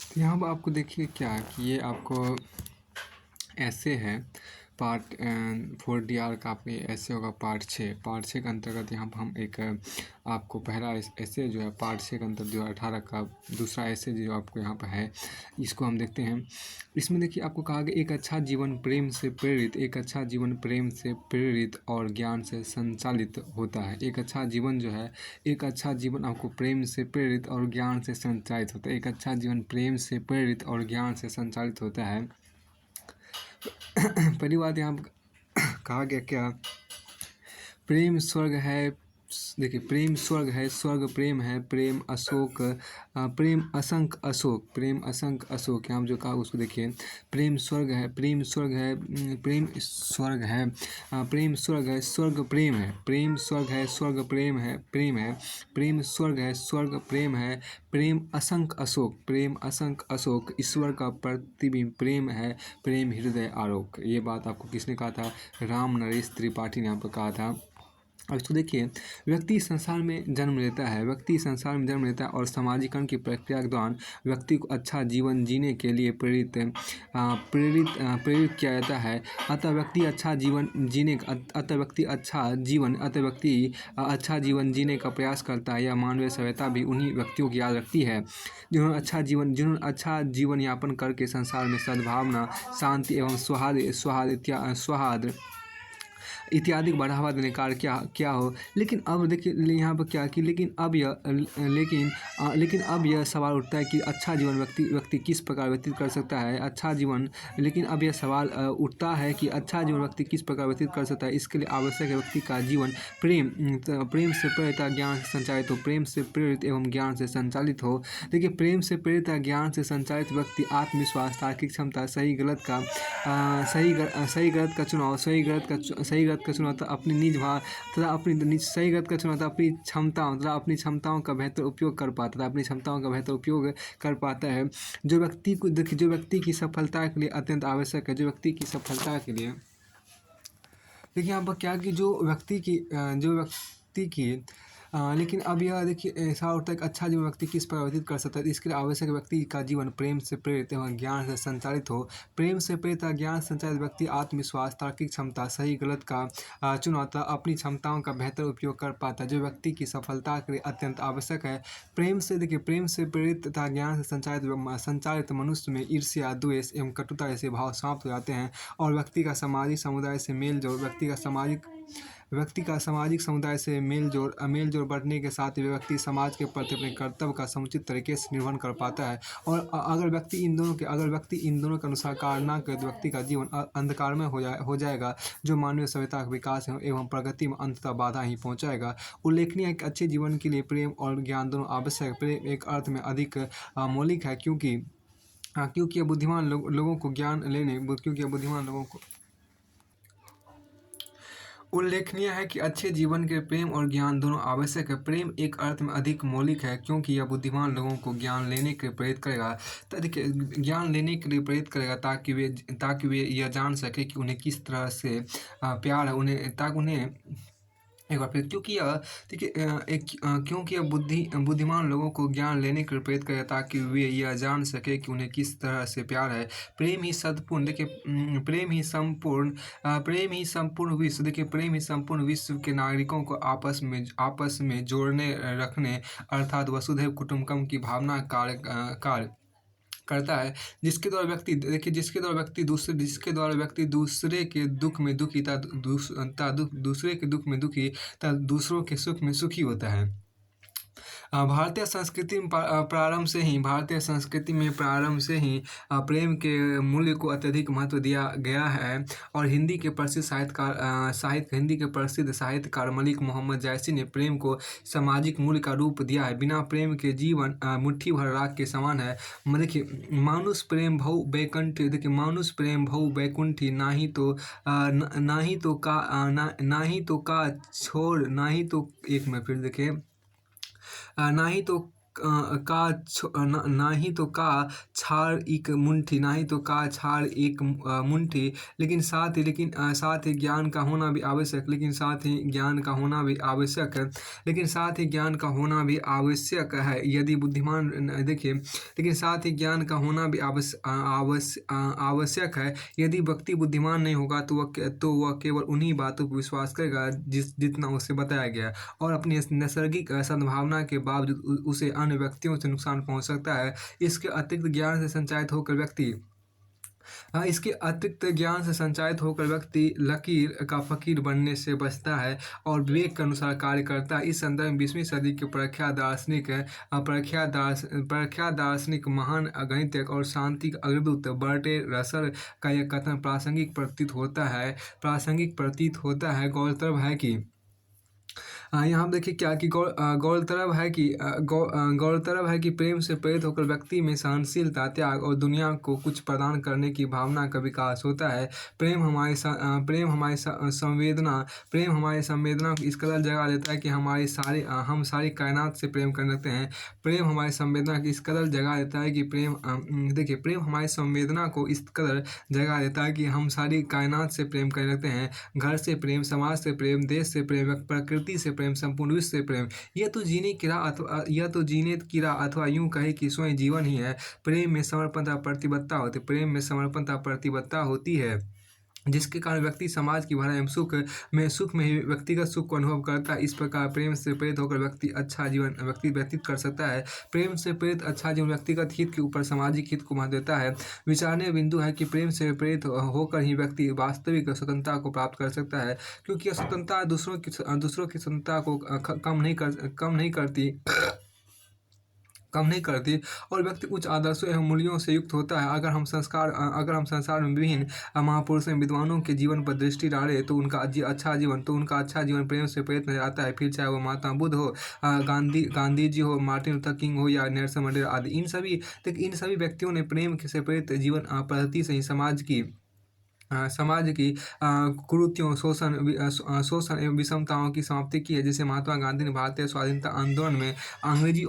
तो यहाँ पर आपको देखिए क्या कि ये आपको ऐसे है पार्ट 4 का आपके ऐसे होगा पार्ट 6 के अंतर्गत यहाँ पर हम एक आपको पहला ऐसे जो है पार्ट 6 के अंतर्गत 2018 का दूसरा ऐसे जो आपको यहाँ पर है इसको हम देखते हैं। इसमें देखिए आपको कहा गया एक अच्छा जीवन प्रेम से प्रेरित, एक अच्छा जीवन प्रेम से प्रेरित और ज्ञान से संचालित होता है। एक अच्छा जीवन जो है, एक अच्छा जीवन आपको प्रेम से प्रेरित और ज्ञान से संचालित होता है। एक अच्छा जीवन प्रेम से प्रेरित और ज्ञान से संचालित होता है। पहली बात यहाँ कहा गया क्या, प्रेम स्वर्ग है। देखिए प्रेम स्वर्ग है, स्वर्ग प्रेम है, प्रेम अशोक, प्रेम असंख अशोक, प्रेम असंख अशोक। यहाँ जो कहा उसको देखिए, प्रेम स्वर्ग है, प्रेम स्वर्ग है, प्रेम स्वर्ग है, प्रेम स्वर्ग है, स्वर्ग प्रेम है, प्रेम स्वर्ग है, स्वर्ग प्रेम है, प्रेम है, प्रेम स्वर्ग है, स्वर्ग प्रेम है, प्रेम असंख अशोक, प्रेम असंख अशोक, ईश्वर का प्रतिबिंब प्रेम है, प्रेम हृदय आरोक। ये बात आपको किसने कहा था? राम नरेश त्रिपाठी ने यहाँ पर कहा था। अब इसको देखिए, व्यक्ति संसार में जन्म लेता है, व्यक्ति संसार में जन्म लेता है और समाजीकरण की प्रक्रिया के दौरान व्यक्ति को अच्छा जीवन जीने के लिए प्रेरित किया जाता है। अतः व्यक्ति अच्छा जीवन जीने का प्रयास करता है। यह मानवीय सभ्यता भी उन्हीं व्यक्तियों की याद रखती है जिन्होंने अच्छा जीवन यापन करके संसार में सद्भावना, शांति एवं सौहार्द इत्यादि को बढ़ावा देने का कार्य क्या हो। लेकिन अब देखिए यहाँ पर क्या कि लेकिन अब यह सवाल उठता है कि अच्छा जीवन व्यक्ति किस प्रकार व्यतीत कर सकता है। लेकिन अब यह सवाल उठता है कि अच्छा जीवन व्यक्ति किस प्रकार व्यतीत कर सकता है। इसके लिए आवश्यक है व्यक्ति का जीवन प्रेम से प्रेरित, ज्ञान से संचालित हो, प्रेम से प्रेरित एवं ज्ञान से संचालित हो। देखिए प्रेम से प्रेरित, ज्ञान से संचालित व्यक्ति आत्मविश्वास, तार्किक क्षमता, सही गलत का चुनाव, अपनी निज भाव तथा अपनी सही गलत का चुनाव तथा अपनी क्षमताओं का बेहतर उपयोग कर पाता है। जो व्यक्ति की सफलता के लिए अत्यंत आवश्यक है। देखिए यहाँ पर क्या कि जो व्यक्ति की लेकिन अब यह देखिए ऐसा होता है कि अच्छा जीवन व्यक्ति किस प्रकार व्यतीत कर सकता है। इसके लिए आवश्यक व्यक्ति का जीवन प्रेम से प्रेरित एवं ज्ञान से संचालित हो। प्रेम से प्रेरित ज्ञान से संचालित व्यक्ति आत्मविश्वास, तार्किक क्षमता, सही गलत का चुनाव तथा अपनी क्षमताओं का बेहतर उपयोग कर पाता है, जो व्यक्ति की सफलता के लिए अत्यंत आवश्यक है। प्रेम से प्रेरित तथा ज्ञान से संचालित मनुष्य में ईर्ष्या, द्वेष एवं कटुता जैसे भाव समाप्त हो जाते हैं और व्यक्ति का सामाजिक समुदाय से मेल जोड़ बढ़ने के साथ ही व्यक्ति समाज के प्रति अपने कर्तव्य का समुचित तरीके से निर्वहन कर पाता है। और अगर व्यक्ति इन दोनों के अनुसार कार्य न करे तो व्यक्ति का जीवन अंधकारमय हो जाएगा, जो मानवीय सभ्यता का विकास एवं प्रगति में अंततः बाधा ही पहुंचाएगा। उल्लेखनीय है कि अच्छे जीवन के लिए प्रेम और ज्ञान दोनों आवश्यक है। प्रेम एक अर्थ में अधिक मौलिक है क्योंकि यह बुद्धिमान लोगों को ज्ञान लेने उल्लेखनीय है कि अच्छे जीवन के प्रेम और ज्ञान दोनों आवश्यक है। प्रेम एक अर्थ में अधिक मौलिक है क्योंकि यह बुद्धिमान लोगों को ज्ञान लेने के लिए प्रेरित करेगा, ताकि वे यह जान सके कि उन्हें किस तरह से प्यार है, एक बार फिर क्योंकि यह बुद्धिमान लोगों को ज्ञान लेने के लिए प्रेरित करेगा ताकि वे यह जान सके कि उन्हें किस तरह से प्यार है। प्रेम ही संपूर्ण विश्व के नागरिकों को आपस में जोड़ने रखने अर्थात वसुधैव कुटुंबकम की भावना कार्य करता है, जिसके द्वारा व्यक्ति दूसरे के दुख में दुखी तथा दूसरों के सुख में सुखी होता है। भारतीय संस्कृति में प्रारंभ से ही प्रेम के मूल्य को अत्यधिक महत्व दिया गया है और हिंदी के प्रसिद्ध साहित्यकार मलिक मोहम्मद जायसी ने प्रेम को सामाजिक मूल्य का रूप दिया है। बिना प्रेम के जीवन मुट्ठी भर राख के समान है। देखिए मानुष प्रेम भव बैकुंठी, नाही तो ना ही तो का छाड़ एक मुट्ठी, ना ही तो का छाड़ एक मुट्ठी, साथ ही ज्ञान का होना भी आवश्यक, लेकिन साथ ही ज्ञान का होना भी आवश्यक है, लेकिन साथ ही ज्ञान का होना भी आवश्यक है यदि बुद्धिमान देखिए, लेकिन साथ ही ज्ञान का होना भी आवश्यक है। यदि व्यक्ति बुद्धिमान नहीं होगा तो वह केवल उन्हीं बातों पर विश्वास करेगा जितना उसे बताया गया, और अपनी इस नैसर्गिक सद्भावना के बावजूद उसे अन्य व्यक्तियों से नुकसान पहुंच सकता है। इसके अतिरिक्त ज्ञान से संचालित होकर व्यक्ति इसके अतिरिक्त ज्ञान से संचालित होकर व्यक्ति लकीर का फकीर बनने से बचता है और विवेक के अनुसार कार्य करता है। इस संदर्भ में 20वीं सदी के प्रख्यात दार्शनिक महान गणितज्ञ और शांति के अग्रदूत बर्टे रसल का यह कथन प्रासंगिक प्रतीत होता है। गौरतलब है कि यहाँ देखिए क्या कि गौरतलब है कि प्रेम से प्रेरित होकर व्यक्ति में सहनशीलता, त्याग और दुनिया को कुछ प्रदान करने की भावना का विकास होता है। प्रेम हमारी संवेदना को इस कदर जगा देता है कि हम सारी कायनात से प्रेम करने लगते हैं। प्रेम हमारी संवेदना को इस कदर जगा देता है कि प्रेम हमारी संवेदना को इस कदर जगा देता है कि हम सारी कायनात से प्रेम करने लगते हैं। घर से प्रेम, समाज से प्रेम, देश से प्रेम, प्रकृति से प्रेम, संपूर्ण विश्व से प्रेम। यह तो जीने की राह अथवा यूं कहे कि स्वयं जीवन ही है। प्रेम में समर्पणता प्रतिबद्धता होती है, जिसके कारण व्यक्ति समाज की भलाई एवं सुख में ही व्यक्तिगत सुख को अनुभव करता है। इस प्रकार प्रेम से प्रेरित होकर व्यक्ति अच्छा जीवन व्यतीत कर सकता है। प्रेम से प्रेरित अच्छा जीवन व्यक्तिगत हित के ऊपर सामाजिक हित को महत्व देता है। विचारने बिंदु है कि प्रेम से प्रेरित होकर ही व्यक्ति वास्तविक स्वतंत्रता को प्राप्त कर सकता है, क्योंकि यह स्वतंत्रता दूसरों की स्वतंत्रता को कम नहीं करती और व्यक्ति उच्च आदर्शों एवं मूल्यों से युक्त होता है। अगर हम संसार में विभिन्न महापुरुषों विद्वानों के जीवन पर दृष्टि डालें तो उनका अच्छा जीवन प्रेम से प्रेरित नजर आता है। फिर चाहे वो महात्मा बुद्ध हो, गांधी जी हो, मार्टिन लूथर किंग हो या नेल्सन मंडेला आदि, इन सभी व्यक्तियों ने प्रेम से प्रेरित जीवन पद्धति से ही समाज की कुरीतियों, शोषण एवं विषमताओं की समाप्ति की है। जैसे महात्मा गांधी ने भारतीय स्वाधीनता आंदोलन में अंग्रेजी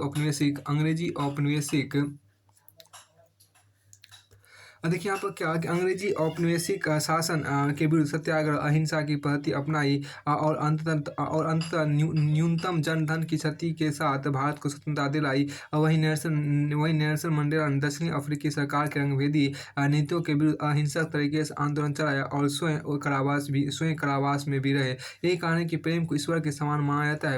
औपनिवेशिक देखिए यहाँ पर क्या कि अंग्रेजी औपनिवेशिक शासन के विरुद्ध सत्याग्रह, अहिंसा की पद्धति अपनाई और अंततः न्यूनतम जनधन की क्षति के साथ भारत को स्वतंत्रता दिलाई। वहीं नेल्सन मंडेला ने दक्षिणी अफ्रीकी सरकार के रंगभेदी नीतियों के विरुद्ध अहिंसक तरीके से आंदोलन चलाया और स्वयं कारावास में भी रहे। यही कारण है कि प्रेम को ईश्वर के समान माना जाता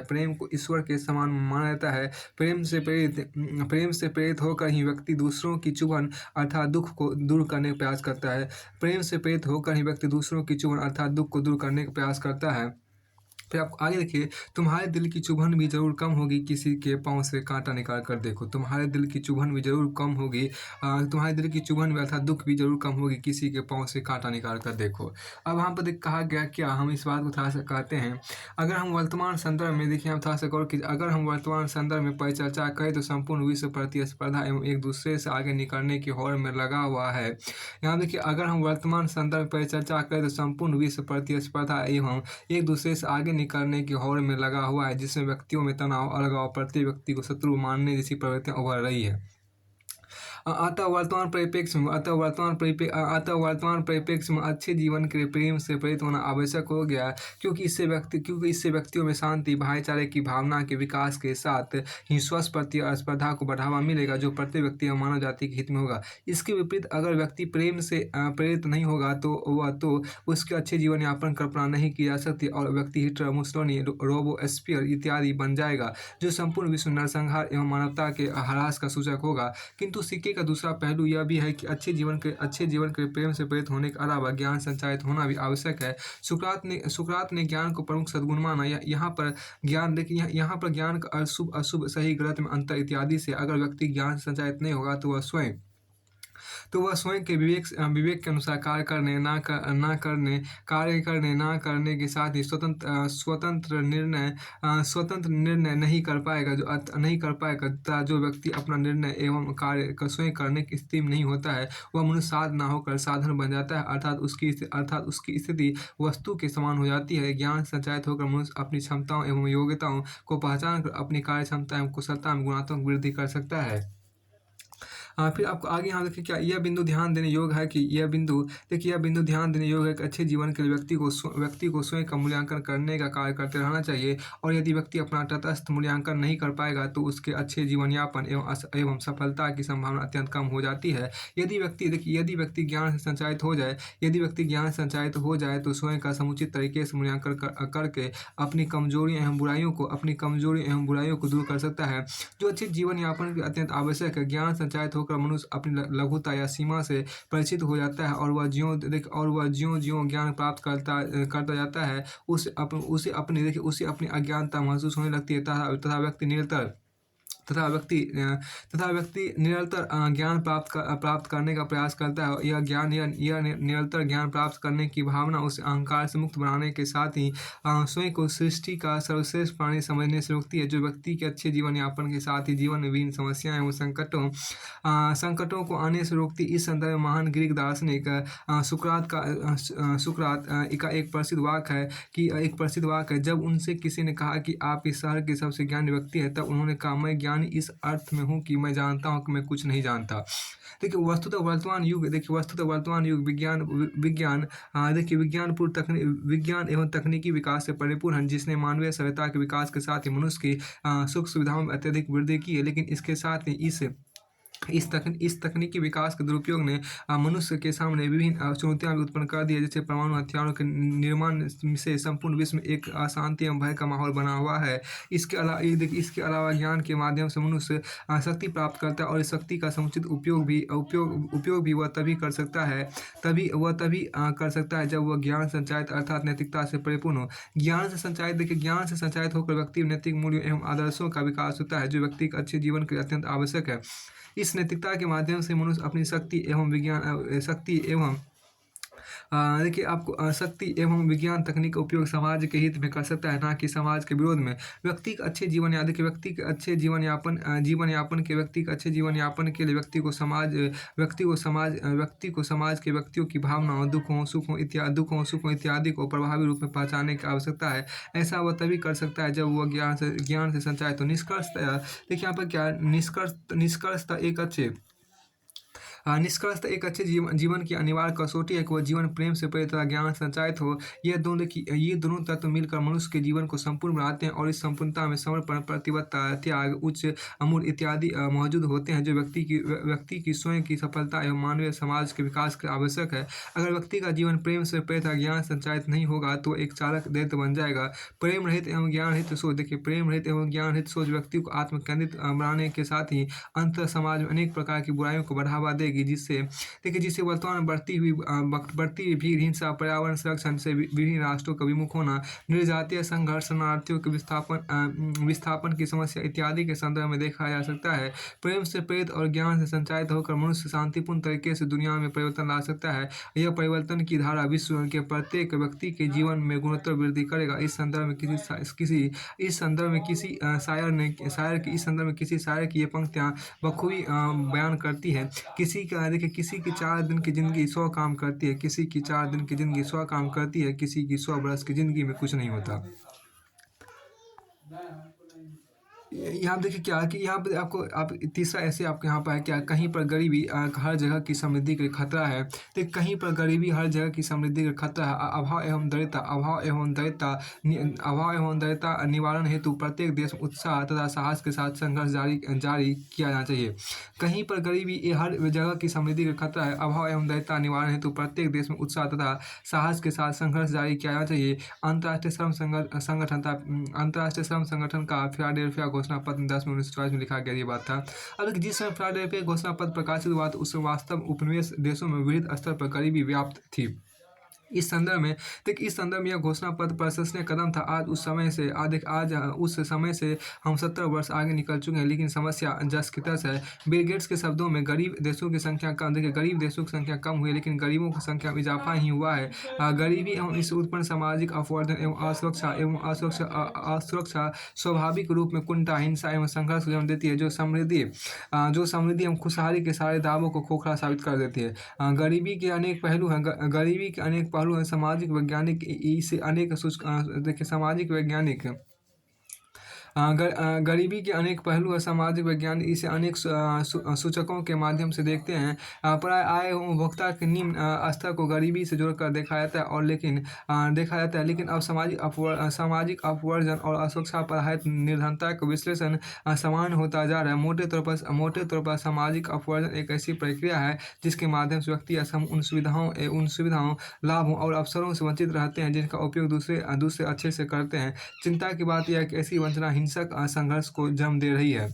है। प्रेम से प्रेरित होकर ही व्यक्ति दूसरों की चुभन अर्थात दुख को दूर करने का प्रयास करता है। प्रेम से प्रेरित होकर ही व्यक्ति दूसरों की चुभन अर्थात दुख को दूर करने का प्रयास करता है। फिर आप आगे देखिए, तुम्हारे दिल की चुभन भी जरूर कम होगी, किसी के पाँव से कांटा निकाल कर देखो। तुम्हारे दिल की चुभन भी जरूर कम होगी, तुम्हारे दिल की चुभन भी अर्थात दुख भी जरूर कम होगी, किसी के पाँव से कांटा निकाल कर देखो। अब यहाँ पर कहा गया क्या, हम इस बात को थोड़ा सा कहते हैं। अगर हम वर्तमान संदर्भ में देखिए, हम थोड़ा सा गौर कीजिए, अगर हम वर्तमान संदर्भ में परिचर्चा करें तो संपूर्ण विश्व प्रतिस्पर्धा एवं एक दूसरे से आगे निकलने की होड़ में लगा हुआ है। यहाँ देखिए, अगर हम वर्तमान संदर्भ में परिचर्चा करें तो संपूर्ण विश्व प्रतिस्पर्धा एवं एक दूसरे से आगे निकलने की होड़ में लगा हुआ है, जिसमें व्यक्तियों में तनाव, अलगाव, प्रत्येक व्यक्ति को शत्रु मानने जैसी प्रवृत्तियां उभर रही है। अतः वर्तमान परिप्रेक्ष्य में अच्छे जीवन के लिए प्रेम से प्रेरित होना आवश्यक हो गया, क्योंकि इससे व्यक्तियों में शांति, भाईचारे की भावना के विकास के साथ ही स्वस्थ प्रतिस्पर्धा को बढ़ावा मिलेगा, जो प्रत्येक व्यक्ति और मानव जाति के हित में होगा। इसके विपरीत अगर व्यक्ति प्रेम से प्रेरित नहीं होगा तो उसके अच्छे जीवन यापन कल्पना नहीं की जा सकती और व्यक्ति हिटलर, मुसोलिनी, रोबोस्पियर इत्यादि बन जाएगा, जो संपूर्ण विश्व नरसंहार एवं मानवता के ह्रास का सूचक होगा। किंतु सिक्के का दूसरा पहलू यह भी है कि अच्छे जीवन के प्रेम से प्रेरित होने के अलावा ज्ञान संचारित होना भी आवश्यक है। सुकरात ने ज्ञान को प्रमुख सद्गुण माना। यहाँ पर ज्ञान का शुभ अशुभ, सही गलत में अंतर इत्यादि से अगर व्यक्ति ज्ञान संचारित नहीं होगा तो वह स्वयं तो वह स्वयं के विवेक के अनुसार कार्य करने ना करने के साथ ही स्वतंत्र निर्णय नहीं कर पाएगा, नहीं कर पाएगा, तथा जो व्यक्ति अपना निर्णय एवं कार्य स्वयं करने की स्थिति में नहीं होता है, वह मनुष्य साध ना होकर साधन बन जाता है, अर्थात उसकी स्थिति वस्तु के समान हो जाती है। ज्ञान संचालित होकर मनुष्य अपनी क्षमताओं एवं योग्यताओं को पहचान कर अपनी कार्य क्षमता एवं कुशलता में गुणात्मक वृद्धि कर सकता है। फिर आपको आगे यहाँ देखिए क्या यह बिंदु ध्यान देने योग्य है कि यह बिंदु ध्यान देने योग्य है कि अच्छे जीवन के लिए व्यक्ति को स्वयं का मूल्यांकन करने का कार्य करते रहना चाहिए, और यदि व्यक्ति अपना तटस्थ मूल्यांकन नहीं कर पाएगा तो उसके अच्छे जीवन यापन एवं सफलता की संभावना अत्यंत कम हो जाती है। यदि व्यक्ति ज्ञान से संचालित हो जाए तो स्वयं का समुचित तरीके से मूल्यांकन करके अपनी कमजोरियों एवं बुराइयों को दूर कर सकता है, जो अच्छे जीवन यापन के लिए अत्यंत आवश्यक है। ज्ञान संचालित होकर मनुष्य अपनी लघुता या सीमा से परिचित हो जाता है, और वह ज्यों ज्ञान प्राप्त करता जाता है, उसे अपनी अज्ञानता महसूस होने लगती है, तथा व्यक्ति निरंतर ज्ञान प्राप्त करने का प्रयास करता है। यह निरंतर ज्ञान प्राप्त करने की भावना उसे अहंकार से मुक्त बनाने के साथ ही स्वयं को सृष्टि का सर्वश्रेष्ठ प्राणी समझने से रोकती है, जो व्यक्ति के अच्छे जीवन यापन के साथ ही जीवन में विभिन्न समस्याएं एवं संकटों को आने से रोकती। इस संदर्भ में महान ग्रीक दार्शनिक सुकरात का एक प्रसिद्ध वाक्य है, जब उनसे किसी ने कहा कि आप इस शहर के सबसे ज्ञानी व्यक्ति हैं, तब उन्होंने कहा, मैं ज्ञानी इस अर्थ में हूँ कि मैं जानता हूँ कि मैं कुछ नहीं जानता। देखिए वस्तुतः वर्तमान युग विज्ञान एवं तकनीकी विकास से परिपूर्ण है, जिसने मानवीय सभ्यता के विकास के साथ ही मनुष्य की सुख सुविधाओं में अत्यधिक वृद्धि की है, लेकिन इसके साथ ही इस तकनीकी विकास के दुरुपयोग ने मनुष्य के सामने विभिन्न चुनौतियां भी उत्पन्न कर दी है, जैसे परमाणु हथियारों के निर्माण से संपूर्ण विश्व में एक अशांति एवं भय का माहौल बना हुआ है। इसके अलावा ज्ञान के माध्यम से मनुष्य शक्ति प्राप्त करता है, और इस शक्ति का समुचित उपयोग भी वह तभी कर सकता है जब वह ज्ञान संचालित अर्थात नैतिकता से परिपूर्ण हो। ज्ञान से संचालित होकर व्यक्ति में नैतिक मूल्यों एवं आदर्शों का विकास होता है, जो व्यक्ति के अच्छे जीवन के लिए अत्यंत आवश्यक है। इस नैतिकता के माध्यम से मनुष्य अपनी शक्ति एवं विज्ञान तकनीक का उपयोग समाज के हित में कर सकता है, ना कि समाज के विरोध में। व्यक्ति के अच्छे जीवन यापन के लिए व्यक्ति को समाज के व्यक्तियों की भावनाओं, दुखों सुखों इत्यादि को प्रभावी रूप में पहचानने की आवश्यकता है। ऐसा वह तभी कर सकता है जब वह ज्ञान से संचालित हो। निष्कर्षतः देखिए यहाँ पर क्या निष्कर्षतः एक अच्छे जीवन की अनिवार्य कसौटी है कि वह जीवन प्रेम से प्रेरित तथा ज्ञान संचालित हो। ये दोनों तत्व मिलकर मनुष्य के जीवन को संपूर्ण बनाते हैं, और इस संपूर्णता में समर्पण, प्रतिबद्धता, त्याग, उच्च अमूल्य इत्यादि मौजूद होते हैं, जो व्यक्ति की स्वयं की सफलता एवं मानवीय समाज के विकास के आवश्यक है। अगर व्यक्ति का जीवन प्रेम से प्रेरित तथा ज्ञान संचालित नहीं होगा तो एक चालक दैत्य बन जाएगा। प्रेम रहित एवं ज्ञान रहित सोच व्यक्ति को आत्म केंद्रित बनाने के साथ ही अंतर समाज में अनेक प्रकार की बुराइयों को बढ़ावा देगी, जिससे वर्तमान में बढ़ती हुई भीड़, हिंसा, पर्यावरण संरक्षण से विभिन्न राष्ट्रों का विमुख होना, निर्जातीय संघर्ष, शरणार्थियों के विस्थापन की समस्या इत्यादि के संदर्भ में देखा जा सकता है। प्रेम से प्रेरित और ज्ञान से संचालित होकर मनुष्य शांतिपूर्ण तरीके से दुनिया में परिवर्तन ला सकता है। यह परिवर्तन की धारा विश्व के प्रत्येक व्यक्ति के जीवन में गुणोत्तर वृद्धि करेगा। इस संदर्भ में किसी शायर की ये पंक्तियां बखूबी बयान करती है। किसी की 4 दिन की जिंदगी 100 काम करती है, किसी की 4 दिन की जिंदगी 100 काम करती है, किसी की 100 बरस की जिंदगी में कुछ नहीं होता। यहाँ देखिए क्या कि यहाँ पे आप तीसरा ऐसे आपके यहाँ पर है क्या, कहीं पर गरीबी हर जगह की समृद्धि का खतरा है। तो कहीं पर गरीबी हर जगह की समृद्धि का खतरा है। अभाव एवं दरिद्रता निवारण हेतु प्रत्येक देश में उत्साह तथा साहस के साथ संघर्ष जारी किया जाना चाहिए। कहीं पर गरीबी हर जगह की समृद्धि का खतरा है। अभाव एवं दरिद्रता निवारण हेतु प्रत्येक देश में उत्साह तथा साहस के साथ संघर्ष जारी किया जाना चाहिए। अंतर्राष्ट्रीय श्रम संगठन का फिलाडेल्फिया घोषणा पत्र 10/1944 में लिखा गया ये बात था। अब जिस समय फिलाडेल्फिया घोषणा पत्र प्रकाशित हुआ तो उस वास्तव उपनिवेश देशों में विविध स्तर पर गरीबी व्याप्त थी। इस संदर्भ में देखिए, इस संदर्भ में यह घोषणा पत्र प्रशंसनीय कदम था। आज उस समय से उस समय से हम 70 वर्ष आगे निकल चुके हैं, लेकिन समस्या जस की तस है। बिल गेट्स के शब्दों में गरीब देशों की संख्या कम, देखिए गरीब देशों की संख्या कम हुई है, लेकिन गरीबों की संख्या में इजाफा ही हुआ है। गरीबी एवं इससे उत्पन्न सामाजिक अपवर्जन एवं असुरक्षा स्वाभाविक रूप में कुंठा, हिंसा एवं संघर्ष को जन्म देती है, जो समृद्धि एवं खुशहाली के सारे दावों को खोखला साबित कर देती है। गरीबी के अनेक पहलू हैं। गरीबी के अनेक पहलू हैं। सामाजिक वैज्ञानिक इसे अनेक देखिए सामाजिक वैज्ञानिक गरीबी के अनेक पहलू और सामाजिक विज्ञान इसे अनेक सूचकों के माध्यम से देखते हैं। प्राय आय एवं उपभोक्ता के निम्न स्तर को गरीबी से जोड़कर देखा जाता है, लेकिन अब सामाजिक अपवर्जन और असुरक्षा पर आधारित निर्धनता का विश्लेषण समान होता जा रहा है। मोटे तौर पर सामाजिक अपवर्जन एक ऐसी प्रक्रिया है जिसके माध्यम से व्यक्ति या समूह उन सुविधाओं, लाभों और अवसरों से वंचित रहते हैं जिनका उपयोग दूसरे अच्छे से करते हैं। चिंता की बात यह है कि ऐसी वंचना हिंसक संघर्ष को जन्म दे रही है।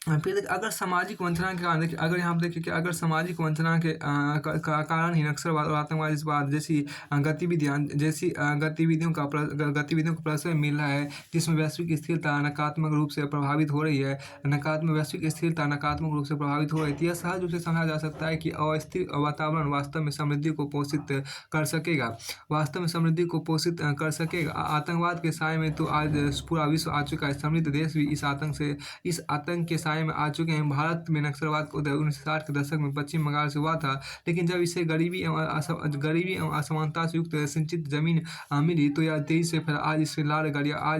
फिर देखिए, अगर सामाजिक वंचना के कारण देखिए, अगर यहाँ पर देखिए कि अगर सामाजिक वंचना के कारण ही नक्सलवाद और आतंकवाद जैसी गतिविधियों का प्रश्रय मिल रहा है, जिसमें वैश्विक स्थिरता नकारात्मक रूप से प्रभावित हो रही है। तो यह सहज रूप से समझा जा सकता है कि अस्थिर वातावरण वास्तव में समृद्धि को पोषित कर सकेगा। आतंकवाद के साए में तो आज पूरा विश्व आ चुका है। समृद्ध देश भी इस आतंक के साए में आ चुके हैं। भारत में नक्सलवाद को 1960 के दशक में पश्चिम बंगाल से हुआ था, लेकिन जब इसे गरीबी एवं असमानता से युक्त सिंचित जमीन मिली तो यह तेजी से फैला। आज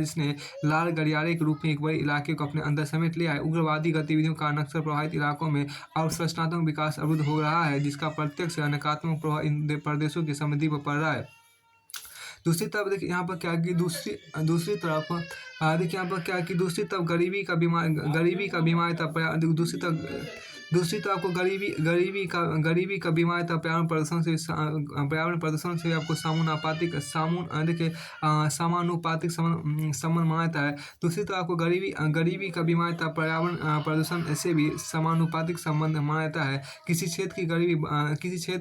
इसने लाल गलियारे के रूप में एक बड़े इलाके को अपने अंदर समेट लिया है। उग्रवादी गतिविधियों का नक्सल प्रभावित इलाकों में अवसंरचनात्मक विकास अवरुद्ध हो रहा है, जिसका प्रत्यक्ष या नकारात्मक प्रभाव इन प्रदेशों की समृद्धि पर पड़ रहा है। दूसरी तरफ देखिए यहाँ पर क्या कि दूसरी तरफ गरीबी का बीमारी था। दूसरी तरफ आपको गरीबी का बीमारी था। पर्यावरण प्रदूषण से आपको समानुपातिक संबंध माना जाता है। दूसरी तरफ आपको गरीबी का बीमारी था। पर्यावरण प्रदूषण से भी समानुपातिक संबंध माना जाता है। किसी क्षेत्र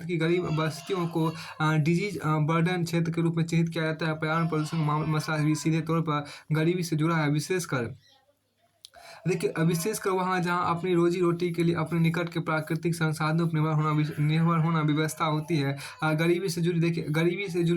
की गरीब बस्तियों को डिजीज बर्डन क्षेत्र के रूप में चिन्हित किया जाता है। पर्यावरण प्रदूषण का मसला भी सीधे तौर पर गरीबी से जुड़ा है। विशेषकर वहाँ जहाँ अपनी रोजी रोटी के लिए अपने निकट के प्राकृतिक संसाधनों पर निर्भर होना व्यवस्था होती है। गरीबी से जुड़ी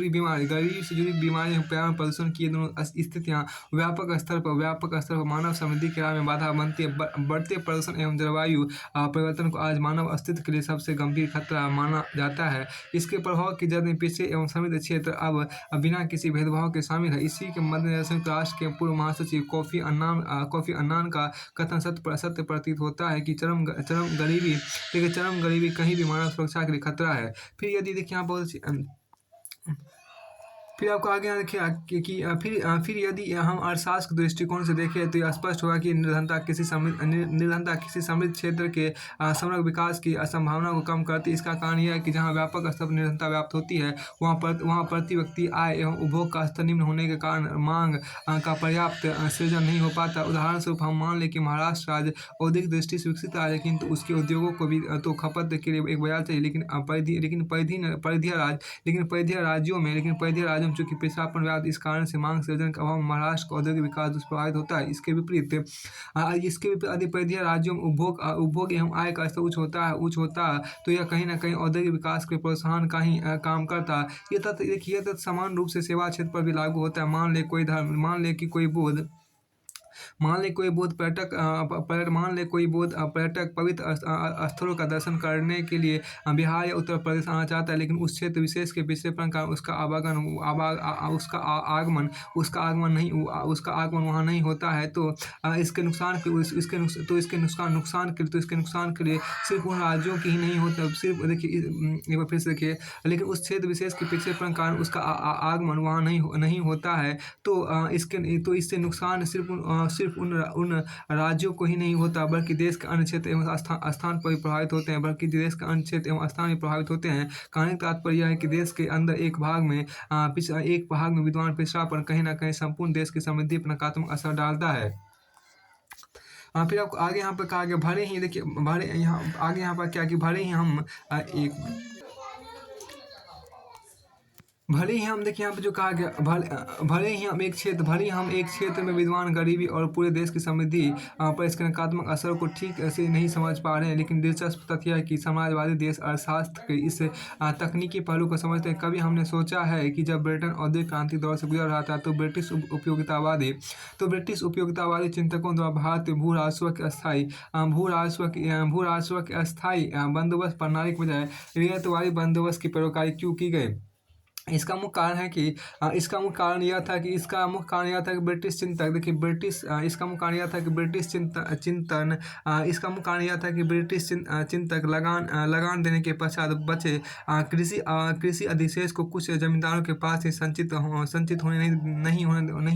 बीमारी पर्यावरण प्रदूषण की ये दोनों स्थितियाँ व्यापक स्तर पर मानव समृद्धि के राह में बाधा बनती है। बढ़ते प्रदूषण एवं जलवायु परिवर्तन को आज मानव अस्तित्व के लिए सबसे गंभीर खतरा माना जाता है। इसके प्रभाव की जद में पिछड़े एवं समृद्ध क्षेत्र अब बिना किसी भेदभाव के शामिल है। इसी के मद्देनजर संयुक्त राष्ट्र के पूर्व महासचिव कोफी अन्नान का कथन सत्य प्रतीत होता है कि चरम गरीबी कहीं भी मानव सुरक्षा के लिए खतरा है। फिर यदि देखिए यहाँ बहुत फिर आपको आगे यहाँ देखिए फिर यदि हम अर्थशास्त्र के दृष्टिकोण से देखें तो यह स्पष्ट होगा कि निर्धनता किसी समृद्ध क्षेत्र के समग्र विकास की असंभावना को कम करती है। इसका कारण यह है कि जहाँ व्यापक स्तर पर निर्धनता व्याप्त होती है वहाँ प्रति व्यक्ति आय एवं उपभोग का स्तर निम्न होने के कारण मांग का पर्याप्त सृजन नहीं हो पाता। उदाहरण स्वरूप हम मान लें कि महाराष्ट्र राज्य औद्योगिक दृष्टि से विकसित है, लेकिन तो उसके उद्योगों को भी तो खपत के लिए एक बाजार चाहिए, लेकिन परिधीय राज्यों में चूंकि पिछड़ापन व्याप्त, इस कारण से मांग सृजन के अभाव में महाराष्ट्र का औद्योगिक विकास दुष्प्रभावित होता है। इसके विपरीत अधिपरिधीय राज्यों में उपभोग एवं आय का स्तर उच्च होता है तो यह कहीं न कहीं औद्योगिक विकास के प्रोत्साहन का ही काम करता है। ये तथ्य समान रूप से सेवा क्षेत्र पर भी लागू होता है। मान ले कोई पर्यटक पवित्र स्थलों का दर्शन करने के लिए बिहार या उत्तर प्रदेश आना चाहता है, लेकिन उस क्षेत्र विशेष के पिछड़ेपन का उसका आगमन वहाँ नहीं होता है। तो इसके नुकसान के लिए सिर्फ उन राज्यों की ही नहीं होता, सिर्फ देखिए एक बार फिर से देखिए, लेकिन उस क्षेत्र विशेष के पिछड़ेपन के कारण उसका आगमन वहाँ नहीं होता है। तो इससे नुकसान सिर्फ उन राज्यों को ही नहीं होता, बल्कि देश के अन्य क्षेत्र एवं स्थान पर भी प्रभावित होते हैं। कहने का तात्पर्य यह है कि देश के अंदर एक भाग में विद्वान पिछड़ापन कहीं न कहीं संपूर्ण देश की समृद्धि पर नकारात्मक असर डालता है। फिर आपको आगे यहाँ पर कहा गया भले ही हम भले ही हम देखिए यहाँ पे जो कहा गया भले ही हम एक क्षेत्र में विद्वान गरीबी और पूरे देश की समृद्धि पर इसके नकारात्मक असर को ठीक से नहीं समझ पा रहे हैं, लेकिन दिलचस्प तथ्य है कि समाजवादी देश अर्थशास्त्र के इस तकनीकी पहलू को समझते हैं। कभी हमने सोचा है कि जब ब्रिटेन औद्योगिक क्रांति दौर से गुजर रहा था तो ब्रिटिश उपयोगितावादी चिंतकों द्वारा भारत भू राजस्व के अस्थायी बंदोबस्त प्रणाली के बजाय रियायतवादी बंदोबस्त की पैरोकारी क्यों की गई। इसका मुख्य कारण है कि इसका मुख्य कारण यह था कि ब्रिटिश चिंतक देखिए ब्रिटिश इसका मुख्य कारण यह था कि ब्रिटिश चिंतक लगान देने के पश्चात बचे कृषि अधिशेष को कुछ जमींदारों के पास ही संचित होने नहीं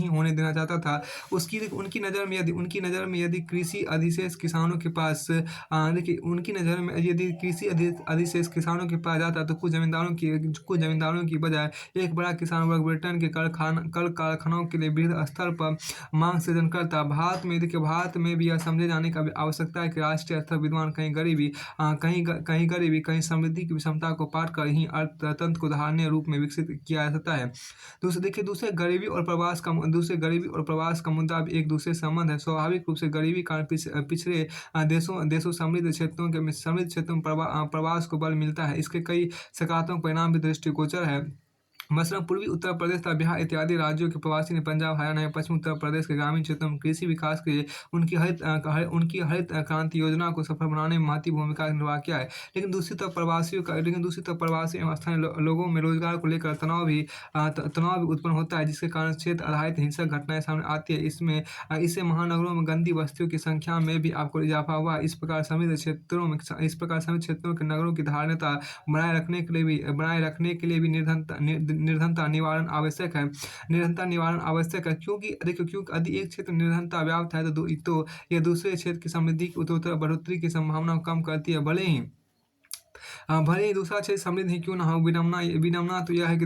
होने देना चाहता था। उनकी नज़र में यदि कृषि अधिशेष किसानों के पास देखिए उनकी नज़र में यदि कृषि अधिशेष किसानों के पास जाता तो कुछ जमींदारों की बजाय एक बड़ा किसान वर्ग ब्रिटेन के कल कारखानों के लिए वृहद स्तर पर मांग सृजन करता। भारत में भी यह समझे जाने की आवश्यकता है कि राष्ट्रीय स्तर विद्वान कहीं गरीबी कहीं समृद्धि की विषमता को पाट कर ही अर्थतंत्र को धारणीय रूप में विकसित किया जा सकता है। दूसरे गरीबी और प्रवास का मुद्दा भी एक दूसरे से संबंध है। स्वाभाविक रूप से गरीबी कारण पिछड़े देशों समृद्ध क्षेत्रों में प्रवास को बल मिलता है। इसके कई सकारात्मक परिणाम भी दृष्टिगोचर है। मसलन पूर्वी उत्तर प्रदेश तथा बिहार इत्यादि राज्यों के प्रवासी ने पंजाब, हरियाणा एवं पश्चिमी उत्तर प्रदेश के ग्रामीण क्षेत्रों में कृषि विकास के लिए उनकी हरित क्रांति योजना को सफल बनाने में महत्वपूर्ण भूमिका निर्वाह किया है। लेकिन दूसरी तरफ प्रवासी एवं स्थानीय लोगों में रोजगार को लेकर तनाव भी उत्पन्न होता है, जिसके कारण क्षेत्र आधारित हिंसक घटनाएं सामने आती है। इससे महानगरों में गंदी बस्तियों की संख्या में भी आपको इजाफा हुआ। इस प्रकार समृद्ध क्षेत्रों के नगरों की धारणता बनाए रखने के लिए भी निर्धनता निवारण आवश्यक है। क्योंकि यदि एक क्षेत्र निर्धनता व्याप्त है तो यह दूसरे क्षेत्र की समृद्धि की उत्तरोत्तर बढ़ोतरी की संभावना को कम करती है। भले ही दूसरा क्षेत्र समृद्ध ही क्यों ना हो, विडंबना तो यह है कि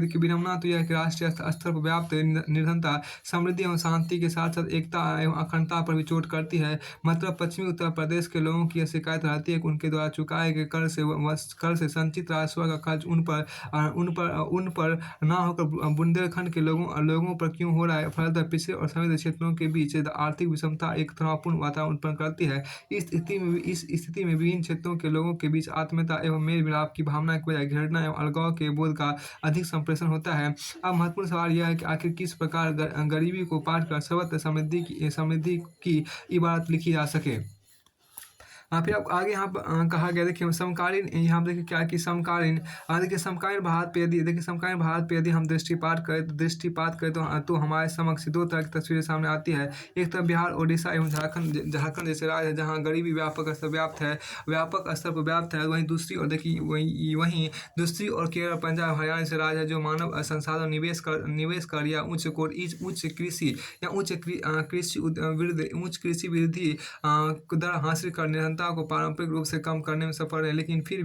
राष्ट्रीय स्तर पर व्याप्त निर्धनता समृद्धि एवं शांति के साथ साथ एकता एवं अखंडता पर भी चोट करती है। मतलब पश्चिमी उत्तर प्रदेश के लोगों की यह शिकायत रहती है कि उनके द्वारा चुकाए गए कर से संचित राजस्व का खर्च उन पर ना होकर बुंदेलखंड के लोगों पर क्यों हो रहा है। फलतः पिछड़े और समृद्ध क्षेत्रों के बीच आर्थिक विषमता एक तनावपूर्ण वातावरण उत्पन्न करती है। इस स्थिति में विभिन्न क्षेत्रों के लोगों के बीच आत्मीयता एवं मेल मिलाप की भावना के बजाय घृणा एवं अलगाव के बोध का अधिक संप्रेषण होता है। अब महत्वपूर्ण सवाल यह है कि आखिर किस प्रकार गरीबी को पाट कर सर्वत्र समृद्धि की इबारत लिखी जा सके। फिर अब आगे यहाँ पर कहा गया देखिए समकालीन, यहाँ पर देखिए क्या कि समकालीन भारत पे यदि हम दृष्टिपात करें तो हमारे समक्ष दो तरह की तस्वीरें सामने आती है। एक तरफ बिहार, उड़ीसा एवं झारखंड जैसे राज्य है जहाँ गरीबी व्यापक स्तर पर व्याप्त है। वहीं दूसरी ओर केरल, पंजाब, हरियाणा जैसे राज्य है जो मानव संसाधन निवेश कर या उच्च कृषि या उच्च कृषि वृद्धि दर हासिल कर निरंतर को पारंपरिक रूप से कम करने में सफल है। लेकिन फिर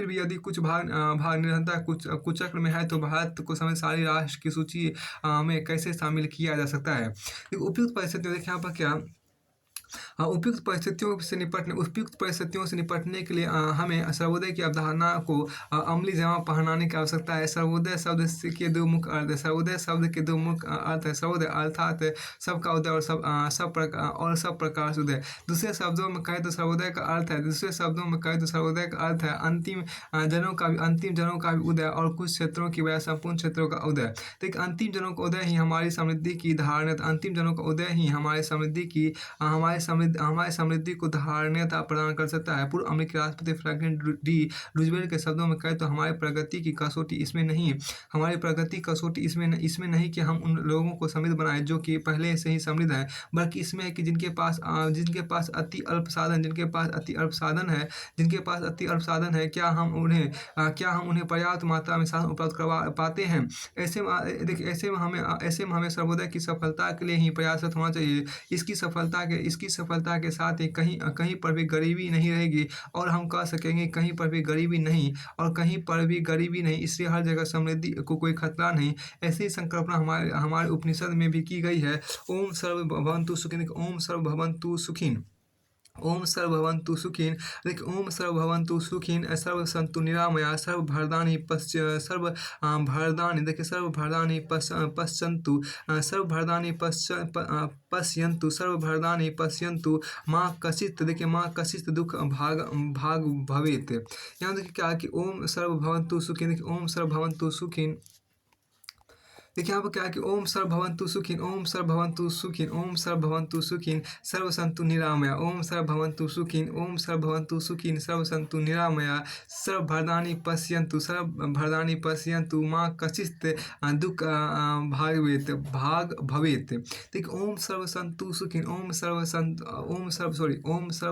भी यदि कुछ भाग निरंतर कुचक्र में है तो भारत को समृद्धशाली राष्ट्र की सूची में कैसे शामिल किया जा सकता है। उपयुक्त परिस्थितियों देखिए यहाँ पर क्या उपयुक्त परिस्थितियों से निपटने के लिए हमें सर्वोदय की अवधारणा को अमली जामा पहनाने की आवश्यकता है। सर्वोदय शब्द के दो मुख्य अर्थ है। सर्वोदय अर्थात सबका उदय और सब प्रकार से उदय। दूसरे शब्दों में कहें तो सर्वोदय का अर्थ है अंतिम जनों का भी उदय और कुछ क्षेत्रों की वजह संपूर्ण क्षेत्रों का उदय। तो अंतिम जनों का उदय ही हमारी समृद्धि की धारणा हमारी समृद्धि को धारणीयता प्रदान कर सकता है। पूर्व अमेरिकी राष्ट्रपति फ्रैंकलिन डी रूजवेल्ट के शब्दों में कहें तो हमारी प्रगति की कसौटी इसमें नहीं कि हम उन लोगों को समृद्ध बनाएं जो कि पहले से ही समृद्ध हैं, बल्कि इसमें है कि जिनके पास अति अल्प साधन है क्या हम उन्हें पर्याप्त मात्रा में साधन उपलब्ध करवा पाते हैं। ऐसे में हमें सर्वोदय की सफलता के लिए ही प्रयासरत होना चाहिए। इसकी सफलता के साथ ही कहीं पर भी गरीबी नहीं रहेगी और हम कह सकेंगे कहीं पर भी गरीबी नहीं, इसलिए हर जगह समृद्धि को कोई खतरा नहीं। ऐसी संकल्पना हमारे उपनिषद में भी की गई है। ओम सर्व भवन्तु सुखिन। ओम सर्वभवन्तु सुखिन। देखिए ओम सर्वभवन्तु सुखिन, सर्व सन्तु निरामया, सर्व भरदानि सर्व भरदानि, देखिए सर्व भरदानि पश्यन्तु, सर्व भरदानि पश्यन्तु, सर्व भरदानि पश्यन्तु, माँ कशित, देखिए माँ कशित दुख भाग भाग भवेत्। यहाँ देखिए क्या है कि ओम सर्वभवन्तु सुखिन, देखिए ओम सर्वभवन्तु सुखिन। देखिए यहाँ पर क्या है कि ओम सर्वभवन्तु सुखिन, ओम सर्वभवन्तु सुखिन, ओम सर्वभवन्तु सुखिन, सर्व सन्तु निरामया, ओम सर्वभवन्तु सुखिन, ओम सर्वभवन्तु सुखिन, सर्व सन्तु निरामया, सर्व भरदानि पश्यन्तु, सर्व भरदानि पश्यन्तु, माँ कशित दुख भाग भवेत्। देखिए ओम सर्व सन्तु सुखिन, ओम सर्व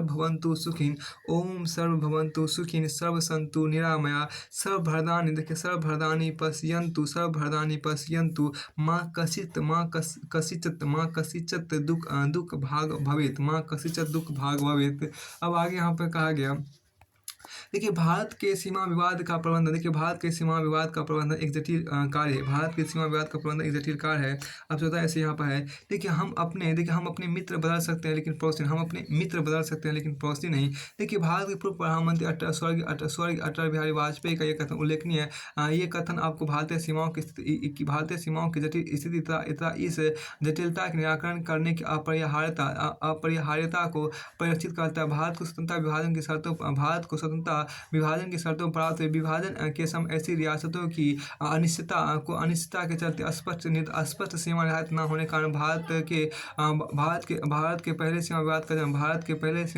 भवन्तु सुखिन, ओम सर्व भवन्तु सुखिन, सर्व सन्तु निरामया, सर्व भरदानि, देखिए सर्व भरदानि पश्यन्तु, सर्व भरदानि पश्यन्तु, माँ कसिचत दुख भाग भवेत्, माँ कसिचत दुख भाग भवेत्। अब आगे यहाँ पर कहा गया, देखिए भारत के सीमा विवाद का प्रबंधन, देखिए भारत के सीमा विवाद का प्रबंधन एक जटिल कार्य है, भारत के सीमा विवाद का प्रबंधन एक जटिल कार्य है। अब चौथा ऐसे यहाँ पर है, देखिए हम अपने मित्र बदल सकते हैं लेकिन पड़ोसी नहीं, हम अपने मित्र बदल सकते हैं लेकिन पड़ोसी नहीं। देखिए भारत के पूर्व प्रधानमंत्री स्वर्गीय अटल बिहारी वाजपेयी का ये कथन उल्लेखनीय है। ये कथन आपको भारतीय सीमाओं की जटिल स्थिति तथा इस जटिलता के निराकरण करने की अपरिहार्यता को परिलक्षित करता है। भारत को स्वतंत्रता विभाजन की शर्तों प्राप्त हुई। विभाजन के समय ऐसी रियासतों की अनिश्चितता के चलते स्पष्ट सीमा निर्धारित न होने के कारण भारत के पहले सीमा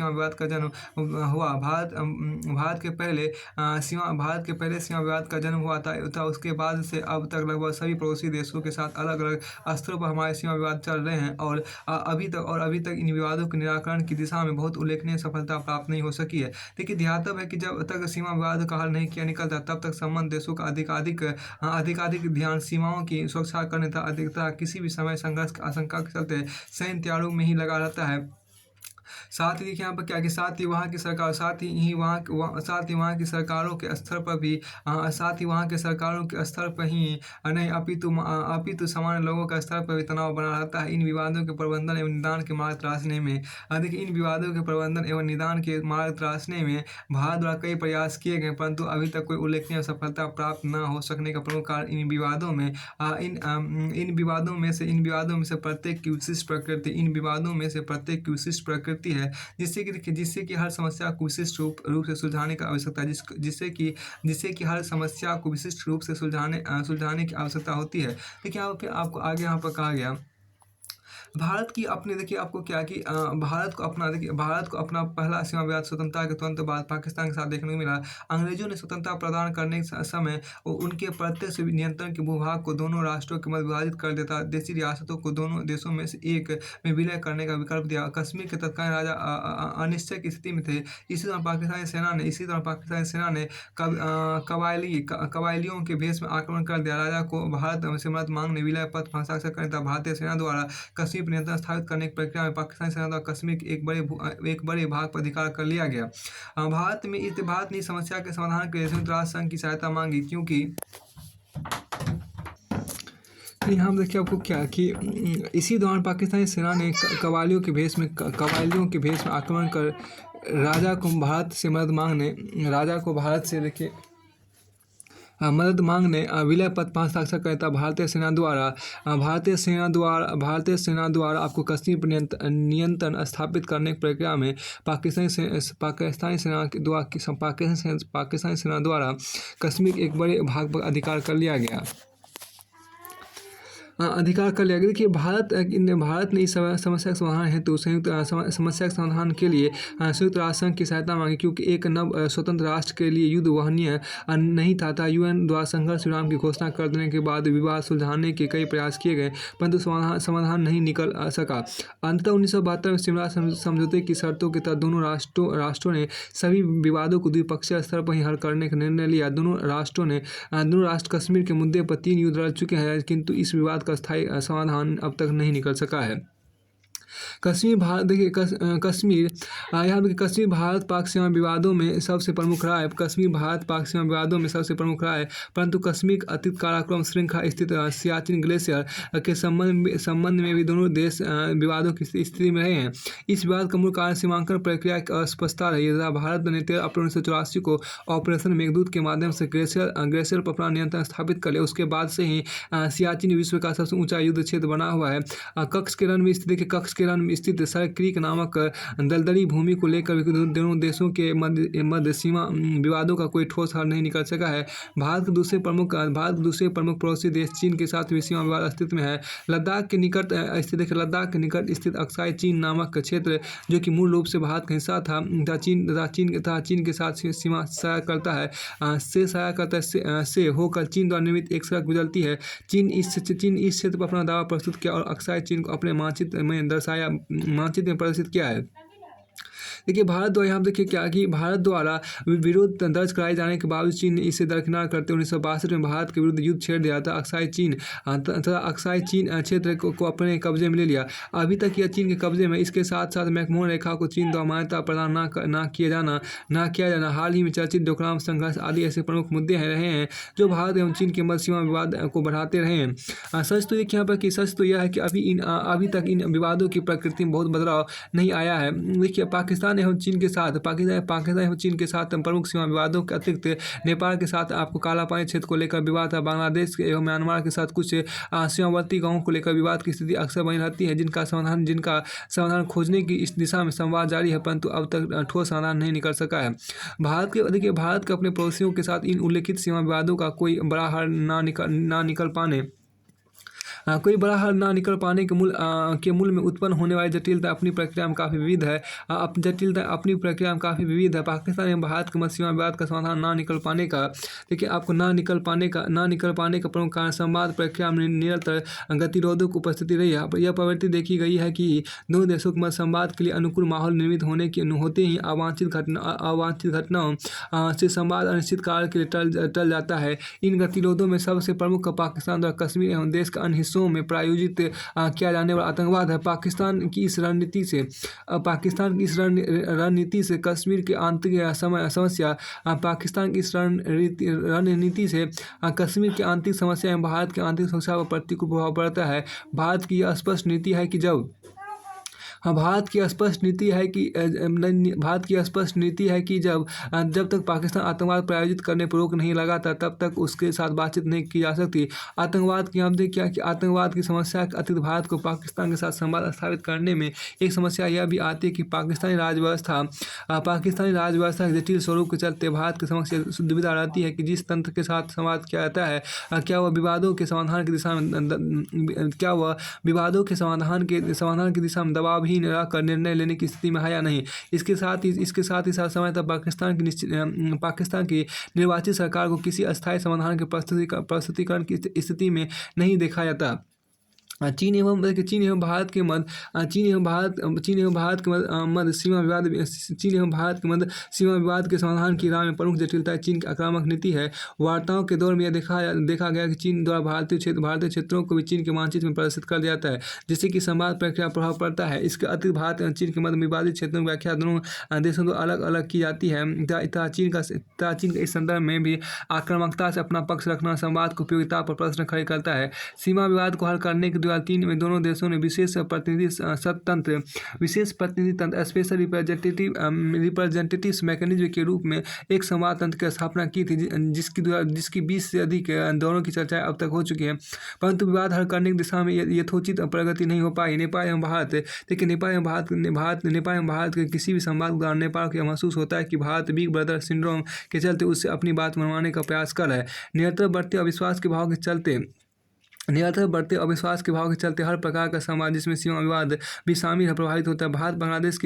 विवाद का जन्म हुआ। भारत के पहले सीमा विवाद का जन्म हुआ था। उसके बाद से अब तक लगभग सभी पड़ोसी देशों के साथ अलग अलग स्तरों पर हमारे सीमा विवाद चल रहे हैं और अभी तक इन विवादों के निराकरण की दिशा में बहुत उल्लेखनीय सफलता प्राप्त नहीं हो सकी है। देखिए ध्यातव्य है कि जब तक सीमा विवाद का हल नहीं किया निकलता तब तक संबंध देशों का अधिकाधिक ध्यान सीमाओं की सुरक्षा करने तथा किसी भी समय संघर्ष की आशंका के चलते सैन्य तैयारों में ही लगा रहता है। साथ ही देखिए यहाँ पर क्या कि साथ ही वहाँ की सरकारों के स्तर पर ही नहीं अपितु सामान्य लोगों का स्तर पर भी तनाव बना रहता है। इन विवादों के प्रबंधन एवं निदान के मार्ग तलाशने में देखिए इन विवादों के प्रबंधन एवं निदान के मार्ग तलाशने में भारत द्वारा कई प्रयास किए गए परंतु अभी तक कोई उल्लेखनीय सफलता प्राप्त न हो सकने का प्रमुख कारण इन विवादों में से प्रत्येक की विशिष्ट प्रकृति है, जिससे कि हर समस्या को विशिष्ट रूप से सुलझाने की आवश्यकता है, जिससे कि हर समस्या को विशिष्ट रूप से सुलझाने की आवश्यकता होती है। देखिए आपको आगे यहाँ पर कहा गया भारत की अपने, देखिए आपको क्या कि भारत को अपना पहला सीमा विवाद स्वतंत्रता के तुरंत बाद पाकिस्तान के साथ देखने को मिला। अंग्रेजों ने स्वतंत्रता प्रदान करने के समय उनके प्रत्यक्ष नियंत्रण के भूभाग को दोनों राष्ट्रों के मध्य विभाजित कर देता देशी रियासतों को दोनों देशों में से एक में विलय करने का विकल्प दिया। कश्मीर के तत्कालीन राजा अनिश्चय की स्थिति में थे। इसी दौरान पाकिस्तानी सेना ने कबायलियों के भेष में आक्रमण कर दिया। राजा को भारत से मदद मांगने विलय पत्र पर हस्ताक्षर करने तथा भारतीय सेना द्वारा कश्मीर पर नियंत्रण स्थापित करने की प्रक्रिया में पाकिस्तानी सेना द्वारा कश्मीर के एक बड़े भाग पर अधिकार कर लिया गया। भारत ने इस समस्या के समाधान के लिए संयुक्त राष्ट्र संघ की सहायता मांगी, क्योंकि यहाँ देखिए आपको क्या कि इसी दौरान पाकिस्तानी सेना ने कबायलियों के भेष में आक्रमण कर राजा को मदद मांगने विलय पत्र पर हस्ताक्षर करता भारतीय सेना द्वारा आपको कश्मीर पर नियंत्रण स्थापित करने की प्रक्रिया में पाकिस्तानी सेना द्वारा कश्मीर के एक बड़े भाग पर अधिकार कर लिया गया। देखिए भारत ने इस समस्या के समाधान हेतु समस्या के समाधान के लिए संयुक्त राष्ट्र संघ की सहायता मांगी, क्योंकि एक नव स्वतंत्र राष्ट्र के लिए युद्ध वाहनीय नहीं था। यूएन द्वारा संघर्ष विराम की घोषणा कर देने के बाद विवाद सुलझाने के कई प्रयास किए गए परंतु समाधान नहीं निकल सका। अंततः 1972 में शिमला समझौते की शर्तों के तहत दोनों राष्ट्रों ने सभी विवादों को द्विपक्षीय स्तर पर ही हल करने का निर्णय लिया। दोनों राष्ट्र कश्मीर के मुद्दे पर 3 युद्ध लड़ चुके हैं, किंतु इस विवाद का स्थायी समाधान अब तक नहीं निकल सका है। कश्मीर भारत देखिए कश्मीर यहाँ पे कश्मीर भारत पाक सीमा विवादों में सबसे प्रमुख रहा है। कश्मीर भारत पाक सीमा विवादों में सबसे प्रमुख रहा है, परंतु कश्मीर के अतीत काराकोरम श्रृंखला स्थित सियाचिन ग्लेशियर के संबंध में भी दोनों देश विवादों की स्थिति में रहे हैं। इस विवाद का मूल कारण सीमांकन प्रक्रिया की अस्पष्टता रही है तथा भारत ने 13 अप्रैल 1984 को ऑपरेशन मेघदूत के माध्यम से ग्लेशियर पर अपना नियंत्रण स्थापित कर लिया। उसके बाद से ही सियाचिन विश्व का सबसे ऊंचा युद्ध क्षेत्र बना हुआ है। कक्स के रण में स्थित सर क्रीक नामक दलदली भूमि को लेकर दोनों देशों के मध्य सीमा विवादों का कोई ठोस हल नहीं निकल सका है। भारत के दूसरे प्रमुख पड़ोसी देश चीन के साथ भी सीमा विवाद अस्तित्व में है। लद्दाख के निकट स्थित अक्साई चीन नामक क्षेत्र, जो कि मूल रूप से भारत का हिस्सा था, चीन के साथ सीमा साझा करता है से होकर चीन द्वारा निर्मित एक सड़क गुजरती है। चीन इस क्षेत्र पर अपना दावा प्रस्तुत किया और अक्साई चीन को अपने मानचित्र में प्रदर्शित किया है। देखिए भारत द्वारा यहाँ देखिए क्या कि भारत द्वारा विरोध दर्ज कराए जाने के बावजूद चीन ने इसे दरकिनार करते 1962 में भारत के विरुद्ध युद्ध छेड़ दिया था। अक्साई चीन क्षेत्र को अपने कब्जे में ले लिया। अभी तक यह चीन के कब्जे में। इसके साथ साथ मैकमोहन रेखा को चीन द्वारा मान्यता प्रदान न किया जाना, हाल ही में चर्चित डोकलाम संघर्ष आदि ऐसे प्रमुख मुद्दे रहे हैं जो भारत एवं चीन के मध्य सीमा विवाद को बढ़ाते रहे हैं। सच तो देखिए यहाँ पर कि सच तो यह है कि अभी तक इन विवादों की प्रकृति में बहुत बदलाव नहीं आया है। देखिए पाकिस्तान एवं चीन के साथ प्रमुख सीमा विवादों के अतिरिक्त नेपाल के साथ आपको काला पानी क्षेत्र को लेकर विवाद है। बांग्लादेश एवं म्यांमार के साथ कुछ सीमावर्ती गांवों को लेकर विवाद की स्थिति अक्सर बनी रहती है, जिनका समाधान खोजने की इस दिशा में संवाद जारी है, परंतु अब तक ठोस समाधान नहीं निकल सका है। भारत के अपने पड़ोसियों के साथ इन उल्लेखित सीमा विवादों का कोई बड़ा हल ना निकल पाने के मूल में उत्पन्न होने वाली जटिलता अपनी प्रक्रिया में काफ़ी विविध है। पाकिस्तान एवं भारत के मध्य सीमा विवाद का समाधान ना निकल पाने का प्रमुख कारण संवाद प्रक्रिया में निरंतर गतिरोधों की उपस्थिति रही है। यह प्रवृत्ति देखी गई है कि दोनों देशों के मध्य संवाद के लिए अनुकूल माहौल निर्मित होते ही अवांछित घटनाओं से संवाद अनिश्चित काल के लिए टल जाता है। इन गतिरोधों में सबसे प्रमुख पाकिस्तान द्वारा कश्मीर एवं देश के अन्य हिस्सों में प्रायोजित किया जाने वाला आतंकवाद है। पाकिस्तान की इस रणनीति से कश्मीर की आंतरिक समस्या एवं भारत की आंतरिक सुरक्षा पर प्रतिकूल प्रभाव पड़ता है। भारत की यह स्पष्ट नीति है कि भारत की स्पष्ट नीति है कि जब तक पाकिस्तान आतंकवाद प्रायोजित करने पर रोक नहीं लगाता तब तक उसके साथ बातचीत नहीं की जा सकती। आतंकवाद की समस्या के अतिरिक्त भारत को पाकिस्तान के साथ संवाद स्थापित करने में एक समस्या यह भी आती है कि पाकिस्तानी राजव्यवस्था के जटिल स्वरूप के चलते भारत की समस्या दुविधा रहती है कि जिस तंत्र के साथ संवाद किया जाता है क्या वह विवादों के समाधान की दिशा में दबाव ही कर निर्णय लेने की स्थिति में है या नहीं। इसके साथ ही समय तक पाकिस्तान की निर्वाचित सरकार को किसी अस्थायी समाधान के प्रस्तुतिकरण की स्थिति में नहीं देखा जाता। चीन एवं भारत के मध्य सीमा विवाद के समाधान की राह में प्रमुख जटिलता चीन की आक्रामक नीति है। वार्ताओं के दौर में यह देखा गया कि चीन द्वारा भारतीय क्षेत्रों को भी चीन के मानचित्र में प्रदर्शित कर दिया जाता है, जिससे कि संवाद प्रक्रिया प्रभाव पड़ता है। इसके अतिरिक्त भारत एवं चीन के मध्य विवादित क्षेत्रों की व्याख्या दोनों देशों द्वारा अलग अलग की जाती है तथा चीन का इस संदर्भ में भी आक्रामकता से अपना पक्ष रखना संवाद की उपयोगिता पर प्रश्न खड़े करता है। सीमा विवाद को हल करने के 2003 में दोनों देशों ने विशेष प्रतिनिधि तंत्र स्पेशल रिप्रेजेंटेटिव मैकेनिज्म के रूप में एक संवाद तंत्र की स्थापना की थी, जिसकी 20 से अधिक दौरों की चर्चाएं अब तक हो चुकी हैं, परंतु विवाद हल करने की दिशा में यथोचित प्रगति नहीं हो पाई। नेपाल एवं भारत के किसी भी संवाद के दौरान नेपाल को महसूस होता है कि भारत बिग ब्रदर सिंड्रोम के चलते उससे अपनी बात मनवाने का प्रयास कर रहा है। निरंतर बढ़ते अविश्वास के भाव के चलते हर प्रकार का समाज जिसमें सीमा विवाद भी शामिल है प्रभावित होता है। भारत बांग्लादेश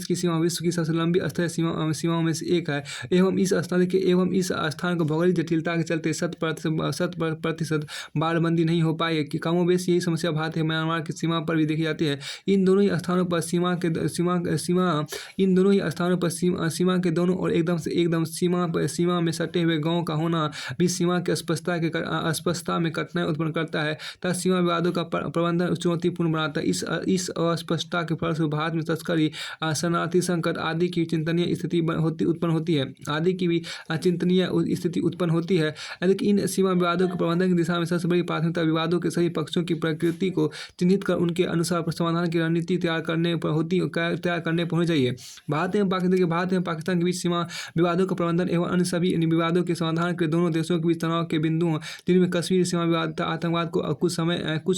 की सीमा विश्व की सबसे लंबी अस्थायी सीमाओं में से एक है एवं इस स्थान को भौगोलिक जटिलता के चलते 100% बाड़बंदी नहीं हो पाई है कि कमोबेश यही समस्या भारत एवं म्यांमार की सीमा पर भी देखी जाती है। इन दोनों ही स्थानों पर सीमा के दोनों और एकदम सीमा में सटे हुए गाँव का होना भी सीमा की अस्पष्टता में कठिनाई उत्पन्न करता है तथा सीमा विवादों का प्रबंधन चुनौतीपूर्ण बनाता है। इस अस्पष्टता के फलस्वरूप भारत में तस्करी, शरणार्थी संकट आदि की चिंतनीय स्थिति उत्पन्न होती है उत्पन्न होती है। लेकिन इन सीमा विवादों के प्रबंधन की दिशा में सबसे बड़ी प्राथमिकता विवादों के सभी पक्षों की प्रकृति को चिन्हित कर उनके अनुसार समाधान की रणनीति तैयार करने पर होनी चाहिए। भारत एवं पाकिस्तान के बीच सीमा विवादों का प्रबंधन एवं अन्य सभी विवादों के समाधान के दोनों देशों के बीच तनाव के बिंदु जिनमें कश्मीर सीमा विवाद तथा आतंकवाद को कुछ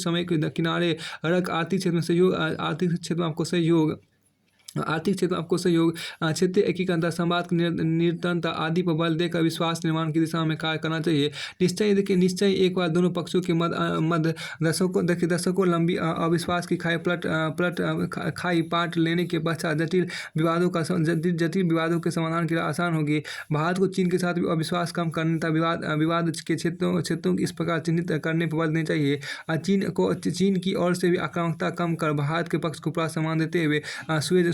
समय के किनारे रख आर्थिक क्षेत्र में आपको सहयोग, क्षेत्रीय एकीकरण, संवाद की निरंतरता आदि पर बल देकर विश्वास निर्माण की दिशा में कार्य करना चाहिए। निश्चय एक बार दोनों पक्षों के मध्य दशकों लंबी अविश्वास की खाई पाट लेने के पश्चात जटिल विवादों के समाधान के लिए आसान होगी। भारत को चीन के साथ अविश्वास कम करने तथा विवाद के क्षेत्रों को इस प्रकार चिन्हित करने पर बल देना चाहिए। चीन की ओर से भी आक्रामकता कम कर भारत के पक्ष को पूरा सम्मान देते हुए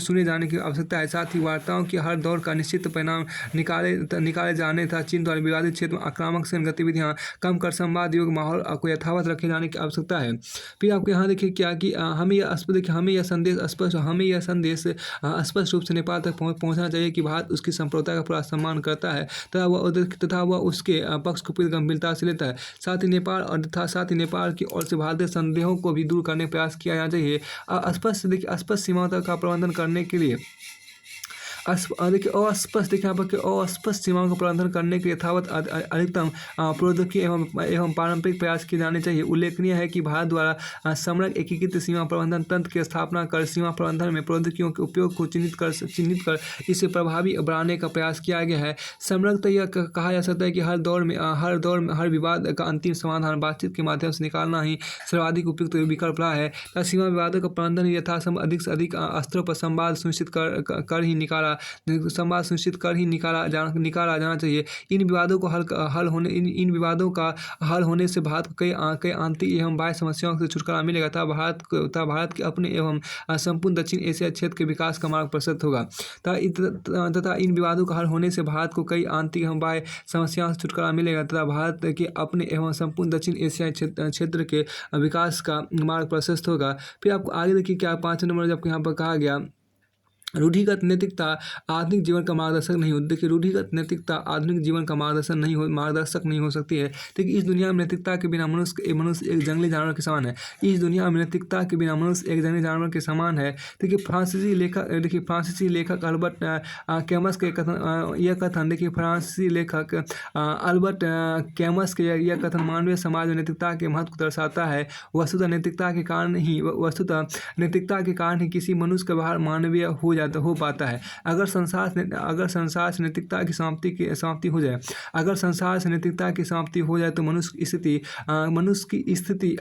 सुने जाने की आवश्यकता है। साथ ही वार्ताओं की हर दौर का निश्चित परिणाम निकाले जाने तथा चीन द्वारा विवादित क्षेत्र में आक्रामक गतिविधियां कम कर संवाद योग्य माहौल को यथावत रखे जाने की आवश्यकता है। फिर आपको यहाँ देखिए क्या कि हमें यह संदेश स्पष्ट रूप से नेपाल तक पहुँचना चाहिए कि भारत उसकी संप्रभुता का पूरा सम्मान करता है तथा वह उसके पक्ष को पूरी गंभीरता से लेता है। साथ ही नेपाल की ओर से भारतीय संदेहों को भी दूर करने का प्रयास किया जाना चाहिए। अस्पष्ट सीमाओं का प्रबंधन करने के लिए अस्पष्ट सीमाओं का प्रबंधन करने के यथावत अधिकतम प्रौद्योगिकी एवं पारंपरिक प्रयास किए जाने चाहिए। उल्लेखनीय है कि भारत द्वारा समग्र एकीकृत सीमा प्रबंधन तंत्र की स्थापना कर सीमा प्रबंधन में प्रौद्योगिकियों के उपयोग को चिन्हित कर इसे प्रभावी बनाने का प्रयास किया गया है। समग्रतः यह कहा जा सकता है कि हर दौर में हर विवाद का अंतिम समाधान बातचीत के माध्यम से निकालना ही सर्वाधिक उपयुक्त विकल्प रहा है। सीमा विवादों का प्रबंधन यथासंभव अधिक से अधिक स्तरों पर संवाद सुनिश्चित कर ही निकाला जाना चाहिए। इन विवादों का हल होने से भारत को कई आंतरिक एवं बाह्य समस्याओं से छुटकारा मिलेगा तथा भारत के अपने एवं संपूर्ण दक्षिण एशिया क्षेत्र के विकास का मार्ग प्रशस्त होगा तथा इन विवादों का हल होने से भारत को कई आंतरिक एवं बाह्य समस्याओं से छुटकारा मिलेगा तथा भारत के अपने एवं संपूर्ण दक्षिण एशिया क्षेत्र के विकास का मार्ग प्रशस्त होगा। फिर आपको आगे देखिए क्या 5 नंबर जब यहाँ पर कहा गया रूढ़िगत नैतिकता आधुनिक जीवन का मार्गदर्शक नहीं होती। देखिए रूढ़िगत नैतिकता आधुनिक जीवन का मार्गदर्शक नहीं हो सकती है। देखिए इस दुनिया में नैतिकता के बिना मनुष्य एक जंगली जानवर के समान है। इस दुनिया में नैतिकता के बिना मनुष्य एक जंगली जानवर के समान है। देखिए फ्रांसीसी लेखक अल्बर्ट कैमस के यह कथन मानवीय समाज में नैतिकता के महत्व को दर्शाता है। वस्तुतः नैतिकता के कारण ही किसी मनुष्य का व्यवहार मानवीय हो पाता है। अगर संसार से नैतिकता की समाप्ति हो जाए तो मनुष्य की स्थिति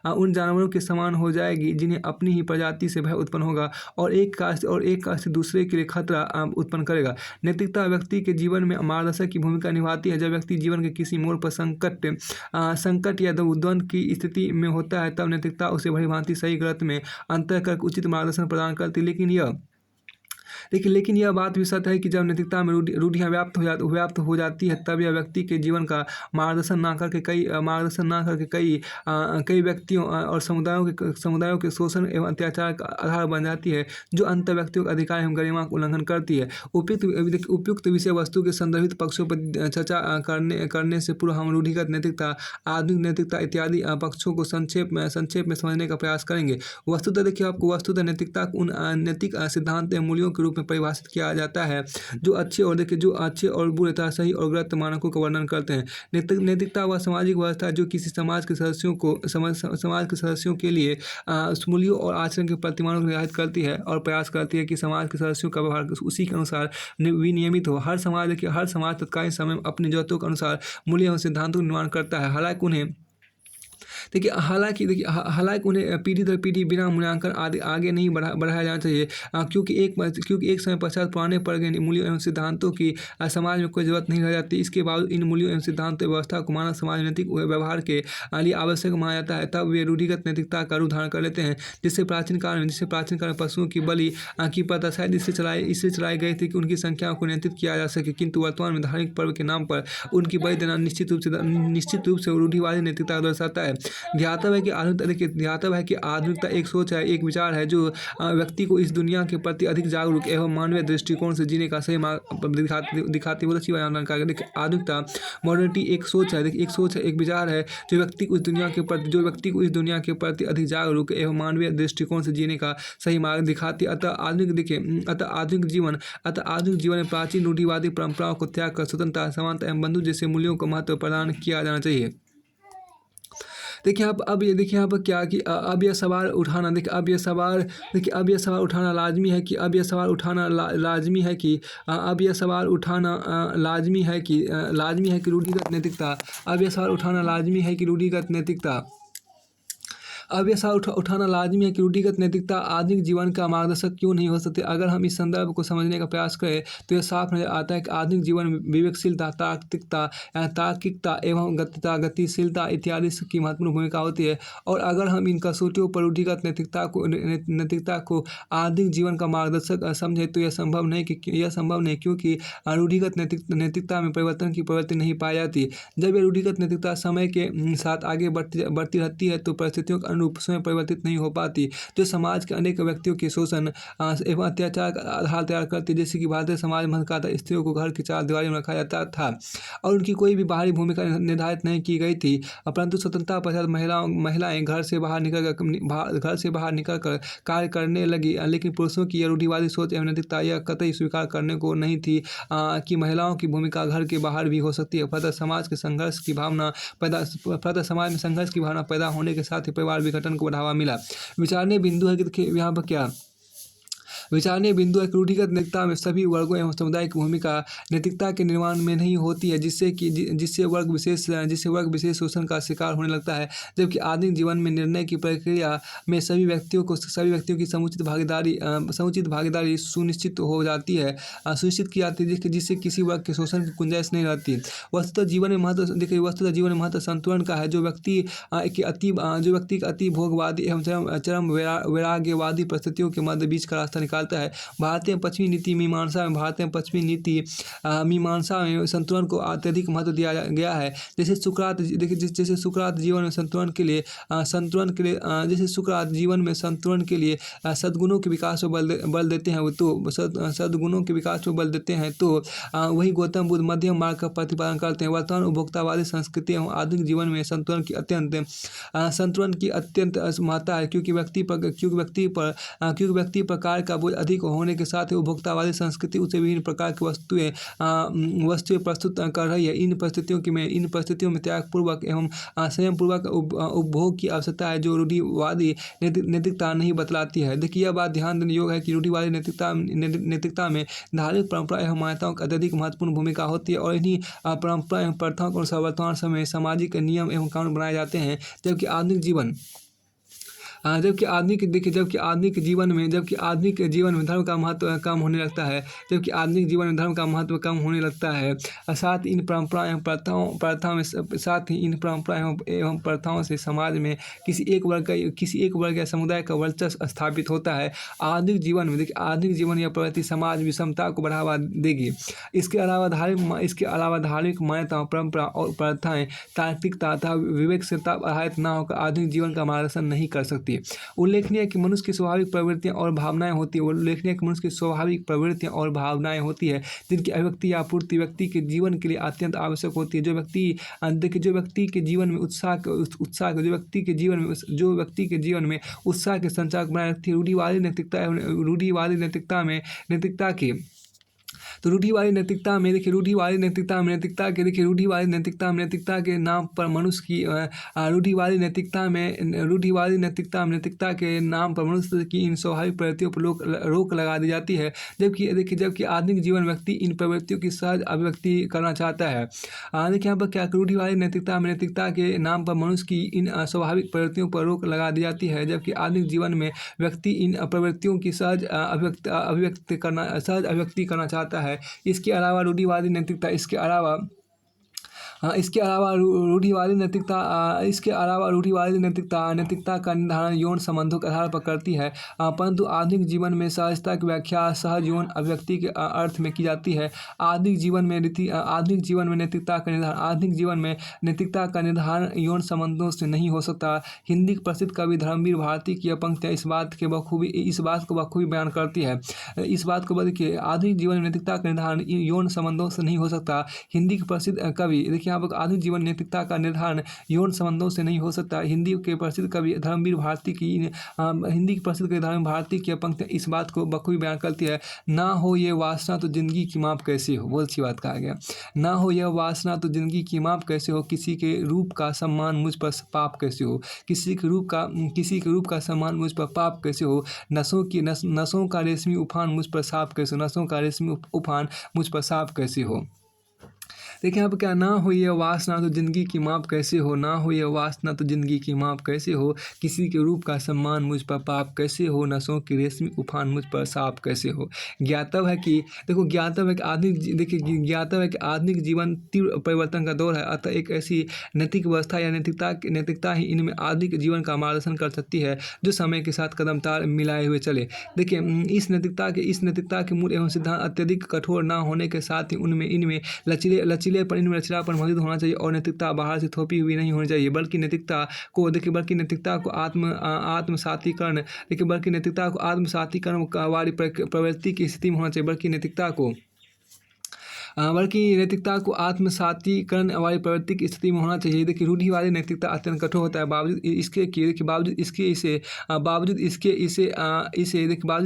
उन जानवरों के समान हो जाएगी जिन्हें अपनी ही प्रजाति से भय उत्पन्न होगा और एक का दूसरे के लिए खतरा उत्पन्न करेगा। नैतिकता व्यक्ति के जीवन में मार्गदर्शक की भूमिका निभाती है। जब व्यक्ति जीवन के किसी मोड़ पर संकट या द्वंद्व की स्थिति में होता है तब नैतिकता उसे भली भांति सही गलत में अंतर कर उचित मार्गदर्शन प्रदान करती। लेकिन यह बात भी सत्य है कि जब नैतिकता में रूढ़ियाँ व्याप्त हो जाती है तब यह व्यक्ति के जीवन का मार्गदर्शन ना करके कई व्यक्तियों और समुदायों के शोषण एवं अत्याचार का आधार बन जाती है जो अंत व्यक्तियों के अधिकार एवं गरिमा का उल्लंघन करती है। उपयुक्त विषय वस्तु के संदर्भित पक्षों पर चर्चा करने से पूर्व हम रूढ़िगत नैतिकता, आधुनिक नैतिकता इत्यादि पक्षों को संक्षेप में समझने का प्रयास करेंगे। वस्तुतः नैतिकता को उन नैतिक सिद्धांत एवं मूल्यों के रूप में परिभाषित किया जाता है जो अच्छे और बुरे तथा सही और गलत मानकों का वर्णन करते हैं। नैतिकता वह सामाजिक व्यवस्था जो किसी समाज के सदस्यों के लिए मूल्यों और आचरण के प्रतिमानों को निर्धारित करती है और प्रयास करती है कि समाज के सदस्यों का व्यवहार उसी के अनुसार विनियमित हो। हर समाज तत्कालीन समय में अपनी जरूरतों के अनुसार मूल्य एवं सिद्धांतों का निर्माण करता है। हालांकि उन्हें देखिए हालांकि उन्हें पीढ़ी दर पीढ़ी बिना मूल्यांकन आगे नहीं बढ़ाया जाना चाहिए, क्योंकि एक समय पश्चात पुराने पड़ गए मूल्यों एवं सिद्धांतों की समाज में कोई जरूरत नहीं रह जाती। इसके बावजूद इन मूल्यों एवं सिद्धांतों व्यवस्था को मानव समाज नैतिक व्यवहार के लिए आवश्यक माना जाता है, तब वे रूढ़िगत नैतिकता का रूप धारण कर लेते हैं। जिससे प्राचीन काल में पशुओं की बलि की प्रथा शायद इससे चलाई गई थी कि उनकी संख्या को नियंत्रित किया जा सके, किंतु वर्तमान में धार्मिक पर्व के नाम पर उनकी बलि देना निश्चित रूप से रूढ़िवादी नैतिकता को दर्शाता है। ध्यातव्य है कि आधुनिकता एक सोच है, एक विचार है जो व्यक्ति को इस दुनिया के प्रति अधिक जागरूक एवं मानवीय दृष्टिकोण से जीने का सही मार्ग दिखाती बहुत अच्छी जानकारी। देखिए आधुनिकता मॉडर्निटी एक सोच है, एक विचार है जो व्यक्ति को इस दुनिया के प्रति अधिक जागरूक एवं मानवीय दृष्टिकोण से जीने का सही मार्ग दिखाती है। अतः आधुनिक जीवन में प्राचीन रूढ़िवादी परंपराओं को त्याग कर स्वतंत्रता, समानता एवं बंधुत्व जैसे मूल्यों को महत्व प्रदान किया जाना चाहिए। देखिए यहाँ पर क्या कि अब यह सवाल उठाना लाजमी है कि रूढ़िगत नैतिकता आधुनिक जीवन का मार्गदर्शक क्यों नहीं हो सकती। अगर हम इस संदर्भ को समझने का प्रयास करें तो यह साफ नजर आता है कि आधुनिक जीवन में विवेकशीलता, तार्किकता एवं गतिशीलता इत्यादि की महत्वपूर्ण भूमिका होती है। और अगर हम इन कसौटियों पर रूढ़िगत नैतिकता को आधुनिक जीवन का मार्गदर्शक समझे तो यह संभव नहीं, क्योंकि रूढ़िगत नैतिकता में परिवर्तन की प्रवृत्ति नहीं पाई जाती। जब यह रूढ़िगत नैतिकता समय के साथ आगे बढ़ती रहती है तो परिस्थितियों के अनुरूप स्वयं परिवर्तित नहीं हो पाती, जो समाज के अनेक व्यक्तियों के शोषण एवं अत्याचार का आधार तैयार करती है। जैसे कि भारतीय समाज में स्त्रियों को घर की चार दीवारी में रखा जाता था और उनकी कोई भी बाहरी भूमिका निर्धारित नहीं की गई थी, परंतु स्वतंत्रता पश्चात महिलाएं घर से बाहर निकलकर कार्य करने लगी। लेकिन पुरुषों की यह रूढ़िवादी सोच एवं नैतिकता यह कतई स्वीकार करने को नहीं थी कि महिलाओं की भूमिका घर के बाहर भी हो सकती है। फलतः समाज में संघर्ष की भावना पैदा होने के साथ ही परिवार विघटन को बढ़ावा मिला। विचारणीय बिंदु है कि देखिए यहाँ पर क्या विचारणीय बिंदु है कि रूढ़िगत नैतिकता में सभी वर्गों एवं समुदाय की भूमिका नैतिकता के निर्माण में नहीं होती है, जिससे वर्ग विशेष शोषण का शिकार होने लगता है। जबकि आधुनिक जीवन में निर्णय की प्रक्रिया में सभी व्यक्तियों की समुचित भागीदारी सुनिश्चित की जाती है, जिससे किसी वर्ग के शोषण की गुंजाइश नहीं रहती। वस्तुतः जीवन में महत्व संतुलन का है, जो व्यक्ति के अति भोगवादी एवं चरम वैराग्यवादी परिस्थितियों के मध्य बीच का रास्ता निकालता है। भारतीय पश्चिमी नीति मीमांसा में संतुलन को अत्यधिक महत्व दिया गया है। जैसे सुकरात जीवन में संतुलन के लिए सद्गुणों के विकास पर बल देते हैं तो वही गौतम बुद्ध मध्यम मार्ग का प्रतिपादन करते हैं। वर्तमान उपभोक्तावादी संस्कृति एवं आधुनिक जीवन में संतुलन की अत्यंत महत्ता है, क्योंकि व्यक्ति पर कार्य का बोझ अधिक होने के साथ ही उपभोक्तावादी संस्कृति उसे विभिन्न प्रकार की वस्तुएं प्रस्तुत कर रही है। इन परिस्थितियों में त्यागपूर्वक एवं संयमपूर्वक उपभोग की आवश्यकता है, जो रूढ़िवादी नैतिकता नहीं बतलाती है। देखिए यह बात ध्यान देने योग्य है कि रूढ़िवादी नैतिकता में धार्मिक परंपरा एवं मान्यताओं की अत्यधिक महत्वपूर्ण भूमिका होती है और इन्हीं परंपरा एवं प्रथाओं के अनुसार वर्तमान समय में सामाजिक नियम एवं कानून बनाए जाते हैं। जबकि आधुनिक जीवन में धर्म का महत्व कम होने लगता है। साथ इन परंपरा एवं प्रथाओं से समाज में किसी एक वर्ग या समुदाय का वर्चस्व स्थापित होता है। आधुनिक जीवन यह प्रवृत्ति समाज विषमता को बढ़ावा देगी। इसके अलावा धार्मिक मान्यताओं, परंपरा और प्रथाएं तार्किकता तथा विवेक से आधारित न होकर आधुनिक जीवन का मार्गदर्शन नहीं कर सकती। उल्लेखनीय है कि मनुष्य की स्वाभाविक प्रवृत्तियां और भावनाएं होती है, जिनकी अभिव्यक्ति या पूर्ति व्यक्ति के जीवन के लिए अत्यंत आवश्यक होती है। जो व्यक्ति के जीवन में उत्साह के संचार बनाए रखती है। रूढ़िवादी नैतिकता तो रूढ़िवादी नैतिकता में देखिए रूढ़िवादी नैतिकता में नैतिकता के नाम पर मनुष्य की रूढ़िवादी नैतिकता के नाम पर मनुष्य की इन स्वाभाविक प्रवृत्तियों पर रोक लगा दी जाती है। जबकि आधुनिक जीवन व्यक्ति इन प्रवृत्तियों की सहज अभिव्यक्ति करना चाहता है। देखिए यहाँ पर क्या रूढ़िवादी नैतिकता के नाम पर मनुष्य की इन स्वाभाविक प्रवृत्तियों पर रोक लगा दी जाती है, जबकि आधुनिक जीवन में व्यक्ति इन प्रवृत्तियों की सहज अभिव्यक्ति करना चाहता है। इसके अलावा रूढ़िवादी नैतिकता रूढ़िवादी नैतिकता का निर्धारण यौन संबंधों के आधार पर करती है, परंतु आधुनिक जीवन में सहजता की व्याख्या सहज यौन अभिव्यक्ति के अर्थ में की जाती है। आधुनिक जीवन में नैतिकता का निर्धारण यौन संबंधों से नहीं हो सकता। हिंदी के प्रसिद्ध कवि धर्मवीर भारती की यह पंक्तियाँ इस बात को बखूबी बयान करती है। इस बात को देखिए, आधुनिक जीवन में नैतिकता का निर्धारण यौन संबंधों से नहीं हो सकता। हिंदी के प्रसिद्ध कवि देखिए यहाँ पर आधुनिक जीवन नैतिकता का निर्धारण यौन संबंधों से नहीं हो सकता। हिंदी के प्रसिद्ध कवि धर्मवीर भारती की पंक्ति इस बात को बखूबी बयान करती है। ना हो ये वासना तो जिंदगी की माप कैसे हो, बहुत अच्छी बात कहा गया। ना हो यह वासना तो जिंदगी की माप कैसे हो, किसी के रूप का सम्मान मुझ पर पाप कैसे हो, किसी के रूप का सम्मान मुझ पर पाप कैसे हो, नसों का रेशमी उफान मुझ पर साफ कैसे हो, नसों का रेशमी उफान मुझ पर साफ कैसे हो। देखिए यहाँ पर क्या, ना हो यह वासना तो जिंदगी की माप कैसे हो, ना हो यह वासना तो जिंदगी की माप कैसे हो, किसी के रूप का सम्मान मुझ पर पाप कैसे हो, नसों की रेशमी उफान मुझ पर साफ कैसे हो। ज्ञातव्य है कि आधुनिक जीवन तीव्र परिवर्तन का दौर है, अतः एक ऐसी नैतिक व्यवस्था या नैतिकता ही इनमें आधुनिक जीवन का मार्गदर्शन कर सकती है जो समय के साथ कदम ताल मिलाए हुए चले। देखिए इस नैतिकता के मूल एवं सिद्धांत अत्यधिक कठोर न होने के साथ ही इनमें लचीलापन मौजूद होना चाहिए और नैतिकता बाहर से थोपी हुई नहीं होनी चाहिए, बल्कि नैतिकता को आत्मसातीकरण वाली प्रवृत्ति की स्थिति में होना चाहिए, बल्कि नैतिकता को आत्मसातीकरण वाली प्रवृत्ति की स्थिति में होना चाहिए। देखिए रूढ़िवादी नैतिकता अत्यंत कठोर होता है, बावजूद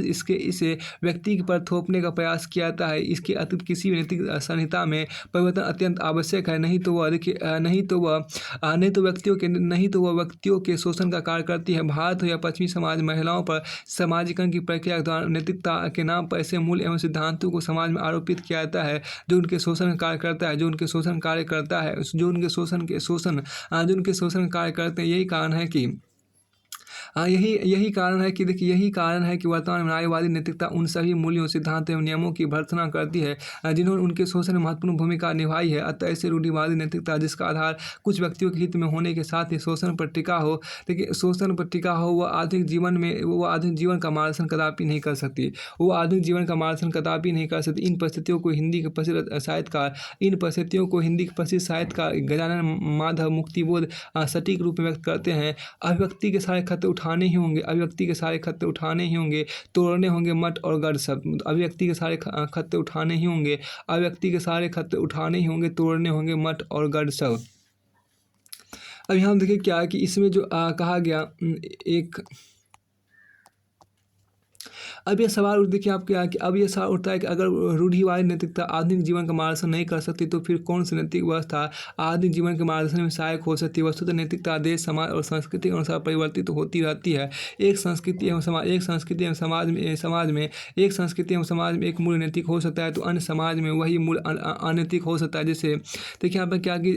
इसके इसे व्यक्ति पर थोपने का प्रयास किया जाता है। इसके अतिरिक्त किसी भी नैतिक संहिता में परिवर्तन अत्यंत आवश्यक है, नहीं तो वह व्यक्तियों के शोषण का कार्य करती है। भारत हो या पश्चिमी समाज, महिलाओं पर समाजीकरण की प्रक्रिया के दौरान नैतिकता के नाम पर ऐसे मूल एवं सिद्धांतों को समाज में आरोपित किया जाता है जो उनके शोषण कार्य करता है, यही कारण है कि वर्तमान में न्यायवादी नैतिकता उन सभी मूल्यों, सिद्धांतों एवं नियमों की भर्त्सना करती है जिन्होंने उनके शोषण में महत्वपूर्ण भूमिका निभाई है। अतः ऐसे रूढ़िवादी नैतिकता जिसका आधार कुछ व्यक्तियों के हित में होने के साथ ही शोषण पर टिका हो, वह आधुनिक जीवन का मार्गदर्शन कदापि नहीं कर सकती। इन परिस्थितियों को हिंदी के प्रसिद्ध साहित्यकार गजानन माधव मुक्तिबोध सटीक रूप में व्यक्त करते हैं। अभिव्यक्ति के सारे खतरे उठाने ही होंगे, तोड़ने होंगे मठ और गढ़ सब। अभिव्यक्ति के सारे खतरे उठाने ही होंगे, तोड़ने होंगे मठ और गढ़ सब। अब यहाँ देखिए क्या है कि इसमें जो कहा गया अब ये सवाल देखिए आप क्या कि अब ये सवाल उठता है कि अगर रूढ़िवादी नैतिकता आधुनिक जीवन का मार्गदर्शन नहीं कर सकती तो फिर कौन सी नैतिक व्यवस्था आधुनिक जीवन के मार्गदर्शन में सहायक हो सकती है। वस्तुतः नैतिकता देश, समाज और संस्कृति के अनुसार परिवर्तित होती रहती है। एक संस्कृति एवं समाज में एक मूल्य नैतिक हो सकता है तो अन्य समाज में वही मूल्य अनैतिक हो सकता है। जैसे देखिए यहाँ पर क्या कि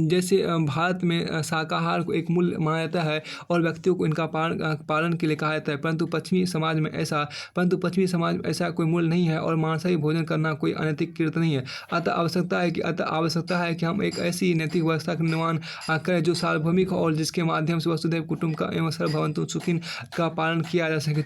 जैसे भारत में शाकाहार को एक मूल्य माना जाता है और व्यक्तियों को इनका पालन के लिए कहा जाता है, परंतु पश्चिमी समाज में ऐसा कोई मूल्य नहीं है और मांसाहारी भोजन करना कोई अनैतिक कृत्य नहीं है। अतः आवश्यकता है कि हम एक ऐसी नैतिक व्यवस्था का निर्माण करें जो सार्वभौमिक हो और जिसके माध्यम से वसुधैव कुटुंबकम एवं सर्वभवन्तु सुखिनः का पालन किया जा सके।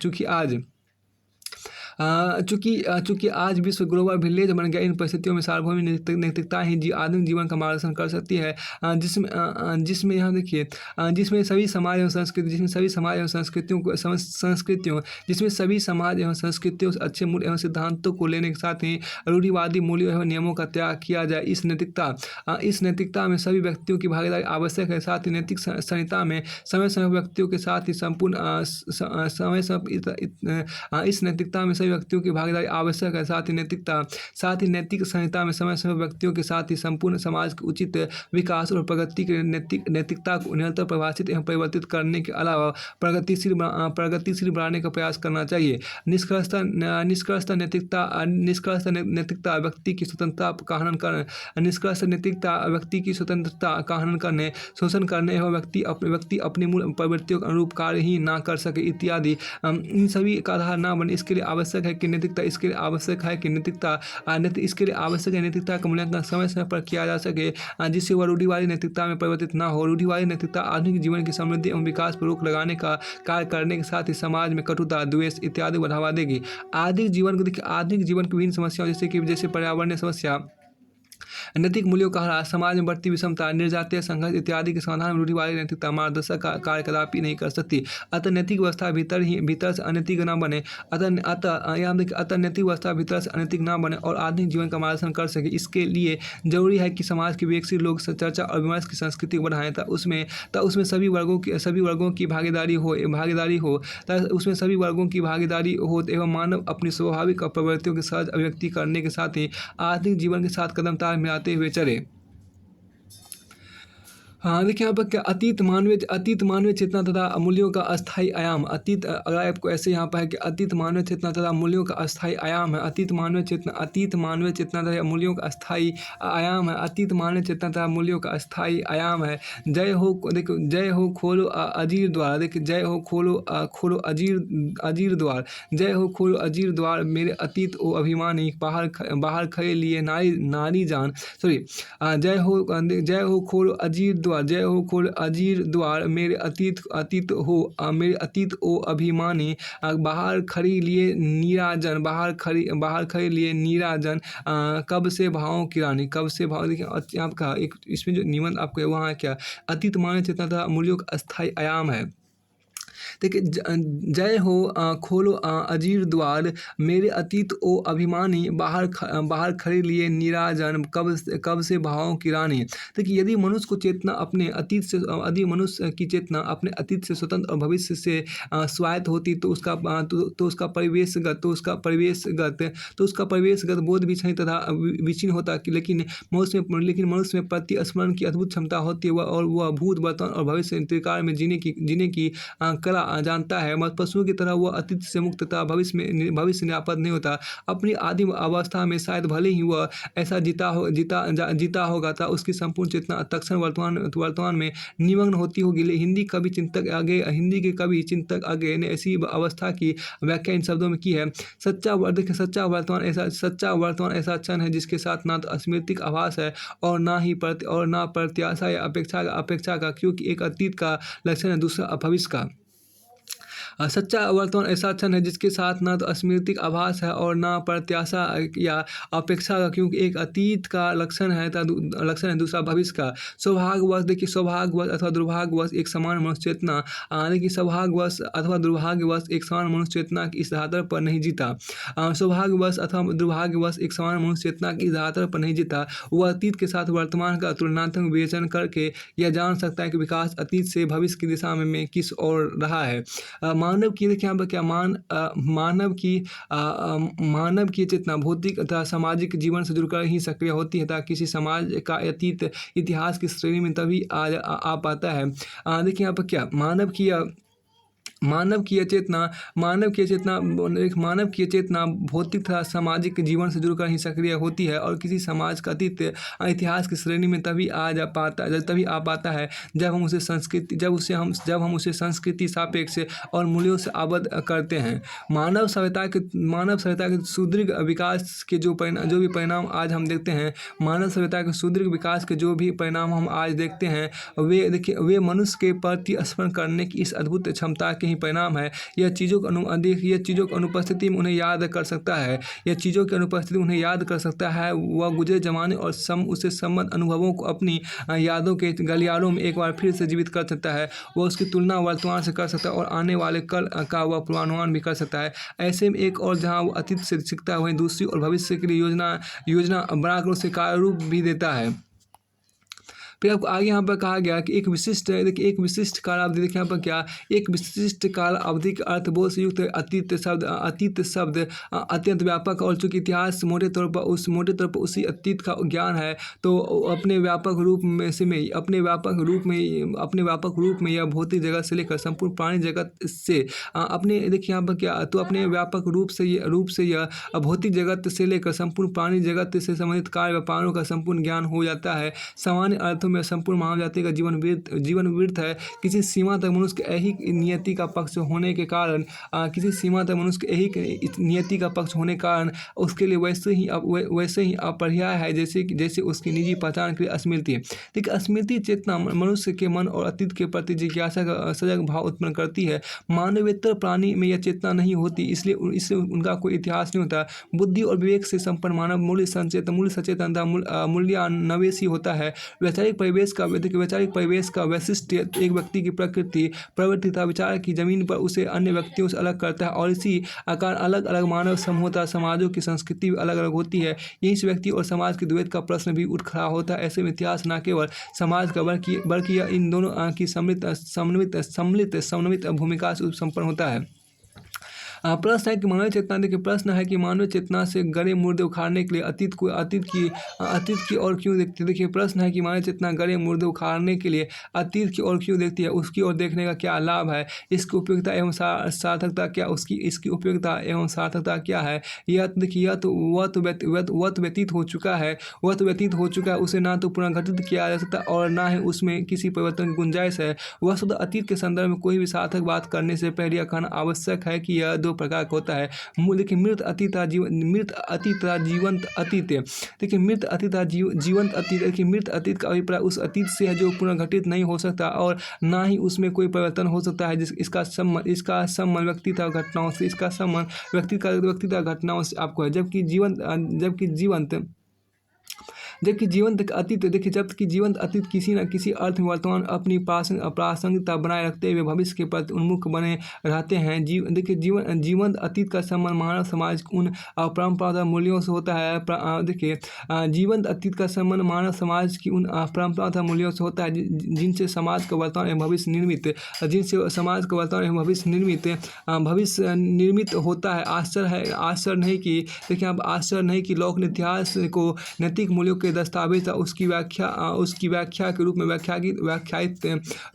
चूँकि आज विश्व ग्लोबल विलेज बन गया, इन परिस्थितियों में सार्वभौमिक नैतिकता ही आधुनिक जीवन का मार्गदर्शन कर सकती है, जिसमें यहाँ देखिए जिसमें सभी समाज एवं संस्कृतियों से अच्छे मूल्य एवं सिद्धांतों को लेने के साथ ही रूढ़िवादी मूल्यों एवं नियमों का त्याग किया जाए। इस नैतिकता में सभी व्यक्तियों की भागीदारी आवश्यक है। साथ ही नैतिक संहिता में समय व्यक्तियों के साथ ही इस नैतिकता में सभी व्यक्तियों की भागीदारी आवश्यक है। साथ ही नैतिक संहिता में समय समय व्यक्तियों के साथ ही संपूर्ण समाज के उचित विकास और प्रगति के नैतिकता को निरंतर परिभाषित एवं परिवर्तित करने के अलावा प्रगतिशील बनाने का प्रयास करना चाहिए। निष्कर्षतः नैतिकता व्यक्ति की स्वतंत्रता का हनन करने, शोषण करने एवं व्यक्ति अपनी मूल प्रवृत्तियों के अनुरूप कार्य ही ना कर सके इत्यादि इन सभी का आधार ना बने। इसके लिए आवश्यक है कि नैतिकता का मूल्यांकन समय समय पर किया जा सके, जिससे वह रूढ़िवादी नैतिकता में परिवर्तित ना हो। रूढ़िवादी नैतिकता आधुनिक जीवन की समृद्धि एवं विकास पर रोक लगाने का कार्य करने के साथ ही समाज में कटुता, द्वेष इत्यादि बढ़ावा देगी। आधुनिक जीवन की विभिन्न समस्याओं जैसे पर्यावरणीय समस्या, नैतिक मूल्यों का ह्रास, समाज में बढ़ती विषमता, निर्जातीय संघर्ष इत्यादि के समाधान में रूढ़िवादी नैतिकता मार्गदर्शक कार्य कदापि नहीं कर सकती। अतः नैतिक व्यवस्था भीतर से अनैतिक न बने और आधुनिक जीवन का मार्गदर्शन कर सके। इसके लिए जरूरी है कि समाज के विकसित लोग चर्चा और विमर्श की संस्कृति को बढ़ाएं, उसमें सभी वर्गों की भागीदारी हो एवं मानव अपनी स्वाभाविक प्रवृत्तियों की सहज अभिव्यक्ति करने के साथ ही आधुनिक जीवन के साथ कदम ताल मिलाते हुए चले। हाँ, देखिए यहाँ पर क्या अतीत मानवीय चेतना तथा मूल्यों का अस्थायी आयाम। अगर आपको ऐसे यहाँ पर है कि अतीत मानवीय चेतना तथा मूल्यों का अस्थायी आयाम है। अतीत मानवीय चेतना तथा मूल्यों का अस्थायी आयाम है। अतीत मानवीय चेतना तथा मूल्यों का अस्थायी आयाम है। जय हो खोलो अजीर द्वार। देखिए जय हो खोलो अजीर द्वार। जय हो खोलो अजीर द्वार मेरे अतीत ओ अभिमानी, बाहर खड़े लिए नारी जान। सॉरी, जय हो खोलो अजीर द्वार। जय हो खोल अजीर द्वार मेरे अतीत ओ अभिमानी, बाहर खड़ी लिए नीराजन, बाहर खड़ी लिए नीराजन, कब से भावों की रानी। कब से भाव, देखिए आपका एक इसमें जो निबंध आपको वहाँ है क्या, अतीत मानवीय चेतना तथा मूल्यों का अस्थायी आयाम है। देखिए जय हो खोलो अजीर द्वार मेरे अतीत ओ अभिमानी, बाहर खड़े लिए नीराजन, कब से भावों की रानी। देखिए यदि मनुष्य की चेतना अपने अतीत से स्वतंत्र और भविष्य से स्वायत्त होती तो उसका परिवेशगत बोध भी सही तथा विचिन्न होता। लेकिन मनुष्य में प्रतिस्मरण की अद्भुत क्षमता होती है और वह भूत, वर्तमान और भविष्य त्रिकाल में जीने की कला जानता है। पशुओं की तरह वह अतीत से मुक्त तथा भविष्य निरापद नहीं होता। अपनी आदिम अवस्था में शायद भले ही वह ऐसा जीता होगा था, उसकी संपूर्ण चेतना तत्क्षण वर्तमान में निमग्न होती होगी। हिंदी के कवि चिंतक आगे ने ऐसी अवस्था की व्याख्या इन शब्दों में की है। सच्चा वर्तमान ऐसा क्षण है जिसके साथ ना तो स्मृतिक आभास है और ना प्रत्याशा या अपेक्षा का, क्योंकि एक अतीत का लक्षण है, दूसरा भविष्य का। सच्चा वर्तमान ऐसा क्षण है जिसके साथ ना तो स्मृतिक आभास है और ना प्रत्याशा या अपेक्षा का, क्योंकि एक अतीत का लक्षण है दूसरा भविष्य का। सौभाग्यवश अथवा दुर्भाग्यवश एक समान मनुष्य चेतना, सौभाग्यवश अथवा दुर्भाग्यवश एक समान मनुष्य चेतना की इस आधार पर नहीं जीता। सौभाग्यवश अथवा दुर्भाग्यवश एक समान मनुष्य चेतना की इस आधार पर नहीं जीता। वह अतीत के साथ वर्तमान का तुलनात्मक विवेचन करके यह जान सकता है कि विकास अतीत से भविष्य की दिशा में किस ओर रहा है। मानव की देखिए यहाँ पर क्या मानव की चेतना भौतिक तथा सामाजिक जीवन से जुड़कर ही सक्रिय होती है, ताकि किसी समाज का अतीत इतिहास की श्रेणी में तभी आ पाता है। देखिए यहाँ पर क्या मानव की चेतना भौतिक तथा सामाजिक जीवन से जुड़कर ही सक्रिय होती है और किसी समाज का अतीत इतिहास की श्रेणी में तभी आ पाता है जब हम उसे संस्कृति सापेक्ष और मूल्यों से आबद्ध करते हैं। मानव सभ्यता के सुदृढ़ विकास के जो भी परिणाम आज हम देखते हैं, मानव सभ्यता के सुदृढ़ विकास के जो भी परिणाम हम आज देखते हैं, वे मनुष्य के प्रति स्मरण करने की इस अद्भुत क्षमता के ही परिणाम है। यह चीज़ों की अनुपस्थिति में उन्हें याद कर सकता है। वह गुजरे जमाने और उससे संबंध अनुभवों को अपनी यादों के गलियारों में एक बार फिर से जीवित कर सकता है। वह उसकी तुलना वर्तमान से कर सकता है और आने वाले कल का वह पूर्वानुमान भी कर सकता है। ऐसे में एक और जहाँ वह अतीत से सीखता है, वहीं दूसरी और भविष्य के लिए योजना बनाकर उसे कार्य रूप भी देता है। फिर आपको आगे यहाँ पर कहा गया कि एक विशिष्ट, देखिए एक विशिष्ट कालावधि, देखिए यहाँ पर क्या, एक विशिष्ट काल अवधि के अर्थबोध से युक्त अतीत शब्द अत्यंत व्यापक, और चूँकि इतिहास मोटे तौर पर उसी अतीत का ज्ञान है, तो अपने व्यापक रूप में यह भौतिक जगत से लेकर संपूर्ण प्राणी जगत से अपने, देखिए यहाँ पर क्या, तो अपने व्यापक रूप से यह भौतिक जगत से लेकर संपूर्ण प्राणी जगत से संबंधित कार्य व्यापारों का संपूर्ण ज्ञान हो जाता है। सामान्य अर्थों में संपूर्ण मानव जाति का जीवन व्यर्थ है। किसी सीमा तक मनुष्य के ऐहिक नियति का पक्ष होने के कारण उसके लिए वैसे ही अपरिहार्य है जैसे उसकी निजी पहचान के लिए स्मृति। देखिए स्मृति चेतना मनुष्य के मन और अतीत के प्रति जिज्ञासा का सजग भाव उत्पन्न करती है। मानवेतर प्राणी में यह चेतना नहीं होती, इसलिए उनका कोई इतिहास नहीं होता। बुद्धि और विवेक से संपन्न मानव मूल्य सचेतनता मूल्यान्वेषी होता है। वैचारिक परिवेश का वैशिष्ट एक व्यक्ति की प्रवृत्ति तथा विचार की जमीन पर उसे अन्य व्यक्तियों से अलग करता है, और इसी आकार अलग अलग मानव समूह तथा समाजों की संस्कृति भी अलग अलग होती है। यहीं से व्यक्ति और समाज के द्वैत का प्रश्न भी उठ खड़ा होता है। ऐसे में इतिहास न केवल समाज का बल्कि यह इन दोनों की समन्वित भूमिका से संपन्न होता है। प्रश्न है कि मानवीय चेतना से गड़े मुर्दे उखाड़ने के लिए अतीत की ओर क्यों देखती है। देखिए प्रश्न है कि मानवीय चेतना गड़े मुर्दे उखाड़ने के लिए अतीत की ओर क्यों देखती है, उसकी ओर देखने का क्या लाभ है, इसकी उपयोगिता एवं सार्थकता क्या, इसकी उपयोगिता एवं सार्थकता क्या है। यह देखिए वह तो व्यतीत हो चुका है, उसे ना तो पुनर्गठित किया जा सकता और ना ही उसमें किसी परिवर्तन की गुंजाइश है। वह शुद्ध अतीत के संदर्भ में कोई भी सार्थक बात करने से पहले यह कहना आवश्यक है कि यह दो प्रकार का होता है। देखिए मृत अतीत तथा जीवंत अतीत। देखिए मृत अतीत तथा जीवंत अतीत। देखिए मृत अतीत का अभिप्राय उस अतीत से है जो पुनर्गठित नहीं हो सकता और ना ही उसमें कोई परिवर्तन हो सकता है। इसका संबंध व्यक्ति तथा घटनाओं से आपको है। जबकि जीवंत अतीत, देखिए जबकि जीवंत अतीत किसी न किसी अर्थ में वर्तमान अपनी प्रासंगिकता बनाए रखते हुए भविष्य के प्रति उन्मुख बने रहते हैं। देखिए जीवंत अतीत का संबंध मानव समाज उन परंपरागत मूल्यों से होता है। देखिए जीवंत अतीत का संबंध मानव समाज की उन परंपरागत मूल्यों से होता है जिनसे समाज का वर्तमान एवं भविष्य निर्मित होता है। आश्चर्य नहीं कि लोक ने इतिहास को नैतिक मूल्यों के दस्तावेज उसकी व्याख्या के रूप में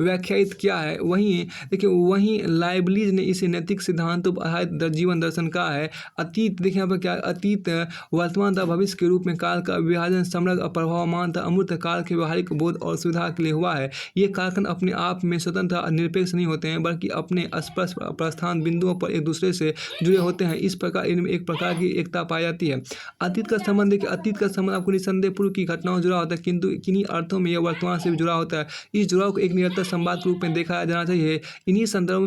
व्याख्यायित किया है। वहीं लाइबलीज ने इसे नैतिक सिद्धांतों पर आधारित जीवन दर्शन कहा है। अतीत, देखिए यहाँ पर क्या, अतीत वर्तमान तथा भविष्य के रूप में काल का विभाजन समग्र प्रभावमान तथा अमूर्त काल के व्यवहारिक बोध और सुविधा के लिए हुआ है। ये कारकन अपने आप में स्वतंत्र निरपेक्ष नहीं होते हैं, बल्कि अपने स्पर्श प्रस्थान बिंदुओं पर एक दूसरे से जुड़े होते हैं। इस प्रकार इनमें एक प्रकार की एकता पाई जाती है। अतीत का संबंध आपको निसंदेह पूर्व की घटनाओं जुड़ा होता है, किंतु किन्हीं अर्थों में यह वर्तमान से भी जुड़ा होता है। इस जुड़ाव को एक निरंतर संवाद के रूप में देखा जाना चाहिए। इन्हीं संदर्भों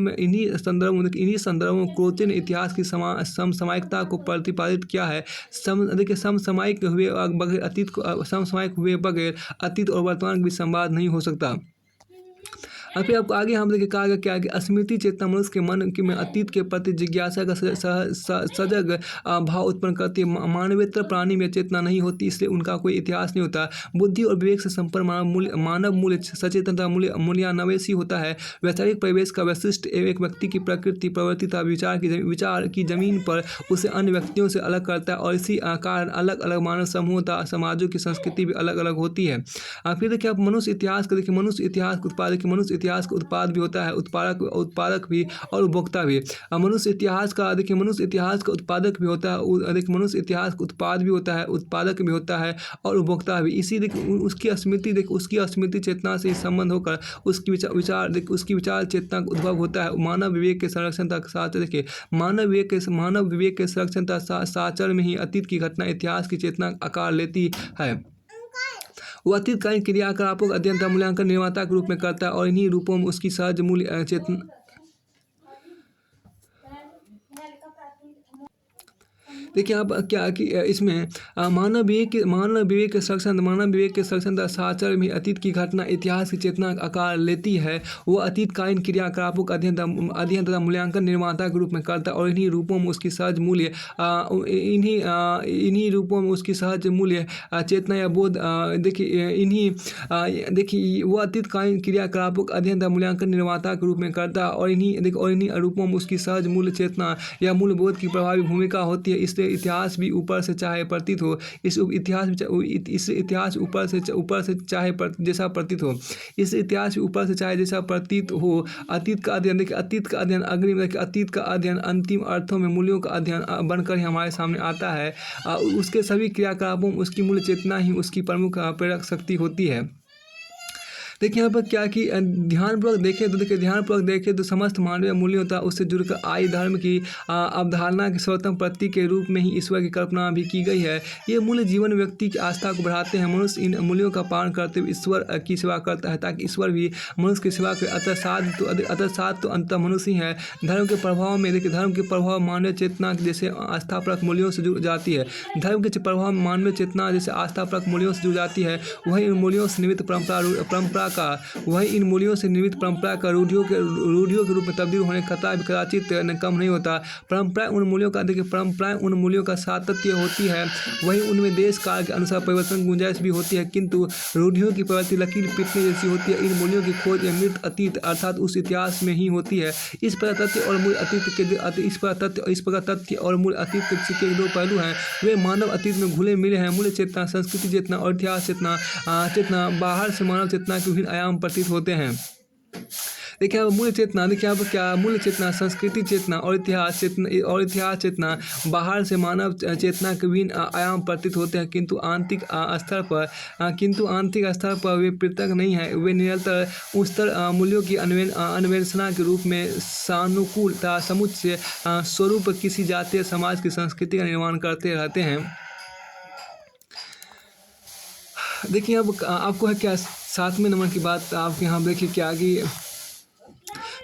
में क्रोचे ने इतिहास की समसामयिकता को प्रतिपादित किया है। समसामयिक हुए बगैर अतीत और वर्तमान के बीच संवाद नहीं हो सकता। और फिर आपको आगे हम देखिए कहा गया क्या कि स्मृति चेतना मनुष्य के मन में अतीत के प्रति जिज्ञासा का सजग भाव उत्पन्न करती है। मानवेतर प्राणी में चेतना नहीं होती, इसलिए उनका कोई इतिहास नहीं होता। बुद्धि और विवेक से संपन्न मानव मूल्य सचेतनता मूल्यान्वेषी होता है। वैचारिक परिवेश का वैशिष्ट एक व्यक्ति की प्रवृत्ति तथा विचार की जमीन पर उसे अन्य व्यक्तियों से अलग करता है, और इसी कारण अलग अलग मानव समूह तथा समाजों की संस्कृति भी अलग अलग होती है। फिर देखिए आप मनुष्य इतिहास का उत्पाद भी होता है, उत्पादक भी और उपभोक्ता भी। मनुष्य इतिहास का उत्पादक भी होता है, मनुष्य इतिहास का उत्पाद भी होता है, उत्पादक भी होता है और उपभोक्ता भी। इसी उसकी स्मृति चेतना से संबंध होकर उसकी विचार चेतना का उद्भव होता है। मानव विवेक के संरक्षण तक साचर में ही अतीत की घटना इतिहास की चेतना आकार लेती है। वह अतीतकालीन क्रियाकलापों का अध्ययन तथा मूल्यांकन निर्माता के रूप में करता है, और इन्हीं रूपों में उसकी सहज मूल्य चेतना देखिए आप क्या कि इसमें मानव विवेक के संरक्षण तथा साचर में अतीत की घटना इतिहास की चेतना का आकार लेती है। वो अतीतकालीन क्रियाकलापों का अध्ययन तथा मूल्यांकन निर्माता के रूप में करता है और इन्हीं रूपों में उसकी सहज मूल्य चेतना या बोध देखिए वो अतीतकालीन क्रियाकलापों का अध्ययन तथा मूल्यांकन निर्माता के रूप में करता है और इन्हीं रूपों में उसकी सहज मूल्य चेतना या मूल्य बोध की प्रभावी भूमिका होती है। इसलिए इतिहास भी ऊपर से चाहे प्रतीत हो इस इतिहास ऊपर से चाहे जैसा प्रतीत हो इस इतिहास ऊपर से चाहे जैसा प्रतीत हो। अतीत का अध्ययन अंतिम अर्थों में मूल्यों का अध्ययन बनकर ही हमारे सामने आता है। उसके सभी क्रियाकलापों में उसकी मूल्य चेतना ही उसकी प्रमुख प्रेरक शक्ति होती है। देखिए यहाँ पर क्या कि ध्यानपूर्वक देखें तो समस्त मानवीय मूल्यों तथा उससे जुड़कर आई धर्म की अवधारणा के सर्वोत्तम प्रतीक के रूप में ही ईश्वर की कल्पना भी की गई है। ये मूल्य जीवन व्यक्ति की आस्था को बढ़ाते हैं। मनुष्य इन मूल्यों का पालन करते हुए ईश्वर की सेवा करता है ताकि ईश्वर भी मनुष्य की सेवा करे। अतः साध तो अंततः मनुष्य ही है। धर्म के प्रभाव मानवीय चेतना जैसे आस्थापरक मूल्यों से जुड़ जाती है। वही इन मूल्यों से निर्मित परंपरा का रूढ़ियों के रूप में तब्दील होने का खतरा भी कदाचित कम नहीं होता। परंपराएं उन मूल्यों का सातत्य होती है। वहीं उनमें देश काल के अनुसार परिवर्तन की गुंजाइश भी होती है, किंतु रूढ़ियों की प्रवृत्ति लकीर पीटने जैसी होती है। इन मूल्यों की खोज मृत अतीत अर्थात उस इतिहास में ही होती है। इस प्रकार तथ्य और मूल अतीत के दो पहलू हैं। वे मानव अतीत में घुले मिले हैं। मूल्य चेतना, संस्कृति चेतना और इतिहास चेतना बाहर से मानव चेतना के विभिन्न आयाम प्रतीत होते हैं। देखिए अब मूल्य चेतना, संस्कृति चेतना और इतिहास चेतना बाहर से मानव चेतना के विभिन्न आयाम प्रतीत होते हैं, किंतु आंतरिक स्तर पर वे पृथक नहीं हैं। वे निरंतर उच्चतर मूल्यों की अन्वेषणा के रूप में सानुकूल तथा समुच्चय स्वरूप किसी जातीय समाज की संस्कृति का निर्माण करते रहते हैं। देखिए अब आपको है क्या 7वें नंबर की बात आपके यहाँ देखिए क्या कि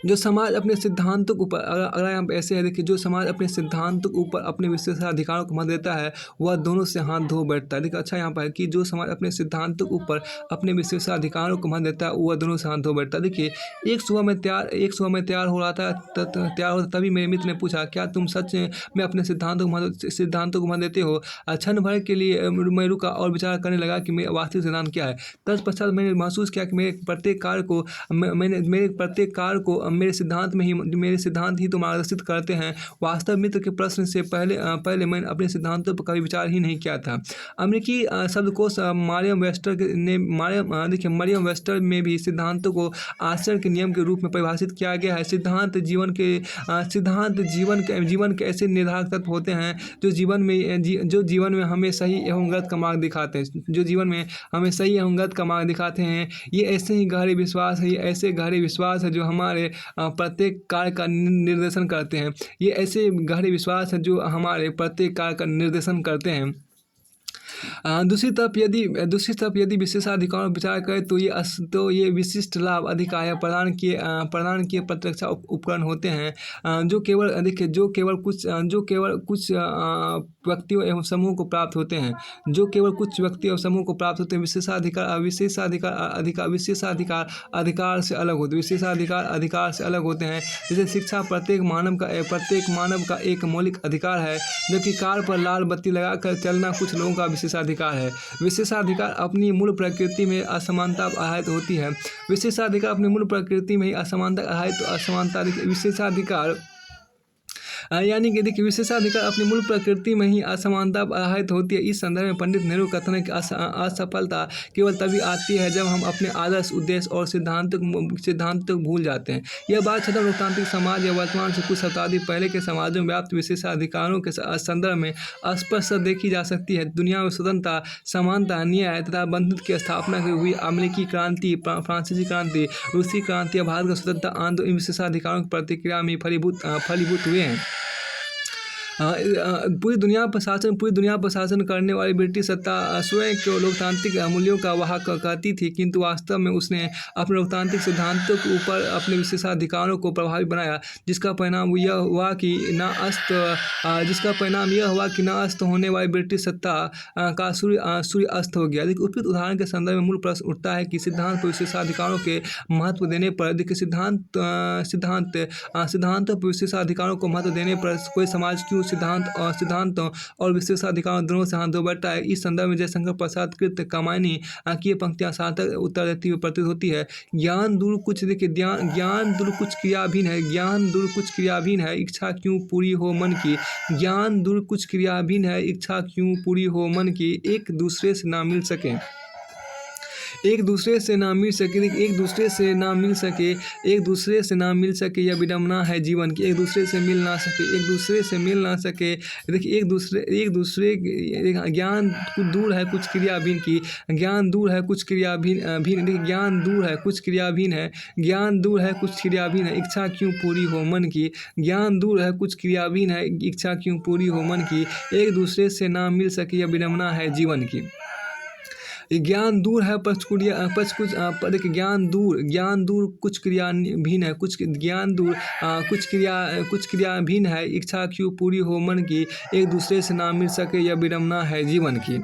जो समाज अपने सिद्धांतों के ऊपर अगर यहाँ ऐसे है देखिए जो समाज अपने सिद्धांतों के ऊपर अपने विशेषाधिकारों को महत्व देता है वह दोनों से हाथ धो बैठता है। देखिए अच्छा यहाँ पर है कि जो समाज अपने सिद्धांतों के ऊपर अपने विशेषाधिकारों को महत्व देता है वह दोनों से हाथ धो बैठता है। देखिए एक सुबह में तैयार हो रहा था तभी मेरे मित्र ने पूछा, क्या तुम सच में अपने सिद्धांतों को महत्व देते हो? क्षण भर के लिए मैं रुका और विचार करने लगा कि मेरा वास्तविक सिद्धांत क्या है। तत्पश्चात मैंने महसूस किया कि मेरे प्रत्येक कार्य को मेरे सिद्धांत ही तो मार्गदर्शित करते हैं। वास्तव मित्र के प्रश्न से पहले मैंने अपने सिद्धांतों पर कभी विचार ही नहीं किया था। अमेरिकी शब्दकोश मरियम वेस्टर में भी सिद्धांतों को आचरण के नियम के रूप में परिभाषित किया गया है। सिद्धांत जीवन के ऐसे निर्धारक तत्व होते हैं जो जीवन में हमें सही एवं गलत का मार्ग दिखाते हैं। ये ऐसे गहरे विश्वास है जो हमारे प्रत्येक कार्य का निर्देशन करते हैं। दूसरी तरफ यदि विशेषाधिकारों पर विचार करें तो ये विशिष्ट लाभ अधिकार प्रदान किए प्रतिरक्षा उपकरण होते हैं जो केवल कुछ व्यक्तियों एवं समूह को प्राप्त होते हैं। विशेषाधिकार से अलग होते हैं। जैसे शिक्षा प्रत्येक मानव का एक मौलिक अधिकार है, जबकि कार पर लाल बत्ती लगाकर चलना कुछ लोगों का विशेषाधिकार है। विशेषाधिकार अपनी मूल प्रकृति में असमानता आधारित होती है। यानी कि देखिए विशेषाधिकार अपनी मूल प्रकृति में ही असमानता आधारित होती है। इस संदर्भ में पंडित नेहरू कहते हैं कि असफलता केवल तभी आती है जब हम अपने आदर्श, उद्देश्य और सिद्धांत को भूल जाते हैं। यह बात छद्म लोकतांत्रिक समाज या वर्तमान से कुछ शताब्दी पहले के समाजों में व्याप्त विशेषाधिकारों के संदर्भ में स्पष्ट देखी जा सकती है। दुनिया में स्वतंत्रता, समानता, न्याय तथा बंधुत्व की स्थापना हुई अमेरिकी क्रांति, फ्रांसीसी क्रांति, रूसी क्रांति या भारत का स्वतंत्रता आंदोलन इन विशेषाधिकारों की प्रतिक्रिया में फलीभूत हुए हैं। पूरी दुनिया पर शासन करने वाली ब्रिटिश सत्ता स्वयं को लोकतांत्रिक मूल्यों का वाहक कहती थी, किंतु वास्तव में उसने अपने लोकतांत्रिक सिद्धांतों के ऊपर अपने विशेषाधिकारों को प्रभावी बनाया, जिसका परिणाम यह हुआ कि न अस्त होने वाली ब्रिटिश सत्ता का सूर्य अस्त हो गया। देखिए, उपयुक्त उदाहरण के संदर्भ में मूल प्रश्न उठता है कि सिद्धांत पर विशेषाधिकारों के महत्व देने पर, देखिए सिद्धांतों पर विशेषाधिकारों को महत्व देने पर कोई समाज क्यों सिद्धांतों और विशेषाधिकारों दोनों से हाथ धो बैठता है। इस संदर्भ में जयशंकर प्रसाद कृत कामायनी की ये पंक्तियां सार्थक उत्तर देती हुई प्रतीत होती है। ज्ञान दूर कुछ क्रियाभीन है, इच्छा क्यों पूरी हो मन की। ज्ञान दूर कुछ क्रियाभीन है, इच्छा क्यों पूरी हो मन की। एक दूसरे से ना मिल सके, एक दूसरे से ना मिल सके यह विडंबना है जीवन की। एक दूसरे से मिल ना सके, देखिए ज्ञान दूर है कुछ क्रियाभीन की। ज्ञान दूर है कुछ क्रियाभीन है, इच्छा क्यों पूरी हो मन की। ज्ञान दूर है कुछ क्रियाभीन है, इच्छा क्यों पूरी हो मन की। एक दूसरे से ना मिल सके यह विडंबना है जीवन की। ज्ञान दूर है ज्ञान दूर कुछ क्रियाभीन है, कुछ क्रियाभीन है, इच्छा क्यों पूरी हो मन की। एक दूसरे से ना मिल सके यह विडंबना है जीवन की।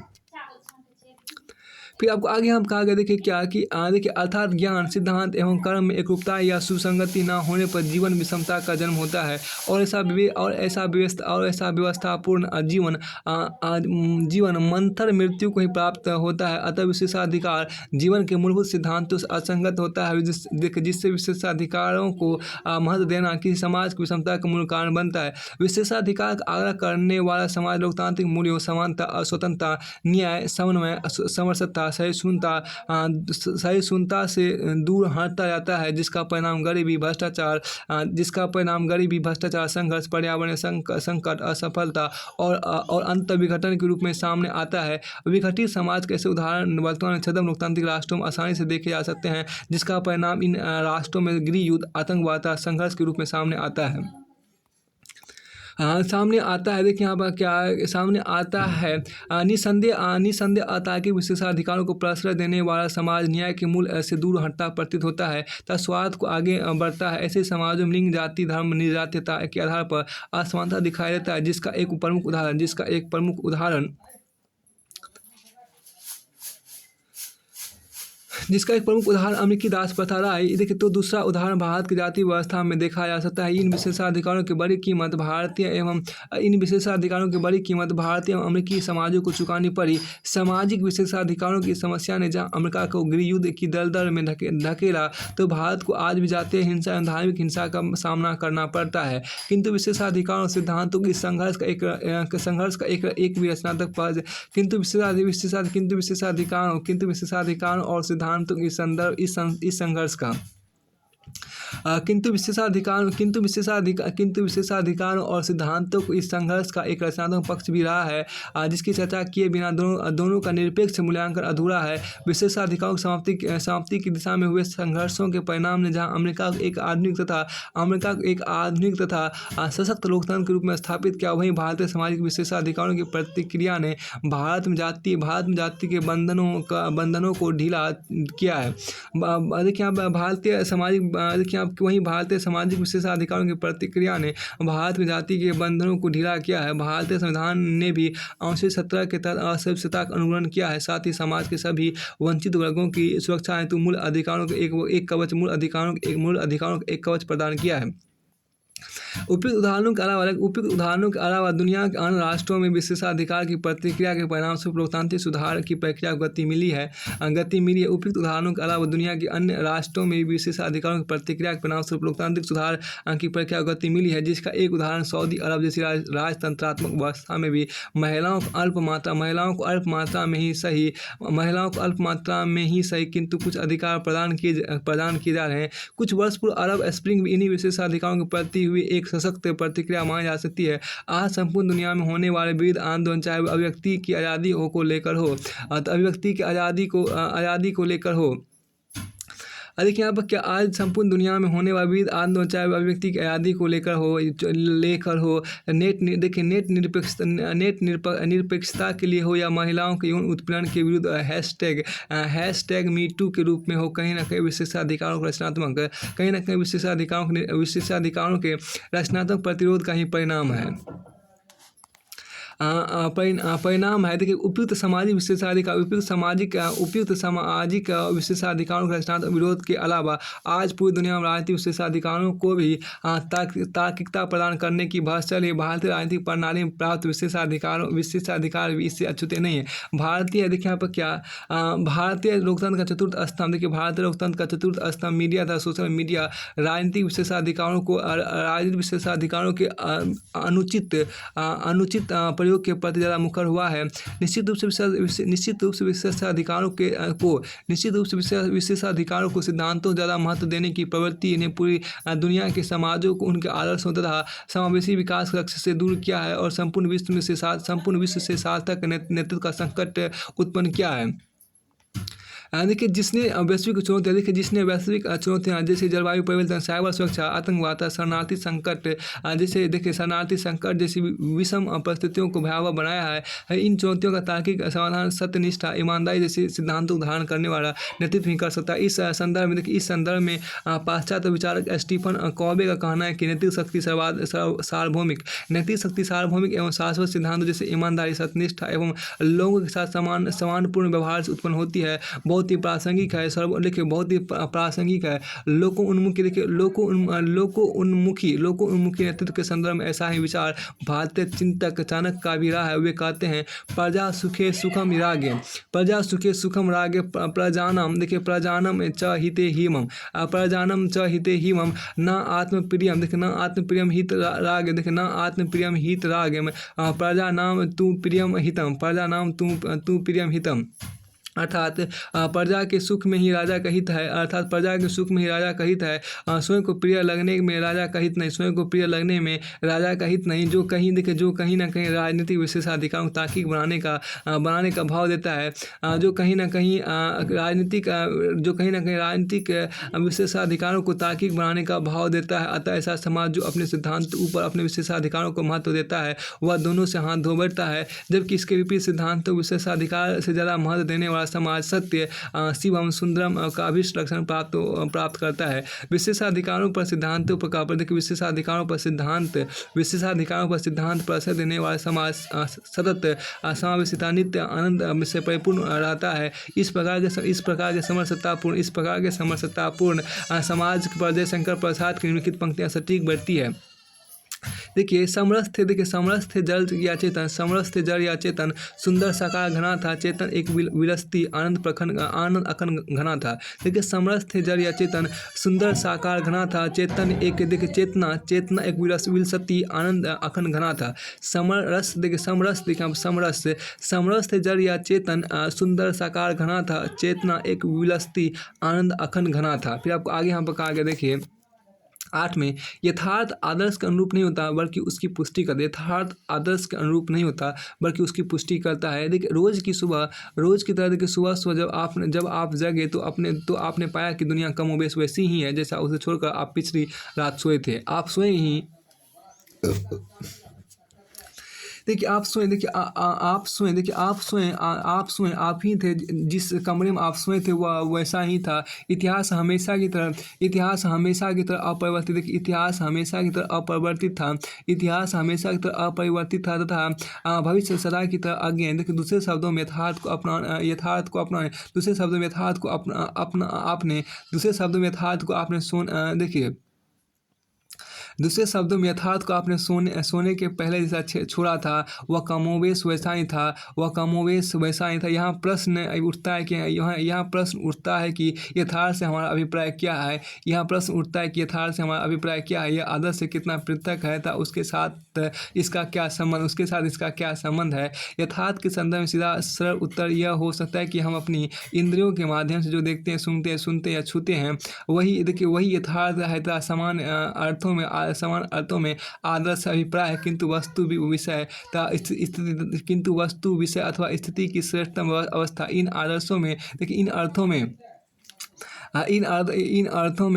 फिर आपको आगे हम कहा गया, देखिए क्या कि देखिए अर्थात ज्ञान, सिद्धांत एवं कर्म में एकरूपता या सुसंगति न होने पर जीवन विषमता का जन्म होता है और ऐसा व्यवस्थापूर्ण जीवन मंथर मृत्यु को ही प्राप्त होता है। अतः विशेषाधिकार जीवन के मूलभूत सिद्धांतों से असंगत होता है, जिससे विशेषाधिकारों को महत्व देना किसी समाज की विषमता का मूल कारण बनता है। विशेषाधिकार का आग्रह करने वाला समाज लोकतांत्रिक मूल्यों, समानता, स्वतंत्रता, न्याय, समन्वय, समरसता, सहिष्णुता से दूर हटता जाता है, जिसका परिणाम गरीबी, भ्रष्टाचार, संघर्ष, पर्यावरण संकट, असफलता और अंत विघटन के रूप में सामने आता है। विघटित समाज के ऐसे उदाहरण वर्तमान छद्म लोकतांत्रिक राष्ट्रों में आसानी से देखे जा सकते हैं, जिसका परिणाम इन राष्ट्रों में गृहयुद्ध, आतंकवाद, संघर्ष के रूप में सामने आता है। देखिए यहाँ पर क्या सामने आता है। निसंदेह ताकि विशेषाधिकारों को प्रश्रय देने वाला समाज न्याय के मूल से दूर हटता प्रतीत होता है तथा स्वार्थ को आगे बढ़ता है। ऐसे समाजों में लिंग, जाति, धर्म, निर्जातीयता के आधार पर असमानता दिखाई देता है, जिसका एक प्रमुख उदाहरण अमेरिकी दास प्रथा रहा है। देखिए, तो दूसरा उदाहरण भारत की जाति व्यवस्था में देखा जा सकता है। इन विशेषाधिकारों की बड़ी कीमत भारतीय एवं अमेरिकी समाजों को चुकानी पड़ी। सामाजिक विशेषाधिकारों की समस्या ने जहां अमेरिका को गृहयुद्ध की दलदल में धकेला, तो भारत को आज भी जातीय हिंसा एवं धार्मिक हिंसा का सामना करना पड़ता है। किंतु विशेषाधिकारों सिद्धांतों की संघर्ष का एक भी रचनात्मक पद किंतु विशेषाधिकारों और सिद्धांतों के संदर्भ इस संघर्ष का किंतु विशेषाधिकारों और सिद्धांतों को इस संघर्ष का एक रचनात्मक पक्ष भी रहा है, जिसकी चर्चा किए बिना दोनों का निरपेक्ष मूल्यांकन अधूरा है। विशेषाधिकारों की समाप्ति की दिशा में हुए संघर्षों के परिणाम ने जहां अमेरिका को एक आधुनिक तथा सशक्त लोकतंत्र के रूप में स्थापित किया, वहीं भारतीय सामाजिक विशेषाधिकारों की प्रतिक्रिया ने भारत में जाति के बंधनों को ढीला किया है। देखिए वहीं भारतीय सामाजिक विशेषाधिकारों की प्रतिक्रिया ने भारत में जाति के बंधनों को ढीला किया है। भारतीय संविधान ने भी अनुच्छेद 17 के तहत अस्पृश्यता का अनुमोदन किया है। साथ ही समाज के सभी वंचित वर्गों की सुरक्षा हेतु मूल अधिकारों के एक कवच प्रदान किया है। उपयुक्त उदाहरणों के अलावा दुनिया के अन्य राष्ट्रों में विशेषाधिकार की प्रतिक्रिया के परिणामस्वरूप लोकतांत्रिक सुधार की प्रक्रिया को गति मिली है। उपयुक्त उदाहरणों के अलावा दुनिया के अन्य राष्ट्रों में विशेषाधिकारों की प्रतिक्रिया के परिणामस्वरूप लोकतांत्रिक सुधार की प्रक्रिया को गति मिली है, जिसका एक उदाहरण सऊदी अरब जैसी राजतंत्रात्मक व्यवस्था में भी महिलाओं को अल्प मात्रा में ही सही किंतु कुछ अधिकार प्रदान किए जा रहे हैं। कुछ वर्ष पूर्व अरब स्प्रिंग भी इन्हीं विशेषाधिकारों के प्रति हुई एक सशक्त प्रतिक्रिया मानी जा सकती है। आज संपूर्ण दुनिया में होने वाले विविध आंदोलन, चाहे अभिव्यक्ति की आज़ादी को लेकर हो, देखिए यहाँ पर क्या आज संपूर्ण दुनिया में होने वाले विविध आंदोलन, चाहे अभिव्यक्ति की आज़ादी को लेकर हो, देखिए निरपेक्षता के लिए हो, या महिलाओं के यौन उत्पीड़न के विरुद्ध हैशटैग मी टू के रूप में हो, कहीं ना कहीं विशेषाधिकारों के विशेषाधिकारों के रचनात्मक प्रतिरोध का ही परिणाम है। परिणाम है। देखिए उपयुक्त सामाजिक विशेषाधिकारों के रचनात्मक विरोध के अलावा आज पूरी दुनिया में राजनीतिक विशेषाधिकारों को भी तार्किकता प्रदान करने की बहस चल रही है। भारतीय राजनीतिक प्रणाली में प्राप्त विशेषाधिकार भी इससे अछूते नहीं है। देखिए यहाँ पर क्या भारतीय लोकतंत्र का चतुर्थ स्तंभ, देखिए भारतीय लोकतंत्र का चतुर्थ स्तंभ मीडिया था। सोशल मीडिया राजनीतिक विशेषाधिकारों के अनुचित प्रयोग के प्रति ज़्यादा मुखर हुआ है। निश्चित रूप से विशेषाधिकारों को सिद्धांतों ज़्यादा महत्व देने की प्रवृत्ति ने पूरी दुनिया के समाजों को उनके आदर्शों तथा समावेशी विकास लक्ष्य से दूर किया है और संपूर्ण विश्व से सार्थक नेतृत्व का संकट उत्पन्न किया है। देखिए जिसने वैश्विक चुनौतियाँ जैसे जलवायु परिवर्तन, साइबर सुरक्षा, आतंकवाद, शरणार्थी संकट जैसी विषम परिस्थितियों को भयावह बनाया है। इन चुनौतियों का तार्किक समाधान सत्यनिष्ठा, ईमानदारी जैसे सिद्धांतों को धारण करने वाला नेतृत्व ही कर सकता है। इस संदर्भ में पाश्चात्य विचारक स्टीफन कॉवे का कहना है कि नैतिक शक्ति सार्वभौमिक एवं शाश्वत सिद्धांतों जैसे ईमानदारी, सत्यनिष्ठा एवं लोगों के साथ समानपूर्ण व्यवहार से उत्पन्न होती है। बहुत ही प्रासंगिक है। बहुत ही प्रासंगिक है। लोको नेतृत्व के संदर्भ में ऐसा ही विचार भारतीय चिंतक चाणक्य का भी रहा है। वे कहते हैं प्रजा सुखे सुखम रागे प्रजानम, देखिए प्रजानम च हिते हिमम न आत्मप्रियम, देखिए न आत्मप्रियम हित राग, देखिए न आत्मप्रियम हित राग प्रजानाम तु प्रियम हितम, अर्थात प्रजा के सुख में ही राजा का हित है। स्वयं को प्रिय लगने में राजा का हित नहीं। जो कहीं ना कहीं राजनीतिक विशेषाधिकारों को तार्किक बनाने का भाव देता है। जो कहीं ना कहीं राजनीतिक विशेषाधिकारों को तार्किक बनाने का भाव देता है। अतः ऐसा समाज जो अपने सिद्धांत ऊपर अपने विशेषाधिकारों को महत्व देता है वह दोनों से हाथ धो बैठता है। जबकि इसके विपरीत सिद्धांतों विशेषाधिकार से ज़्यादा महत्व देने वाला समाज सत्य, शिवम, सुंदरम का अभिष्ट लक्षण प्राप्त करता है। विशेषाधिकारों पर सिद्धांतों पर विशेषाधिकारों पर सिद्धांत पर असर देने वाला समाज सतत समावेशिता, नित्य आनंद से परिपूर्ण रहता है। इस प्रकार के समरसतापूर्ण समाज पर जयशंकर प्रसाद की निम्नलिखित पंक्तियां सटीक बैठती है। देखिए समरस्थ जड़ या चेतन सुंदर साकार घना था। चेतन एक विलसती आनंद अखंड घना था। देखिए समरस्थ जड़ या चेतन सुंदर साकार घना था। चेतन एक चेतना एक विलसती आनंद अखंड घना था। समरस्थ जड़ या चेतन सुंदर साकार घना था। चेतना एक विलसती आनंद अखंड घना था। फिर आपको आगे यहाँ पर कहा गया, देखिए 8 में यथार्थ आदर्श के अनुरूप नहीं होता बल्कि उसकी पुष्टि करता है। यथार्थ आदर्श के अनुरूप नहीं होता बल्कि उसकी पुष्टि करता है। देखिए रोज की तरह देखिए सुबह जब आप जगे तो आपने पाया कि दुनिया कमोबेश वैसी ही है जैसा उसे छोड़कर आप पिछली रात सोए थे। आप सोए ही देखिए आप ही थे। जिस कमरे में आप सोए थे वह वैसा ही था। इतिहास हमेशा की तरह अपरिवर्तित। देखिए इतिहास हमेशा की तरह अपरिवर्तित था तथा भविष्य सदा की तरह अज्ञेय। देखिए दूसरे शब्दों में यथार्थ को अपनाने दूसरे शब्दों में यथार्थ को आपने सोने के पहले जैसा छोड़ा था वह कमोवेश वैसा ही था। यहाँ प्रश्न उठता है कि यथार्थ से हमारा अभिप्राय क्या है। यह आदर्श से कितना पृथक है था उसके साथ इसका क्या संबंध है। यथार्थ के संदर्भ में सीधा सरल उत्तर यह हो सकता है कि हम अपनी इंद्रियों के माध्यम से जो देखते हैं, सुनते या छूते हैं वही यथार्थ है। समान अर्थों में आदर्श अभिप्राय है, किंतु वस्तु विषय अथवा स्थिति की श्रेष्ठतम अवस्था इन अर्थों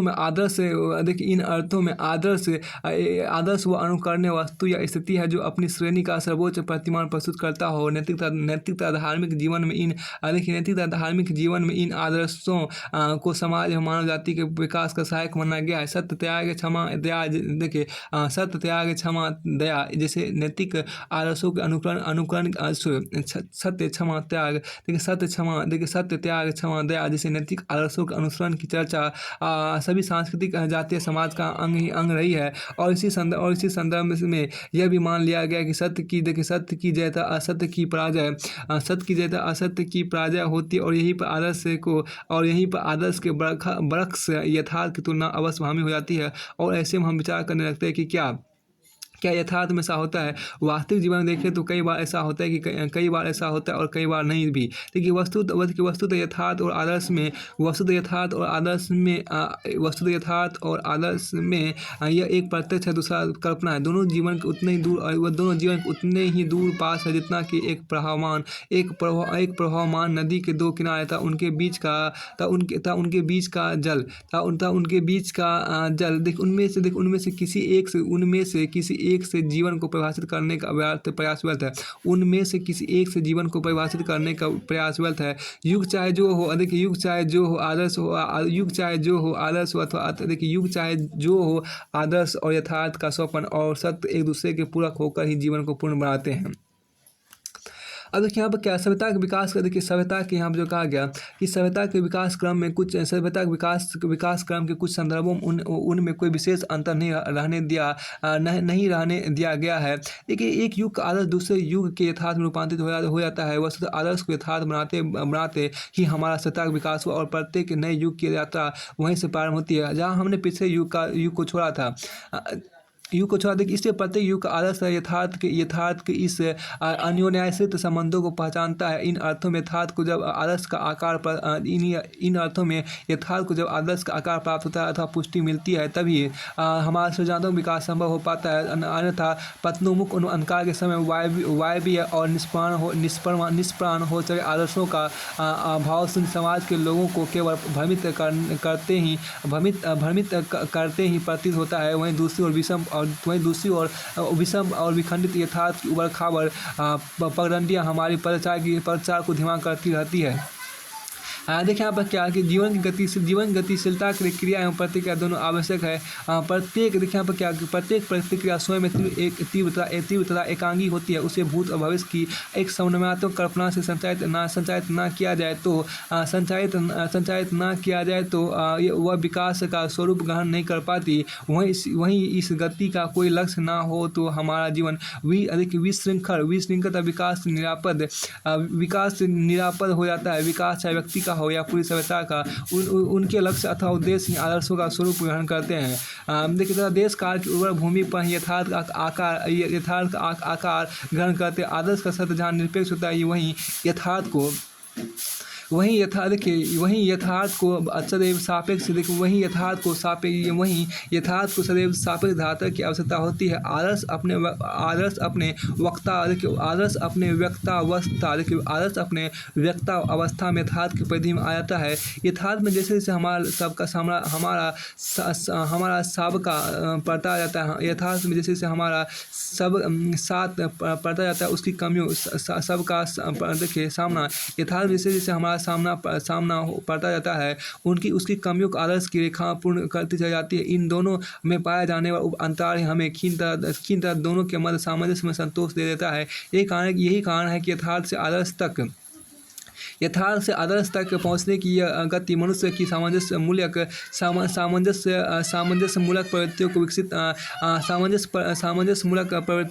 में आदर्श देखिए इन अर्थों में आदर्श व अनुकरणीय वस्तु या स्थिति है जो अपनी श्रेणी का सर्वोच्च प्रतिमान प्रस्तुत करता हो। नैतिकता धार्मिक जीवन में इन आदर्शों को समाज एवं मानव जाति के विकास का सहायक माना गया है। सत्य त्याग क्षमा दया देखिए सत्य त्याग क्षमा दया जैसे नैतिक आदर्शों के अनुकरण सत्य क्षमा त्याग देखिए सत्य त्याग क्षमा दया जैसे नैतिक आदर्शों के अनुसरण की चर्चा सभी सांस्कृतिक जातीय समाज का अंग रही है। और इसी संदर्भ में यह भी मान लिया गया कि सत्य की जयता असत्य की पराजय होती है। और यहीं पर आदर्श के बरक्स यथार्थ की तुलना अवश्य हावी हो जाती है। और ऐसे में हम विचार करने लगते हैं कि क्या यथार्थ में ऐसा होता है। वास्तविक जीवन में देखें तो कई बार ऐसा होता है कि कई बार ऐसा होता है और कई बार नहीं भी। देखिए वस्तुतः यथार्थ और आदर्श में यह एक प्रत्यक्ष है, दूसरा कल्पना है। दोनों जीवन के उतने ही दूर पास है जितना कि एक प्रवाहमान नदी के दो किनारे था उनके बीच का जल उनमें से किसी एक से जीवन को परिभाषित करने का प्रयास व्यर्थ है। उनमें से किसी एक से जीवन को परिभाषित करने का प्रयास व्यर्थ है। युग चाहे जो हो आदर्श और यथार्थ का स्वप्न और सत्य एक दूसरे के पूरक होकर ही जीवन को पूर्ण बनाते हैं। अब देखिए यहाँ पर क्या सभ्यता के विकास का देखिए सभ्यता के यहाँ पर जो कहा गया कि सभ्यता के विकास क्रम के कुछ संदर्भों में उनमें कोई विशेष अंतर नहीं रहने दिया गया है। देखिए एक युग का आदर्श दूसरे युग के यथार्थ में रूपांतरित हो जाता है। वस्तुतः आदर्श को यथार्थ बनाते ही हमारा सभ्यता का विकास हुआ और प्रत्येक नए युग की यात्रा वहीं से प्रारंभ होती है जहाँ हमने पिछले युग को छोड़ा था। देखिए इससे प्रत्येक युग का आदर्श यथार्थ के इस अन्योन्याश्रित संबंधों को पहचानता है। इन अर्थों में यथार्थ को जब आदर्श का आकार प्राप्त होता है अथवा पुष्टि मिलती है तभी हमारा सृजनात्मक विकास संभव हो पाता है। अन्यथा पतनोन्मुख अंधकार के समय वायवीय और निष्प्राण हो चले आदर्शों का भावशून्य समाज के लोगों को केवल भ्रमित करते ही प्रतीत होता है। वहीं दूसरी ओर विषम और विखंडित यथार्थ की उबड़ खाबड़ पगडंडियाँ हमारी पदचार को धीमा करती रहती है। देखिए यहाँ पर क्या कि जीवन गतिशीलता के लिए क्रिया एवं प्रतिक्रिया दोनों आवश्यक है। प्रत्येक प्रतिक्रिया स्वयं में एक तीव्रता एकांगी होती है। उसे भूत और भविष्य की एक समन्वयात्मक कल्पना से संचालित ना किया जाए तो वह विकास का स्वरूप ग्रहण नहीं कर पाती। वहीं इस गति का कोई लक्ष्य ना हो तो हमारा जीवन विशृंखल विकास निरापद हो जाता है। विकास चाहे व्यक्ति का हो या पूरी सभ्यता का उनके लक्ष्य अथवा उद्देश्य आदर्शों का स्वरूप ग्रहण करते हैं। देखिए देश काल की उर्वर भूमि पर यथार्थ आकार ग्रहण करते आदर्श का सत्य जहाँ निरपेक्ष होता है वहीं यथार्थ को सदैव सापेक्ष धारणा की आवश्यकता होती है। आदर्श अपने व्यक्ता अवस्था में यथार्थ की परिधि में आ जाता है। यथार्थ में जैसे जैसे हमारा सबका पड़ता जाता है यथार्थ में जैसे जैसे हमारा सब साथ पड़ता जाता है उसकी कमियों सबका देखिए सामना यथार्थ जैसे जैसे हमारा सामना पड़ता जाता है उसकी कमियों को आदर्श की रेखा पूर्ण करती चली जाती है। इन दोनों में पाया जाने वाला अंतर हमें खीन तरह दोनों के मध्य सामंजस्य में संतोष दे देता है। यही कारण है कि यथार्थ से आदर्श तक पहुँचने की यह गति मनुष्य की सामंजस्य मूलक प्रवृत्तियों को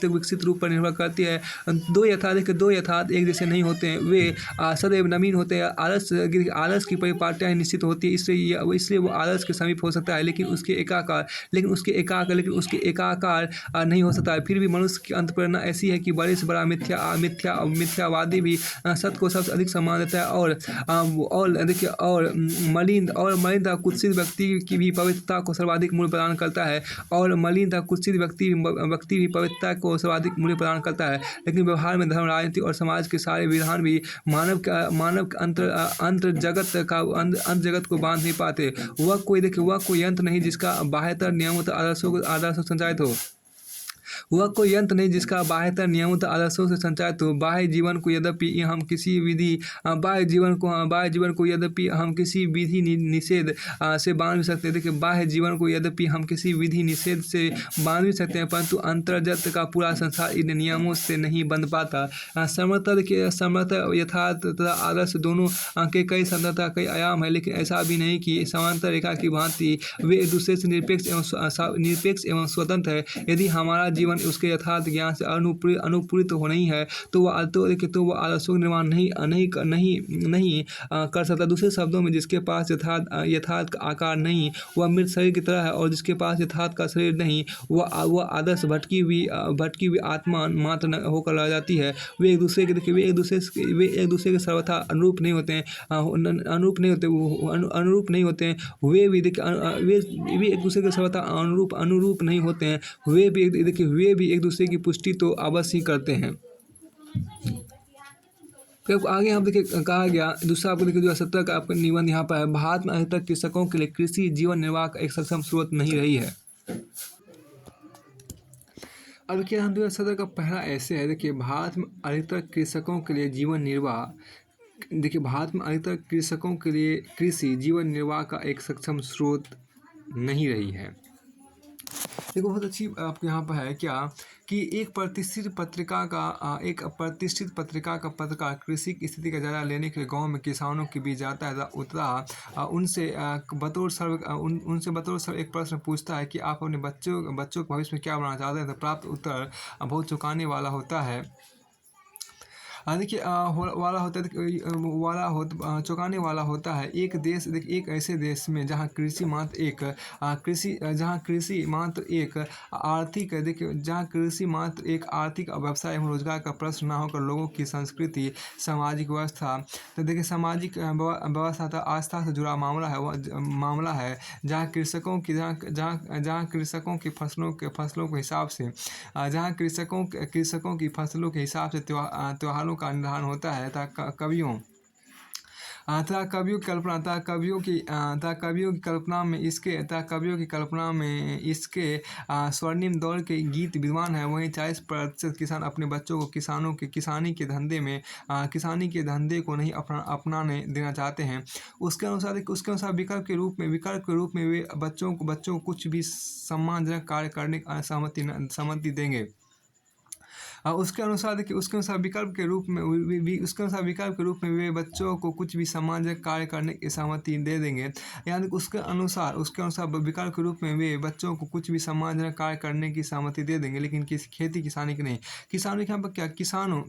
विकसित रूप पर निर्भर करती है। दो यथार्थ एक जैसे नहीं होते हैं, वे सदैव नवीन होते हैं। आदर्श की परिपाटियाँ निश्चित होती है, इसलिए वो आदर्श के समीप हो सकता है लेकिन उसके एकाकार नहीं हो सकता है। फिर भी मनुष्य की अंतःप्रेरणा ऐसी है कि बड़े से बड़ा मिथ्यावादी भी सत्य को सबसे अधिक सम्मान देता है और देखिए और मलिन तथा कुत्सित व्यक्ति की भी पवित्रता को सर्वाधिक मूल्य प्रदान करता है और मलिन तथा कुत्सित व्यक्ति भी पवित्रता को सर्वाधिक मूल्य प्रदान करता है। लेकिन व्यवहार में धर्म, राजनीति और समाज के सारे विधान भी मानव के अंतर जगत को बांध नहीं पाते। वह कोई यंत्र नहीं जिसका बाह्यतर नियमों तथा आदर्शों से संचालित हो। वह कोई यंत्र नहीं जिसका बाह्यतर नियमों तथा आदर्शों से संचालित हो। बाह्य जीवन को यद्यपि हम किसी विधि निषेध से बांध भी सकते हैं। देखिए, बाह्य जीवन को यद्यपि हम किसी विधि निषेध से बांध भी सकते हैं, परंतु अंतर्जगत का पूरा संसार इन नियमों से नहीं बंध पाता। समर्थ यथार्थ तथा आदर्श दोनों के कई संतता कई आयाम है, लेकिन ऐसा भी नहीं कि समांतर रेखा की भांति वे एक दूसरे से निरपेक्ष एवं स्वतंत्र है। यदि हमारा जीवन उसके यथार्थ ज्ञान से अनुपूरित हो नहीं है तो वह आदर्शों का निर्माण नहीं कर सकता। दूसरे शब्दों में, जिसके पास यथार्थ का आकार नहीं वह मृत शरीर की तरह है, और जिसके पास यथार्थ का शरीर नहीं वह आदर्श भटकी हुई आत्मा मात्र होकर रह जाती है। वे एक दूसरे के सर्वथा अनुरूप नहीं होते हैं। वे भी एक दूसरे के सर्वथा अनुरूप नहीं होते हैं। वे भी एक दूसरे की पुष्टि तो अवश्य ही करते हैं। फिर आगे हम देखिए कहा गया दूसरा, आपको देखिए 2017 का आपका निबंध यहाँ पर है। भारत में अभी तक कृषकों के लिए कृषि जीवन निर्वाह का एक सक्षम स्रोत नहीं रही है। अब देखिए हम 2017 का पहला ऐसे है, देखिए भारत में अधिकतर कृषकों के लिए जीवन निर्वाह, देखिए भारत में अधिकतर कृषकों के लिए कृषि जीवन निर्वाह का एक सक्षम स्रोत नहीं रही है। देखो बहुत अच्छी आपको यहाँ पर है क्या कि एक प्रतिष्ठित पत्रिका का पत्रकार कृषि की स्थिति का जायजा लेने के लिए गांव में किसानों के बीच जाता है, उतरा उनसे बतौर सर्व एक प्रश्न पूछता है कि आप अपने बच्चों के भविष्य में क्या बनाना चाहते हैं। तो प्राप्त उत्तर बहुत चौंकाने वाला होता है। देखिए चौंकाने वाला होता है। एक ऐसे देश में जहाँ कृषि मात्र एक आर्थिक व्यवसाय एवं रोजगार का प्रश्न न होकर लोगों की संस्कृति, सामाजिक व्यवस्था, तो देखिए सामाजिक व्यवस्था तथा आस्था से जुड़ा मामला है। जहाँ कृषकों की फसलों के हिसाब से त्योहारों का निर्धारण होता है। कवियों की कल्पना में इसके स्वर्णिम दौर के गीत विद्वान हैं। वहीं 40% किसान अपने बच्चों को किसानी के धंधे को नहीं अपनाने देना चाहते हैं। उसके अनुसार विकल्प के रूप में वे बच्चों को कुछ भी सम्मानजनक कार्य करने की सहमति देंगे। उसके अनुसार विकल्प के रूप में वे बच्चों को कुछ भी सम्मानजनक कार्य करने की सहमति दे देंगे। यानी उसके अनुसार विकल्प के रूप में वे बच्चों को कुछ भी सम्मानजनक कार्य करने की सहमति दे देंगे, लेकिन खेती किसानी की नहीं। किसानों के यहाँ पर क्या,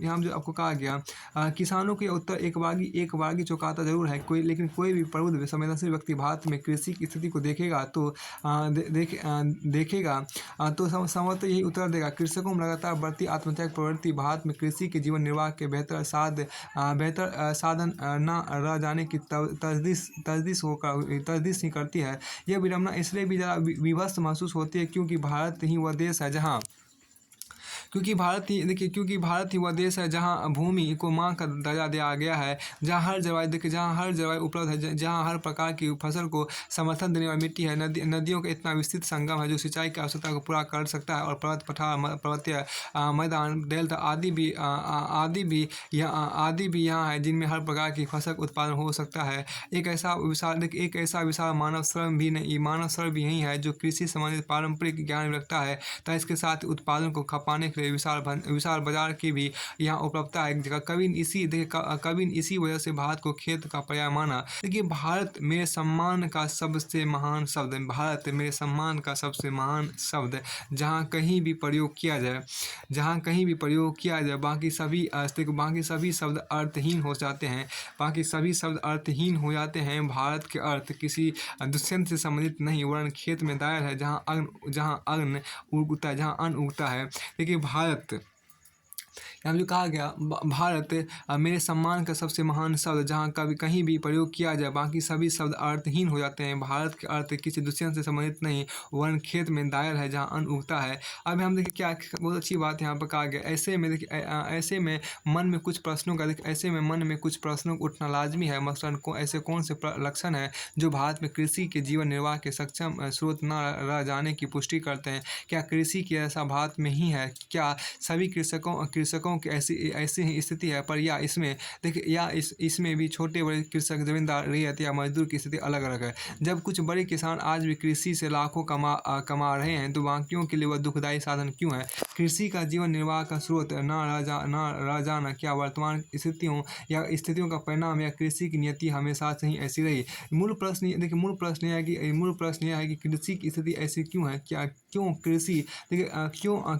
यहाँ जो आपको कहा गया किसानों के उत्तर एक बागी चौंकाता जरूर है। लेकिन कोई भी प्रबुद्ध संवेदनशील व्यक्ति भारत में कृषि की स्थिति को देखेगा तो संभवतः यही उत्तर देगा। कृषकों में लगातार बढ़ती आत्महत्या प्रवृत्ति भारत में कृषि के जीवन निर्वाह के बेहतर साधन न रह जाने की तजदीस ही करती है। यह विडंबना इसलिए भी ज़्यादा विभत्स महसूस होती है क्योंकि भारत ही वह देश है जहाँ वह देश है जहाँ भूमि को माँ का दर्जा दिया गया है, जहाँ हर जलवायु उपलब्ध है, जहाँ हर प्रकार की फसल को समर्थन देने वाली मिट्टी है। नदियों का इतना विस्तृत संगम है जो सिंचाई की आवश्यकता को पूरा कर सकता है, और पर्वत पठार पर्वतीय मैदान डेल्टा आदि भी यहाँ है जिनमें हर प्रकार की फसल उत्पादन हो सकता है। एक ऐसा विशाल मानव श्रम भी यही है जो कृषि संबंधित पारंपरिक ज्ञान रखता है, तथा इसके साथ उत्पादन को खपाने विशाल बाजार की भी यहाँ उपलब्धता है। कवि ने इसी वजह से भारत को खेत का पर्याय माना। देखिए भारत मेरे सम्मान का सबसे महान शब्द जहाँ कहीं भी प्रयोग किया जाए बाकी सभी शब्द अर्थहीन हो जाते हैं। भारत के अर्थ किसी दुष्यंत से संबंधित नहीं, वरन खेत में दायर है जहाँ अन्न उगता है। देखिए भारत यहाँ जो कहा गया भारत मेरे सम्मान का सबसे महान शब्द जहाँ कभी कहीं भी प्रयोग किया जाए, बाकी सभी शब्द अर्थहीन हो जाते हैं। भारत के अर्थ किसी दुष्यंत से संबंधित नहीं, वन खेत में दायर है जहाँ अन्न उगता है। अब हम देखिए क्या बहुत अच्छी बात यहाँ पर कहा गया। ऐसे में देखिए ऐसे में मन में कुछ प्रश्नों का देखिए ऐसे में मन में कुछ प्रश्नों को उठना लाजमी है। मसलन ऐसे कौन से लक्षण हैं जो भारत में कृषि के जीवन निर्वाह के सक्षम स्रोत न रह जाने की पुष्टि करते हैं? क्या कृषि की ऐसा भारत में ही है? क्या सभी कृषकों की ऐसी ऐसी ही स्थिति है? पर या इसमें देखिए या इसमें भी छोटे बड़े कृषक, जमींदार, रैयत या मजदूर की स्थिति अलग अलग है। जब कुछ बड़े किसान आज भी कृषि से लाखों कमा रहे हैं, तो बाकियों के लिए वह दुखदायी साधन क्यों है? कृषि का जीवन निर्वाह का स्रोत न रह जाना क्या वर्तमान स्थितियों का परिणाम या कृषि की नियति हमेशा से ही ऐसी रही? मूल प्रश्न यह है कि कृषि की स्थिति ऐसी क्यों है? क्यों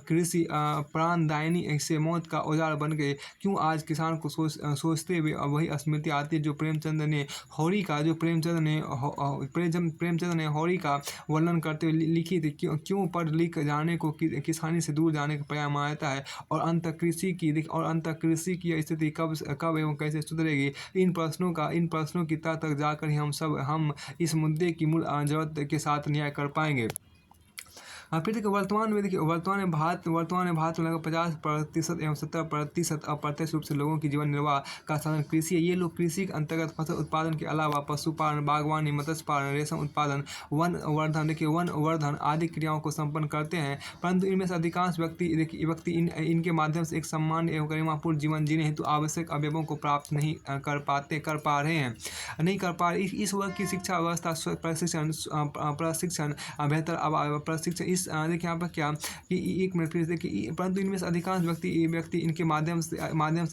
कृषि प्राणदायिनी से मौत का औजार बन गए? क्यों आज किसान को सोचते हुए वही स्मृति आती है जो प्रेमचंद ने होरी का वर्णन करते हुए लिखी थी? क्यों पढ़ लिख जाने को किसानी से दूर जाने का पर्याय मानता है? और अंत कृषि की स्थिति कब एवं कैसे सुधरेगी? इन प्रश्नों की तह तक जाकर ही हम इस मुद्दे की मूल जरूरत के साथ न्याय कर पाएंगे। फिर देखिए वर्तमान में भारत में लगभग 50% एवं 70% अप्रत्यक्ष रूप से लोगों की जीवन निर्वाह का साधन कृषि है। ये लोग कृषि के अंतर्गत फसल उत्पादन के अलावा पशुपालन, बागवानी, मत्स्य पालन, रेशम उत्पादन, वन वर्धन आदि क्रियाओं को संपन्न करते हैं। परंतु इनमें से अधिकांश व्यक्ति इनके माध्यम से एक सम्मान एवं गरिमापूर्ण जीवन जीने हेतु आवश्यक अवयवों को प्राप्त नहीं कर पा रहे हैं। इस वर्ग की शिक्षा व्यवस्था, प्रशिक्षण बेहतर प्रशिक्षण देखिए यहाँ पर क्या कि एक मिनट फिर देखिए, परंतु इनमें से अधिकांश व्यक्ति इनके माध्यम से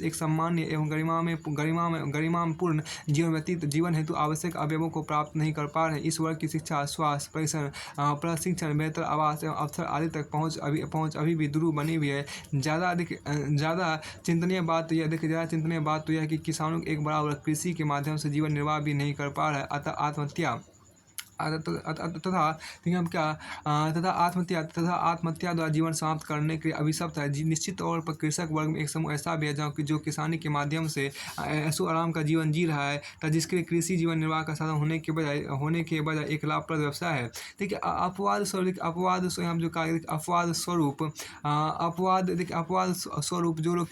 एक सामान्य एवं गरिमापूर्ण जीवन हेतु आवश्यक अवयवों को प्राप्त नहीं कर पा रहे हैं। इस वर्ग की शिक्षा, स्वास्थ्य, प्रशिक्षण, बेहतर आवास एवं अवसर आदि तक पहुँच अभी भी दूर बनी हुई है। ज़्यादा चिंतनीय बात तो यह है कि किसानों एक बड़ा वर्ग कृषि के माध्यम से जीवन निर्वाह भी नहीं कर पा रहा है। अतः आत्महत्या द्वारा जीवन समाप्त करने के लिए अभिशप्त है। निश्चित तौर पर कृषक वर्ग में एक समूह ऐसा भी है जो किसानी के माध्यम से ऐशो आराम का जीवन जी रहा है, जिसके लिए कृषि जीवन निर्वाह का साधन होने के बजाय एक लाभप्रद व्यवसाय है। देखिए अपवाद स्वरूप जो लोग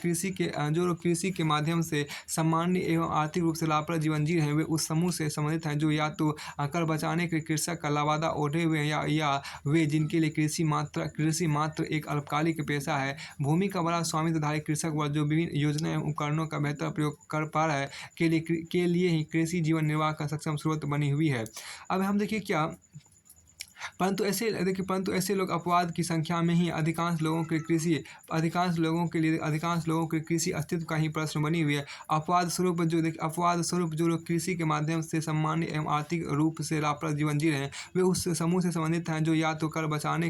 कृषि के माध्यम से सामान्य एवं आर्थिक रूप से लाभप्रद जीवन जी रहे हैं, वे उस समूह से संबंधित हैं जो या तो कर बचाने के कृषक का लवादा ओढ़े हुए हैं या वे जिनके लिए कृषि मात्र एक अल्पकालिक पेशा है। भूमि का बड़ा स्वामित्वधारी कृषक वर्ग जो विभिन्न योजना एवं उपकरणों का बेहतर प्रयोग कर पा रहा है के लिए ही कृषि जीवन निर्वाह का सक्षम स्रोत बनी हुई है। अब हम देखिए क्या परंतु ऐसे लोग अपवाद की संख्या में ही अधिकांश लोगों के कृषि अस्तित्व का ही प्रश्न बनी हुई है। अपवाद स्वरूप जो लोग कृषि के माध्यम से सामान्य एवं आर्थिक रूप से लाभप्रद जीवन जी रहे हैं, वे उस समूह से संबंधित हैं जो या तो कर बचाने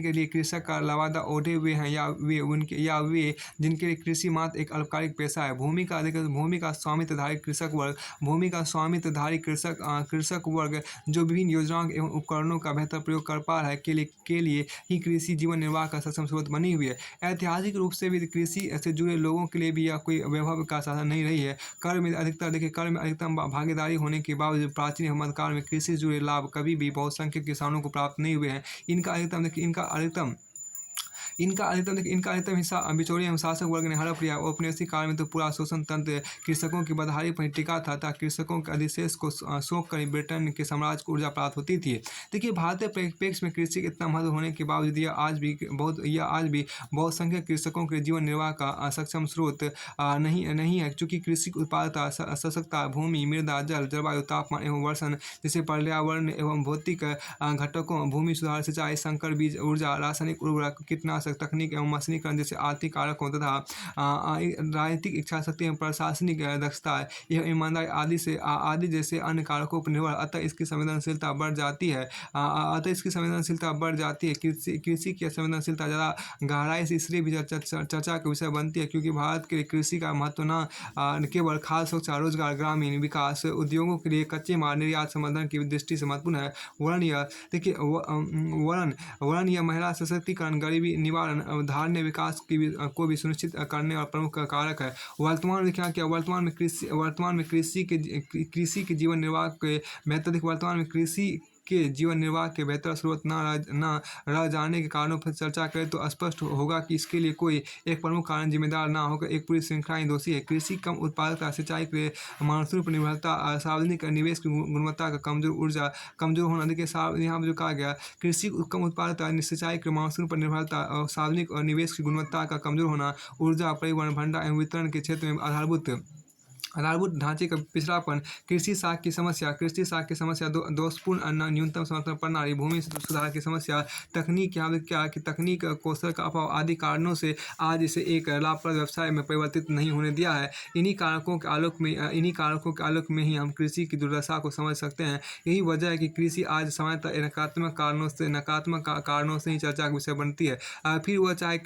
के लिए कृषक का लवादा ओढ़े हुए हैं या वे जिनके लिए कृषि मात्र एक अल्पकालिक पेशा है। भूमि का स्वामित्वधारी कृषक वर्ग जो विभिन्न योजनाओं एवं उपकरणों का बेहतर प्रयोग कर पा रहा है के लिए ही कृषि जीवन निर्वाह का सक्षम स्रोत बनी हुई है। ऐतिहासिक रूप से भी कृषि से जुड़े लोगों के लिए भी यह कोई वैभव का साधन नहीं रही है। कर में अधिकतम भागीदारी होने के बावजूद प्राचीन एवं मध्यकाल में कृषि से जुड़े लाभ कभी भी बहुसंख्यक किसानों को प्राप्त नहीं हुए हैं। इनका अधिकतम हिस्सा बिचौलिए एवं शासक वर्ग ने हड़प लिया। औपनिवेशिक काल में तो पूरा शोषण तंत्र कृषकों की बदहाली पर टिका था, ताकि कृषकों के अधिशेष को सौंप कर ब्रिटेन के साम्राज्य को ऊर्जा प्राप्त होती थी। देखिए भारतीय परिप्रेक्ष्य में कृषि का इतना महत्व होने के बावजूद यह आज भी बहुसंख्यक कृषकों के जीवन निर्वाह का सक्षम स्रोत नहीं है, क्योंकि कृषि की उत्पादकता, सशक्तता, भूमि, मृदा, जलवायु, तापमान एवं वर्षण जैसे पर्यावरण एवं भौतिक घटकों, भूमि सुधार, सिंचाई, संकर बीज, ऊर्जा, रासायनिक उर्वरक, कीटनाशक, तकनीक एवं मशीनीकरण जैसे आर्थिक कारकों तथा राजनीतिक इच्छा शक्ति एवं प्रशासनिक दक्षता एवं ईमानदारी आदि जैसे अन्य कारकों पर निर्भर। अतः इसकी संवेदनशीलता बढ़ जाती है। कृषि की संवेदनशीलता ज़्यादा गहराई से इसलिए भी चर्चा का विषय बनती है, क्योंकि भारत के लिए कृषि का महत्व न केवल खाद्य सुरक्षा, रोजगार, ग्रामीण विकास, उद्योगों के लिए कच्चे माल निर्यात संवर्धन की दृष्टि से महत्वपूर्ण है। वरन यह महिला सशक्तिकरण, गरीबी निवारण धारणीय विकास को भी सुनिश्चित करने वाला प्रमुख कारक है। वर्तमान में क्या किया, वर्तमान में कृषि के जीवन निर्वाह के बेहतर देखिए, वर्तमान में कृषि के जीवन निर्वाह के बेहतर स्रोत न रह जाने के कारणों पर चर्चा करें तो स्पष्ट होगा कि इसके लिए कोई एक प्रमुख कारण जिम्मेदार ना होकर एक पूरी श्रृंखला ही दोषी है। कृषि कम उत्पादकता, सिंचाई के लिए मानसून पर निर्भरता, सार्वजनिक निवेश की गुणवत्ता का कमजोर होना। देखिए यहाँ पर जो कहा गया, कृषि कम उत्पादकता, सिंचाई के मानसून पर निर्भरता और सार्वजनिक और निवेश की गुणवत्ता का कमजोर होना, ऊर्जा परिवहन, भंडारण एवं वितरण के क्षेत्र में आधारभूत ढांचे का पिछड़ापन, कृषि साख की समस्या, दोषपूर्ण न्यूनतम समर्थन प्रणाली, भूमि सुधार की समस्या, तकनीक, यहाँ पे क्या कि तकनीक कौशल का अभाव आदि कारणों से आज इसे एक लाभप्रद व्यवसाय में परिवर्तित नहीं होने दिया है। इन्हीं कारकों के आलोक में ही हम कृषि की दुर्दशा को समझ सकते हैं। यही वजह है कि कृषि आज सामान्यतः नकारात्मक कारणों से ही चर्चा का विषय बनती है। फिर वह चाहे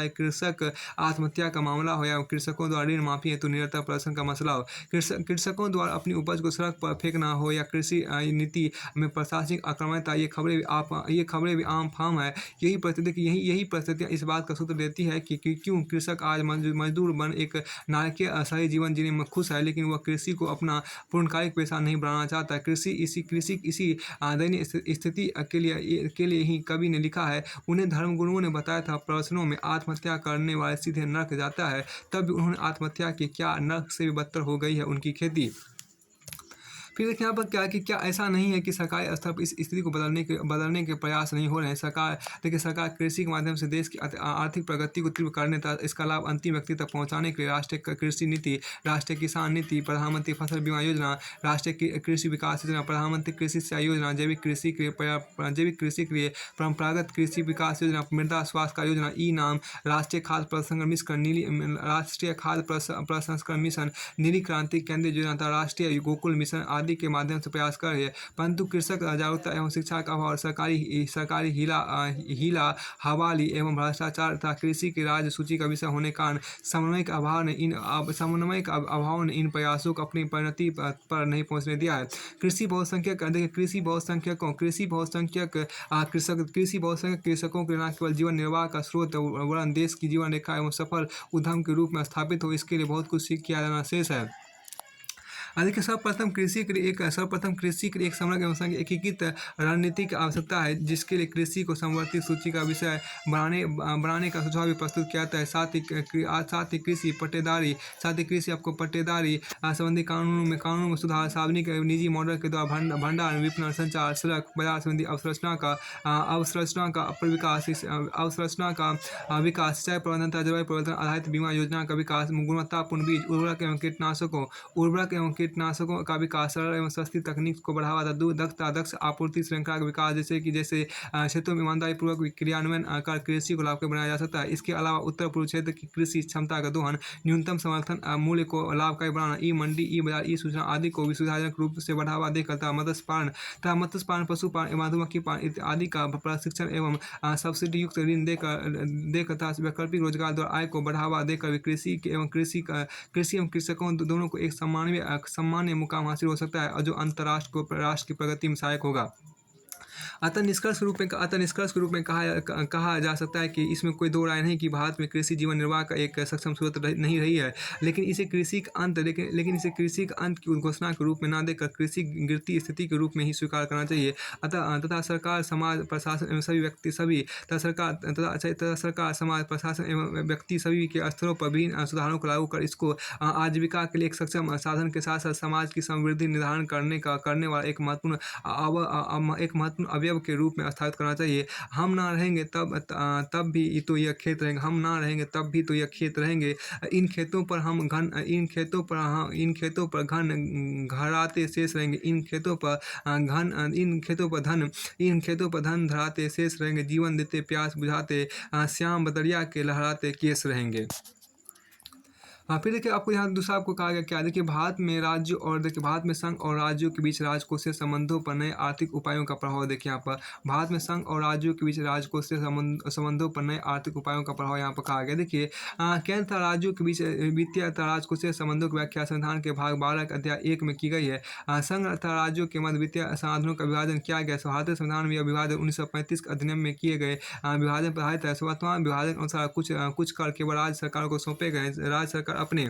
कृषक आत्महत्या का मामला हो या कृषकों द्वारा ऋण माफी हेतु निरंतर प्रदर्शन का मसला हो, कृषकों द्वारा अपनी उपज को सड़क पर फेंकना हो या कृषि नीति में प्रशासनिक अक्रामकता, ये खबरें भी आम फार्म है। यही परिस्थितियाँ इस बात का सूत्र देती है कि क्यों कृषक आज मजदूर बन एक नारकीय सही जीवन जीने में खुश है, लेकिन वह कृषि को अपना पूर्णकालिक पेशा नहीं बनाना चाहता। कृषि इसी दयनीय स्थिति के लिए ही कवि ने लिखा है, उन्हें धर्मगुरुओं ने बताया था प्रवचनों में, आत्महत्या करने वाले सीधे नरक जाता है। तब भी उन्होंने आत्महत्या की, क्या नरक से भी बदतर हो गई है उनकी खेती। फिर देखिए यहाँ पर क्या ऐसा नहीं है कि सरकारी स्तर पर इस स्थिति को बदलने के प्रयास नहीं हो रहे हैं। सरकार कृषि के माध्यम से देश की आर्थिक प्रगति को तीव्र करने तथा इसका लाभ अंतिम व्यक्ति तक पहुँचाने के लिए राष्ट्रीय कृषि नीति, राष्ट्रीय किसान नीति, प्रधानमंत्री फसल बीमा योजना, राष्ट्रीय कृषि विकास योजना, प्रधानमंत्री कृषि सिंचाई योजना, जैविक कृषि के लिए परंपरागत कृषि विकास योजना, मृदा स्वास्थ्य योजना, ई नाम, राष्ट्रीय खाद्य प्रसंस्करण मिशन, नीली क्रांति केंद्रीय योजना तथा राष्ट्रीय गोकुल मिशन आदि के माध्यम से प्रयास कर रही है। परंतु कृषक जागरूकता एवं शिक्षा का अभाव, सरकारी हीला हवाली एवं भ्रष्टाचार तथा कृषि की राज्य सूची का विषय होने के कारण समन्वय के अभाव ने इन प्रयासों को अपनी परिणति पर नहीं पहुंचने दिया है। कृषि बहुसंख्यक कृषकों के न केवल जीवन निर्वाह का स्रोत वरन देश की जीवन रेखा एवं सफल उद्यम के रूप में स्थापित हो, इसके लिए बहुत कुछ किया जाना शेष है। देखिए सर्वप्रथम कृषि के लिए एक समग्र एवं एकीकृत रणनीति की आवश्यकता है, जिसके लिए कृषि को समवर्ती सूची का विषय बनाने का सुझाव भी प्रस्तुत किया जाता है। साथ ही कृषि आपको पट्टेदारी संबंधी कानूनों में सुधार, सार्वजनिक निजी मॉडल के द्वारा भंडारण, विपणन, संचार, सड़क बाजार संबंधी अवसंरचना का विकास, सिंचाई प्रबंधन तथा जलवायु परिवर्तन आधारित बीमा योजना का विकास, गुणवत्तापूर्ण बीज, उर्वरक एवं कीटनाशकों का विकास, सरल एवं सस्ती तकनीक को बढ़ावा तथा दक्ष आपूर्ति श्रृंखला का विकास, जैसे क्षेत्रों में ईमानदारी पूर्वक क्रियान्वयन कर कृषि को लाभकारी बनाया जा सकता है। इसके अलावा उत्तर पूर्व क्षेत्र की कृषि क्षमता का दोहन, न्यूनतम समर्थन मूल्य को लाभकारी बनाना, ई मंडी, ई बाजार, ई सूचना आदि को भी सुविधाजनक रूप से बढ़ावा देकर तथा मत्स्य पालन, पशुपालन, मधुमक्खी पालन आदि का प्रशिक्षण एवं सब्सिडी युक्त ऋण देकर तथा वैकल्पिक रोजगार द्वारा आय को बढ़ावा देकर कृषि एवं कृषकों दोनों को एक सम्मान्य मुकाम हासिल हो सकता है, और जो राष्ट्र की प्रगति में सहायक होगा। अतः निष्कर्ष के रूप में कहा जा सकता है कि इसमें कोई दो राय नहीं कि भारत में कृषि जीवन निर्वाह का एक सक्षम स्रोत नहीं रही है, लेकिन इसे कृषि का अंत की उद्घोषणा के रूप में न देकर कृषि गिरती स्थिति के रूप में ही स्वीकार करना चाहिए। तथा सरकार, समाज, प्रशासन एवं व्यक्ति सभी के स्तरों पर विभिन्न सुधारों को लागू कर इसको आजीविका के लिए एक सक्षम साधन के साथ साथ समाज की समृद्धि निर्धारण करने वाला एक महत्वपूर्ण अवयव के रूप में स्थापित करना चाहिए। हम ना रहेंगे तब भी तो यह खेत रहेंगे, हम ना रहेंगे तब भी तो यह खेत रहेंगे। इन खेतों पर घन घराते शेष रहेंगे, इन खेतों पर धन धराते शेष रहेंगे, जीवन देते प्यास बुझाते, श्याम बदरिया के लहराते केस रहेंगे। हाँ, फिर देखिए आपको यहाँ दूसरा आपको कहा गया क्या, देखिए भारत में राज्यों और देखिए भारत में संघ और राज्यों के बीच राजकोषीय संबंधों पर नए आर्थिक उपायों का प्रभाव। देखिए यहाँ पर भारत में संघ और राज्यों के बीच राजकोषीय संबंधों पर नए आर्थिक उपायों का प्रभाव यहाँ पर कहा गया। देखिए केंद्र तथा राज्यों के बीच वित्तीय तथा राजकोषीय संबंधों की व्याख्या संविधान के भाग 12 के अध्याय 1 में की गई है। संघ तथा राज्यों के मध्य वित्तीय साधनों का विभाजन किया गया। भारतीय संविधान में यह विभाजन 1935 के अधिनियम में किए गए विभाजन पर आधारित है। वर्तमान विभाजन के अनुसार कुछ कर केवल राज्य सरकारों को सौंपे गए। राज्य सरकार अपने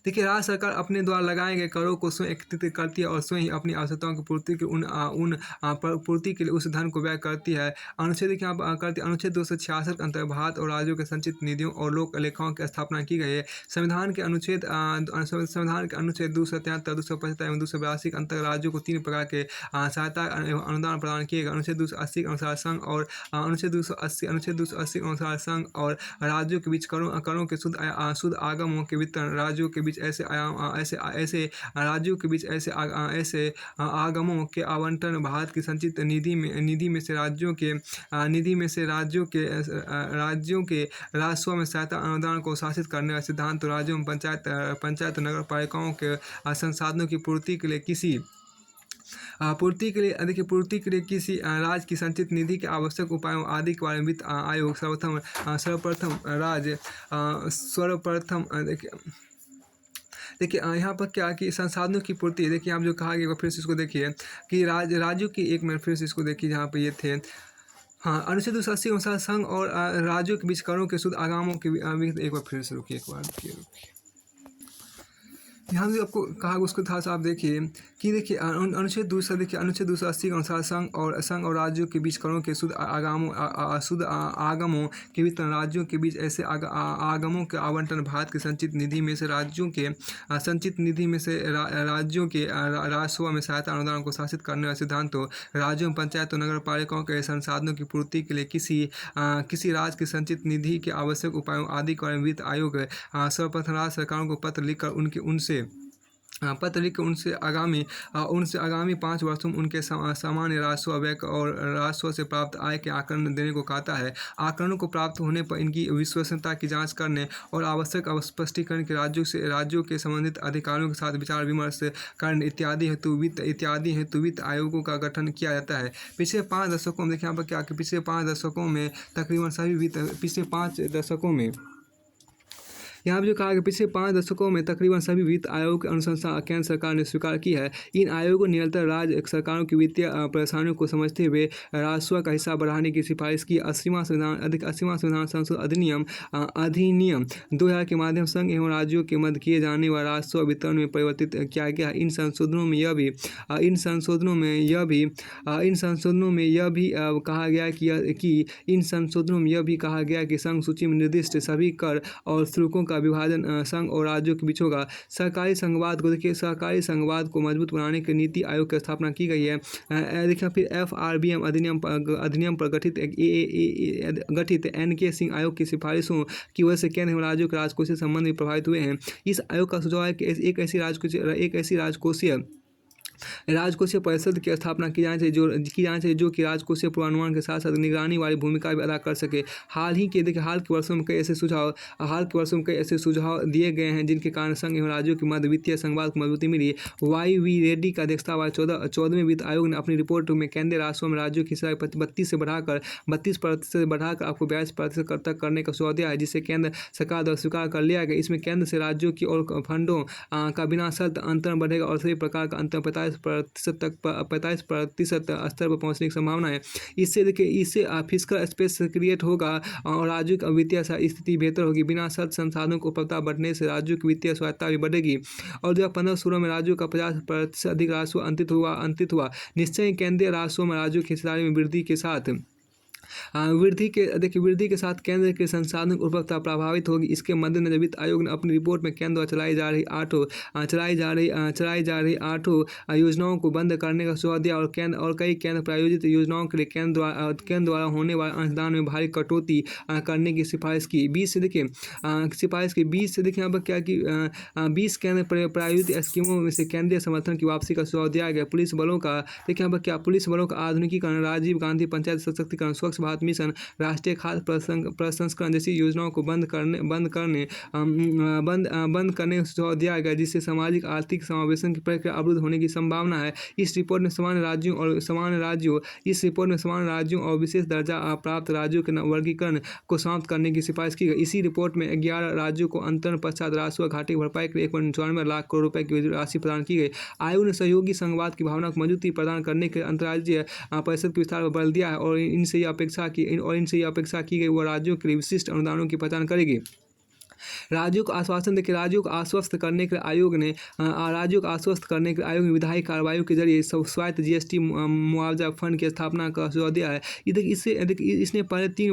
देखिए राज्य सरकार अपने द्वारा लगाए गए करों को स्वयं एकत्रित करती है और स्वयं ही अपनी आवश्यकताओं की पूर्ति के पूर्ति के लिए उस धन को व्यय करती है। अनुच्छेद क्या करती है, अनुच्छेद 266 के अंतर्गत भारत और राज्यों के संचित निधियों और लोक लेखाओं की स्थापना की गई है। संविधान के अनुच्छेद 273, 275 एवं 282 के अंतर्गत राज्यों को 3 प्रकार के सहायता एवं अनुदान प्रदान किए गए। अनुच्छेद 280 के अनुसार संघ और अनुच्छेद 280 के अनुसार संघ और राज्यों के बीच करों के शुद्ध आगमों के वितरण, राज्यों के बीच ऐसे राज्यों के बीच ऐसे आगमों के आवंटन, भारत की संचित निधि में से राज्यों के राजस्व में सहायता अनुदान को शासित करने का सिद्धांत, राज्यों में पंचायत नगर पालिकाओं के संसाधनों की पूर्ति के लिए किसी राज्य की संचित निधि के आवश्यक उपायों आदि के बारे में वित्त आयोग सर्वप्रथम देखिए यहाँ पर क्या कि संसाधनों की पूर्ति। देखिए आप जो कहा गया फिर से इसको देखिए कि राज्यों की, एक मिनट फिर से इसको देखिए जहाँ पे ये थे। हाँ, अनुच्छेद 280 के अनुसार संघ और राज्यों के बीच करों के शुद्ध आगमों के एक बार फिर से रुकिए, एक बार रुकिए। यहाँ जो आपको कहा उसको था आप देखिए कि देखिए अनुच्छेद 280 के अनुसार संघ और राज्यों के बीच करों के शुद्ध आगमों के वितरण, राज्यों के बीच ऐसे आगमों के आवंटन, भारत के संचित निधि में से राज्यों के राजस्व में सहायता अनुदान को शासित करने का सिद्धांत हो, राज्यों में पंचायत और नगर पालिकाओं के संसाधनों की पूर्ति के लिए किसी राज्य के संचित निधि के आवश्यक उपायों आदि के बारे में वित्त आयोग सर्वप्रथम राज्य सरकारों को पत्र लिखकर उनसे आगामी 5 वर्षों में उनके सामान्य राजस्व व्यय और राजस्व से प्राप्त आय के आकलन देने को कहता है। आकलनों को प्राप्त होने पर इनकी विश्वसनीयता की जांच करने और आवश्यक स्पष्टीकरण के राज्यों के संबंधित अधिकारियों के साथ विचार विमर्श करने इत्यादि हेतु वित्त आयोगों का गठन किया जाता है। पिछले 5 दशकों में देखिए यहाँ पर क्या कि पिछले 5 दशकों में तकरीबन सभी वित्त आयोग की अनुशंसा केंद्र सरकार ने स्वीकार की है। इन आयोगों ने निरंतर राज्य सरकारों की वित्तीय परेशानियों को समझते हुए राजस्व का हिस्सा बढ़ाने की सिफारिश की। 80वां संविधान संशोधन अधिनियम 2000 के माध्यम से संघ एवं राज्यों के मध्य किए जाने वाले राजस्व वितरण में परिवर्तित किया गया। इन संशोधनों में यह भी कहा गया कि संघ सूची में निर्दिष्ट सभी कर और शुल्कों का विभाजन संघ और राज्यों के बीच होगा। सहकारी संघवाद को मजबूत बनाने के नीति आयोग की स्थापना की गई है। देखिए फिर FRBM अधिनियम पर गठित NK सिंह आयोग की सिफारिशों की वजह से केंद्र एवं राज्यों के राजकोषीय संबंध भी प्रभावित हुए हैं। इस आयोग का सुझाव है कि एक ऐसी राजकोषीय परिषद की स्थापना की जानी चाहिए जो कि राजकोषीय पूर्वानुमान के साथ साथ निगरानी वाली भूमिका भी अदा कर सके। हाल के वर्षों में कई ऐसे सुझाव दिए गए हैं जिनके कारण संघ एवं राज्यों के मध्य वित्तीय संघवाद को मजबूती मिली। YV रेड्डी का अध्यक्षता वाले 14वें वित्त आयोग ने अपनी रिपोर्ट में केंद्रीय राजस्व में राज्यों की हिस्सा 32% से बढ़ाकर आपको 42% तक करने का सुझाव दिया है, जिसे केंद्र सरकार द्वारा स्वीकार कर लिया गया। इसमें केंद्र से राज्यों की और फंडों का बिना शर्त अंतरण बढ़ेगा और सभी प्रकार का अंतर 45% स्तर पर पहुंचने की संभावना है। इससे फिस्कल स्पेस क्रिएट होगा और राज्यों की वित्तीय स्थिति बेहतर होगी। बिना शर्त संसाधनों को उपलब्धता बढ़ने से राज्यों की वित्तीय स्वायत्तता भी बढ़ेगी और 2015-16 में राज्यों का 50% अधिक राजस्व अंतित हुआ। निश्चय ही केंद्रीय राजस्व में राज्यों की हिस्सेदारी में वृद्धि के साथ केंद्र के संसाधन की उपलब्धता प्रभावित होगी। इसके मद्देनजर वित्त आयोग ने अपनी रिपोर्ट में केंद्र द्वारा चलाई जा रही 8 योजनाओं को बंद करने का सुझाव दिया और कई केंद्र प्रायोजित योजनाओं के लिए केंद्र द्वारा होने वाले अनुदान में भारी कटौती करने की सिफारिश की। 20 से देखिए यहाँ पर क्या कि 20 केंद्र प्रायोजित स्कीमों में से केंद्रीय समर्थन की वापसी का सुझाव दिया गया। पुलिस बलों का आधुनिकीकरण, राजीव गांधी पंचायत सशक्तिकरण, स्वच्छ स्वच्छ भारत मिशन, राष्ट्रीय खाद्य प्रसंस्करण जैसी योजनाओं को बंद करने का सुझाव दिया गया, जिससे सामाजिक आर्थिक समावेशन की प्रक्रिया अवरुद्ध होने की संभावना है। इस रिपोर्ट में सामान्य राज्यों और विशेष दर्जा प्राप्त राज्यों के वर्गीकरण को समाप्त करने की सिफारिश की गई। इसी रिपोर्ट में 11 राज्यों को अंतरण पश्चात राजस्व घाटे की भरपाई के लिए 1.94 लाख करोड़ रुपए की राशि प्रदान की गई। आयोग ने सहयोगी संघवाद की भावना को मजबूती प्रदान करने के अंतर्राज्यीय परिषद के विस्तार पर बल दिया है और इनसे ये अपेक्षा की गई वह राज्यों के लिए विशिष्ट अनुदानों की पहचान करेगी। राज्यों को आश्वस्त करने के लिए आयोग ने विधायी कार्रवाई के जरिए स्वायत्त जीएसटी मुआवजा फंड की स्थापना का सुझाव दिया है। इसने पहले 3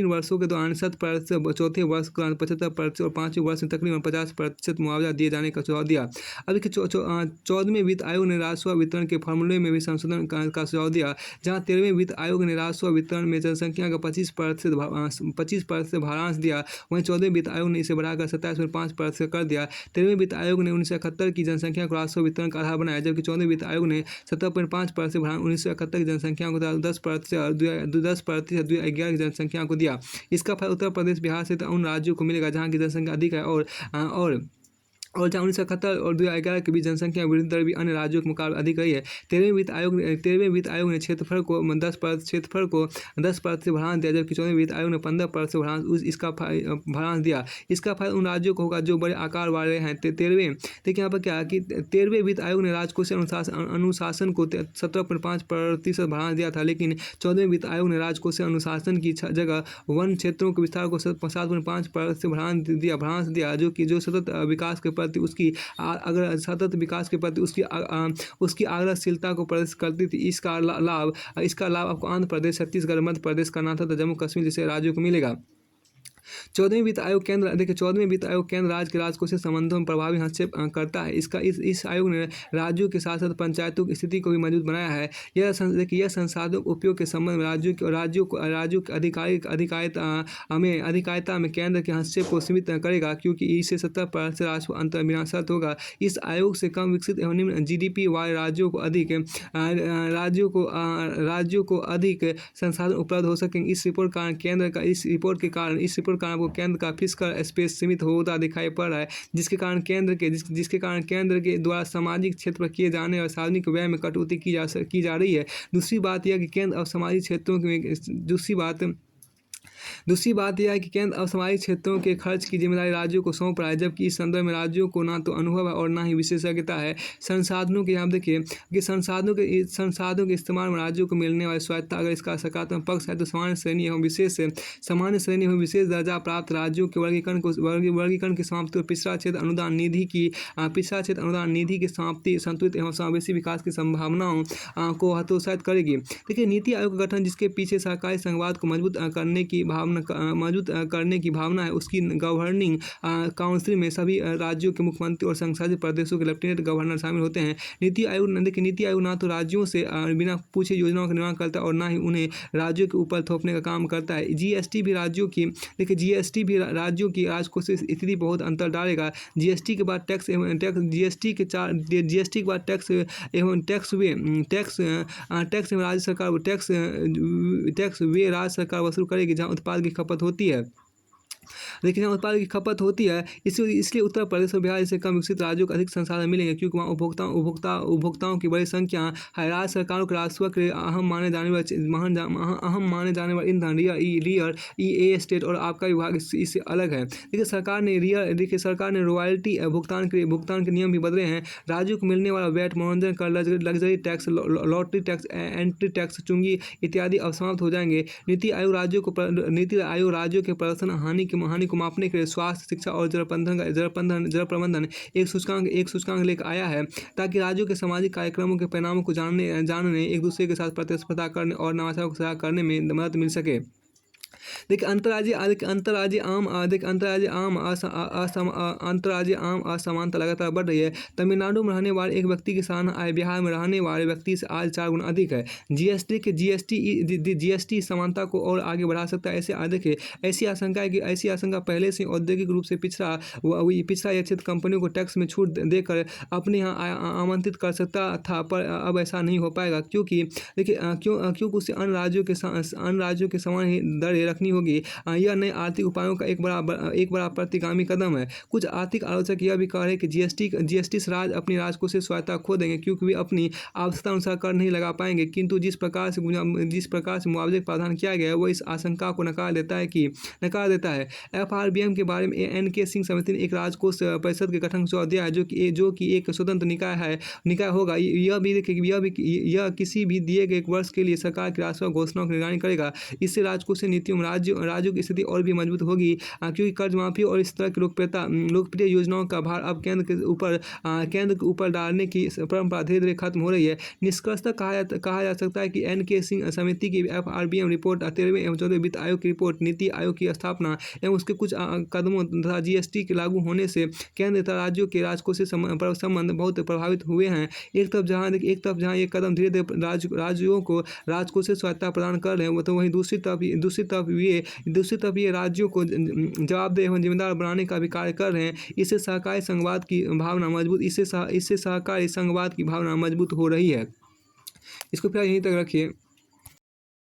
वर्षों के दौरान शत प्रतिशत, चौथे वर्ष के दौरान 75% और 5वें वर्ष में तकरीबन 50% मुआवजा दिए जाने का सुझाव दिया। अभी 14वें वित्त आयोग ने राजस्व वितरण के फॉर्मूले में भी संशोधन का सुझाव दिया, जहां 13वें वित्त आयोग ने राजस्व वितरण में जनसंख्या का 25% भारांश दिया। वहीं 14वें वित्त आयोग ने इसे बढ़ाकर 27.5% कर दिया। 13वें वित्त आयोग ने 1971 की जनसंख्या को राजस्व वितरण का आधार बनाया, जबकि 14वें वित्त आयोग ने 17.5% भारांश 1971 की जनसंख्या को 10% और 2011 की जनसंख्या को दिया। इसका फल उत्तर प्रदेश, बिहार सहित उन राज्यों को मिलेगा जहाँ की जनसंख्या अधिक है और जहाँ 1971 और 2011 के बीच जनसंख्या वृद्धि दर भी अन्य राज्यों के मुकाबले अधिक रही है। 13वें वित्त आयोग ने क्षेत्रफल को 10% भारांश दिया, जबकि 14वें वित्त आयोग ने 15% भारांश दिया। इसका फायदा उन राज्यों को होगा जो बड़े आकार वाले हैं। देखिए यहाँ पर क्या है कि 13वें वित्त आयोग ने राजकोषीय अनुशासन को 17.5% भारांश दिया था, लेकिन 14वें वित्त आयोग ने राजकोषीय अनुशासन की जगह वन क्षेत्रों के विस्तार को 7.5% भारांश दिया, जो सतत विकास के प्रति उसकी आग्रहशीलता को प्रदर्शित करती थी। इसका लाभ आपको आंध्र प्रदेश, छत्तीसगढ़, मध्य प्रदेश, कर्नाटक, जम्मू कश्मीर जैसे राज्यों को मिलेगा। 14वें वित्त आयोग केंद्र राज्य के राजकोषीय संबंधों में प्रभावी हस्तक्षेप करता है। इस आयोग ने राज्यों के साथ साथ पंचायतों की स्थिति को भी मजबूत बनाया है। यह संसाधनों उपयोग के संबंध में राज्यों की अधिकारिता में केंद्र के हस्तक्षेप को सीमित करेगा, क्योंकि इससे 70% राजस्व अंतर बिना शर्त होगा। इस आयोग से कम विकसित एवं निम्न जीडीपी वाले राज्यों को अधिक संसाधन उपलब्ध हो सकेंगे। इस रिपोर्ट के कारण आपको केंद्र का फिस्कल स्पेस सीमित होता दिखाई पड़ रहा है, जिसके कारण केंद्र के द्वारा सामाजिक क्षेत्र पर किए जाने और सार्वजनिक व्यय में कटौती की जा रही है। दूसरी बात यह है कि केंद्र अब सामाजिक क्षेत्रों के खर्च की जिम्मेदारी राज्यों को सौंप रहा है, जबकि इस संदर्भ में राज्यों को ना तो अनुभव है और ना ही विशेषज्ञता है। संसाधनों के यहाँ देखिए कि संसाधनों के इस्तेमाल में राज्यों को मिलने वाली स्वायत्तता, अगर इसका सकारात्मक पक्ष है तो सामान्य श्रेणी एवं विशेष दर्जा प्राप्त राज्यों के वर्गीकरण की समाप्ति और पिछड़ा क्षेत्र अनुदान निधि की समाप्ति संतुलित एवं समावेशी विकास की संभावनाओं को हतोत्साहित करेगी। देखिए नीति आयोग का गठन, जिसके पीछे सहकारी संघवाद को मजबूत करने की भावना है, उसकी गवर्निंग काउंसिल में सभी राज्यों के मुख्यमंत्री और संघशासित प्रदेशों के लेफ्टिनेंट गवर्नर शामिल होते हैं। नीति आयोग ना तो राज्यों से बिना पूछे योजनाओं का निर्माण करता है और ना ही उन्हें राज्यों के ऊपर थोपने का काम करता है। जीएसटी भी राज्यों की राजकोषीय स्थिति बहुत अंतर डालेगा। जीएसटी के बाद टैक्स राज्य सरकार वसूल करेगी जहां उत्पाद की खपत होती है। लेकिन जहाँ उत्पाद की खपत होती है, इसलिए उत्तर प्रदेश और बिहार से कम विकसित राज्यों को अधिक संसाधन मिलेंगे, क्योंकि वहाँ उपभोक्ताओं की बड़ी संख्या है। राज्य सरकारों के राजस्व के लिए अहम माने जाने वाले ईंधन, रियर एस्टेट और आबकारी विभाग इससे अलग है। देखिए सरकार ने रॉयल्टी भुगतान के नियम भी बदले हैं। राज्यों को मिलने वाला वैट, मनोरंजन कर, luxury tax, lottery tax, entry tax, चुंगी इत्यादि अब समाप्त हो जाएंगे। नीति आयोग राज्यों के प्रदर्शन हानि को मापने के लिए स्वास्थ्य, शिक्षा और जल प्रबंधन एक सूचकांक लेकर आया है, ताकि राज्यों के सामाजिक कार्यक्रमों के परिणामों को जानने, एक दूसरे के साथ प्रतिस्पर्धा करने और नवाचार को सहायता करने में मदद मिल सके। देखिए अंतर्राज्यीय आम असमानता लगातार बढ़ रही है। तमिलनाडु में रहने वाले एक व्यक्ति की सालाना आय बिहार में रहने वाले व्यक्ति से आज 4 गुना अधिक है। जीएसटी समानता को और आगे बढ़ा सकता है। देखिए ऐसी आशंका पहले से औद्योगिक रूप से पिछड़ा यह क्षेत्र कंपनियों को टैक्स में छूट देकर अपने यहाँ आमंत्रित कर सकता था, पर अब ऐसा नहीं हो पाएगा, क्योंकि देखिए क्योंकि उसे अन्य राज्यों के समान ही दरें रखनी होगी। यह नए आर्थिक उपायों का एक बड़ा प्रतिगामी कदम है। कुछ आर्थिक आलोचक यह भी कह रहे हैं कि जीएसटी से अपनी राजकोषीय स्वायत्तता खो देंगे, क्योंकि वे अपनी आवश्यकता अनुसार कर नहीं लगा पाएंगे। किंतु जिस प्रकार से मुआवजे का प्रावधान किया गया है वो इस आशंका को नकार देता है। एफआरबीएम के बारे में एन.के. सिंह समिति ने एक राजकोष परिषद के गठन का सुझाव दिया है, जो कि एक स्वतंत्र निकाय होगा। यह किसी भी दिए गए वर्ष के लिए सरकार की राजस्व घोषणाओं की निगरानी करेगा। इससे राजकोषीय नीतियों में राज्यों की स्थिति और भी मजबूत होगी, क्योंकि कर्ज माफी और इस तरह की लोकप्रिय योजनाओं का भार अब केंद्र के ऊपर डालने की परंपरा धीरे धीरे खत्म हो रही है। निष्कर्षतः कहा जा सकता है कि एन.के. सिंह समिति की एफआरबीएम रिपोर्ट, 13वें एवं 14वें वित्त आयोग की रिपोर्ट, नीति आयोग की स्थापना एवं उसके कुछ कदमों तथा जीएसटी के लागू होने से केंद्र तथा राज्यों के राजकोषीय संबंध बहुत प्रभावित हुए हैं। एक तरफ जहां ये कदम धीरे धीरे राज्यों को राजकोषीय स्वायत्तता प्रदान कर रहे हैं, तो वहीं दूसरी तरफ ये राज्यों को जवाबदेह एवं जिम्मेदार बनाने का भी कार्य कर रहे हैं। इससे सहकारी संघवाद की भावना मजबूत हो रही है। इसको फिलहाल यहीं तक रखिए।